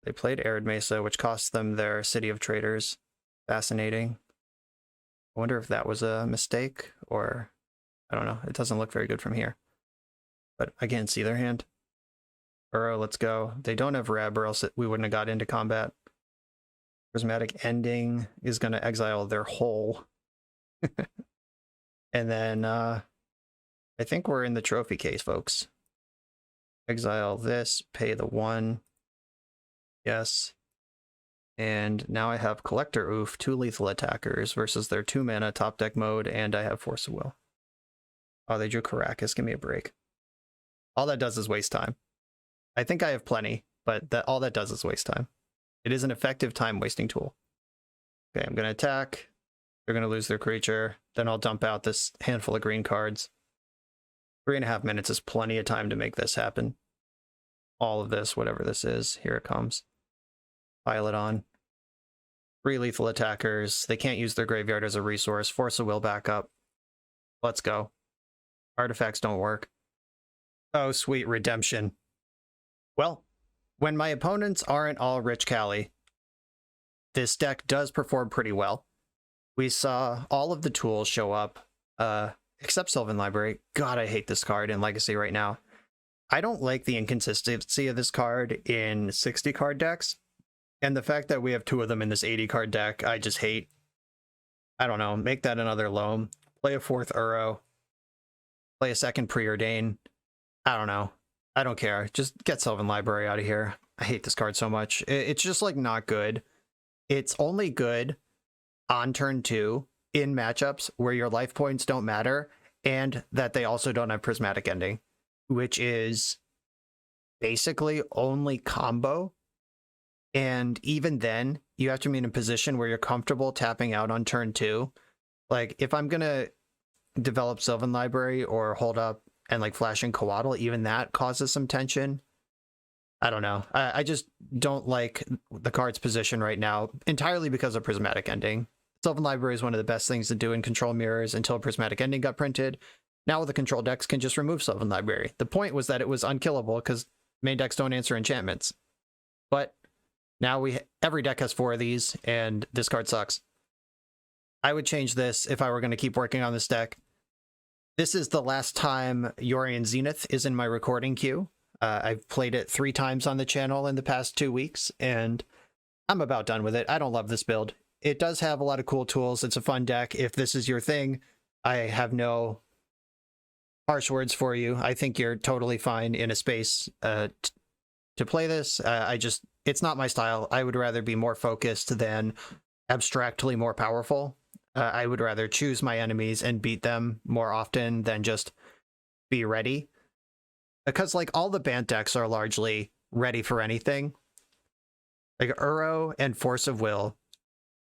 They played Arid Mesa, which cost them their City of Traders. Fascinating. I wonder if that was a mistake, or I don't know. It doesn't look very good from here. But I can't see their hand. Uro, let's go. They don't have Reb, or else we wouldn't have got into combat. Prismatic Ending is going to exile their whole. And then I think we're in the trophy case, folks. Exile this, pay the 1. Yes. And now I have Collector Oof, 2 lethal attackers versus their 2 mana top deck mode, and I have Force of Will. Oh, they drew Caracas. Give me a break. All that does is waste time. I think I have plenty, but all that does is waste time. It is an effective time-wasting tool. Okay, I'm going to attack. They're going to lose their creature. Then I'll dump out this handful of green cards. 3.5 minutes is plenty of time to make this happen. All of this, whatever this is, here it comes. Pile it on. 3 lethal attackers. They can't use their graveyard as a resource. Force of Will back up. Let's go. Artifacts don't work. Oh, sweet redemption. Well, when my opponents aren't all Rich Callie, this deck does perform pretty well. We saw all of the tools show up, except Sylvan Library. God, I hate this card in Legacy right now. I don't like the inconsistency of this card in 60-card decks. And the fact that we have 2 of them in this 80-card deck, I just hate. I don't know, make that another Loam. Play a 4th Uro. Play a 2nd Preordain. I don't know. I don't care. Just get Sylvan Library out of here. I hate this card so much. It's just like not good. It's only good on turn 2 in matchups where your life points don't matter and that they also don't have Prismatic Ending, which is basically only combo. And even then, you have to be in a position where you're comfortable tapping out on turn 2. Like, if I'm going to develop Sylvan Library or hold up and like flashing Coatl, even that causes some tension. I don't know. I just don't like the card's position right now, entirely because of Prismatic Ending. Sylvan Library is one of the best things to do in control mirrors until Prismatic Ending got printed. Now the control decks can just remove Sylvan Library. The point was that it was unkillable because main decks don't answer enchantments. But now every deck has 4 of these, and this card sucks. I would change this if I were going to keep working on this deck. This is the last time Yorion Zenith is in my recording queue. I've played it 3 times on the channel in the past 2 weeks, and I'm about done with it. I don't love this build. It does have a lot of cool tools. It's a fun deck. If this is your thing, I have no harsh words for you. I think you're totally fine in a space to play this. It's not my style. I would rather be more focused than abstractly more powerful. I would rather choose my enemies and beat them more often than just be ready. Because like all the Bant decks are largely ready for anything. Like Uro and Force of Will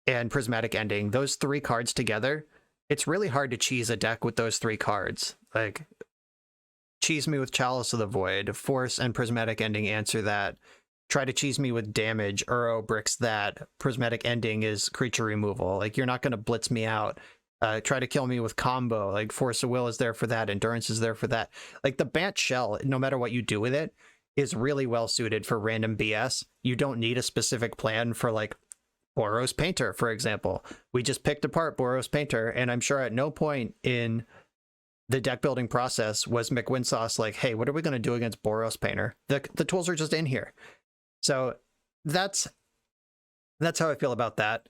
and Prismatic Ending, those 3 cards together, it's really hard to cheese a deck with those 3 cards. Like, cheese me with Chalice of the Void, Force and Prismatic Ending answer that. Try to cheese me with damage, Uro bricks that. Prismatic Ending is creature removal. Like, you're not going to blitz me out. Try to kill me with combo. Like, Force of Will is there for that. Endurance is there for that. Like, the Bant shell, no matter what you do with it, is really well suited for random BS. You don't need a specific plan for, like, Boros Painter, for example. We just picked apart Boros Painter, and I'm sure at no point in the deck building process was McWinsauce like, hey, what are we going to do against Boros Painter? The tools are just in here. So that's how I feel about that.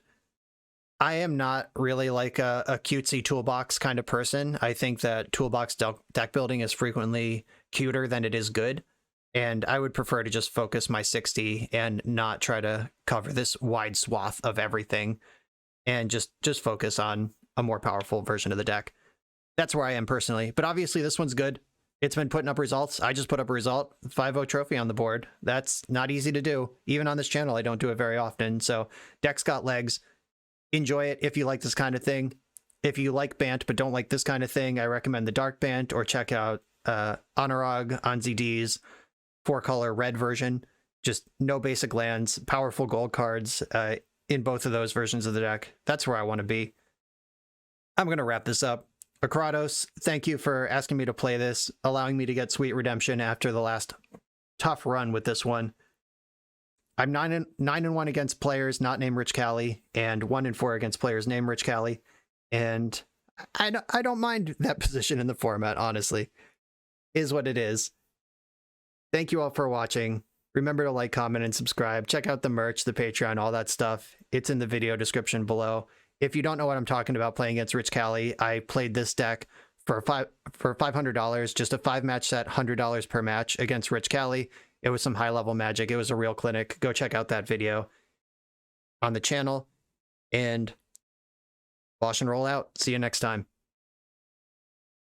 I am not really like a cutesy toolbox kind of person. I think that toolbox deck building is frequently cuter than it is good. And I would prefer to just focus my 60 and not try to cover this wide swath of everything and just focus on a more powerful version of the deck. That's where I am personally. But obviously this one's good. It's been putting up results. I just put up a result, 5-0 trophy on the board. That's not easy to do. Even on this channel, I don't do it very often. So deck's got legs. Enjoy it if you like this kind of thing. If you like Bant but don't like this kind of thing, I recommend the Dark Bant, or check out Anurag on ZD's 4-color red version. Just no basic lands, powerful gold cards in both of those versions of the deck. That's where I want to be. I'm going to wrap this up. Akratos, thank you for asking me to play this, allowing me to get sweet redemption after the last tough run with this one. I'm 9-1 against players not named Rich Cali, and 1-4 against players named Rich Cali, and I don't mind that position in the format, honestly. Is what it is. Thank you all for watching. Remember to like, comment, and subscribe. Check out the merch, the Patreon, all that stuff. It's in the video description below. If you don't know what I'm talking about playing against Rich Cali, I played this deck for $500, just a 5-match set, $100 per match against Rich Cali. It was some high-level magic. It was a real clinic. Go check out that video on the channel. And BoshNRoll out. See you next time.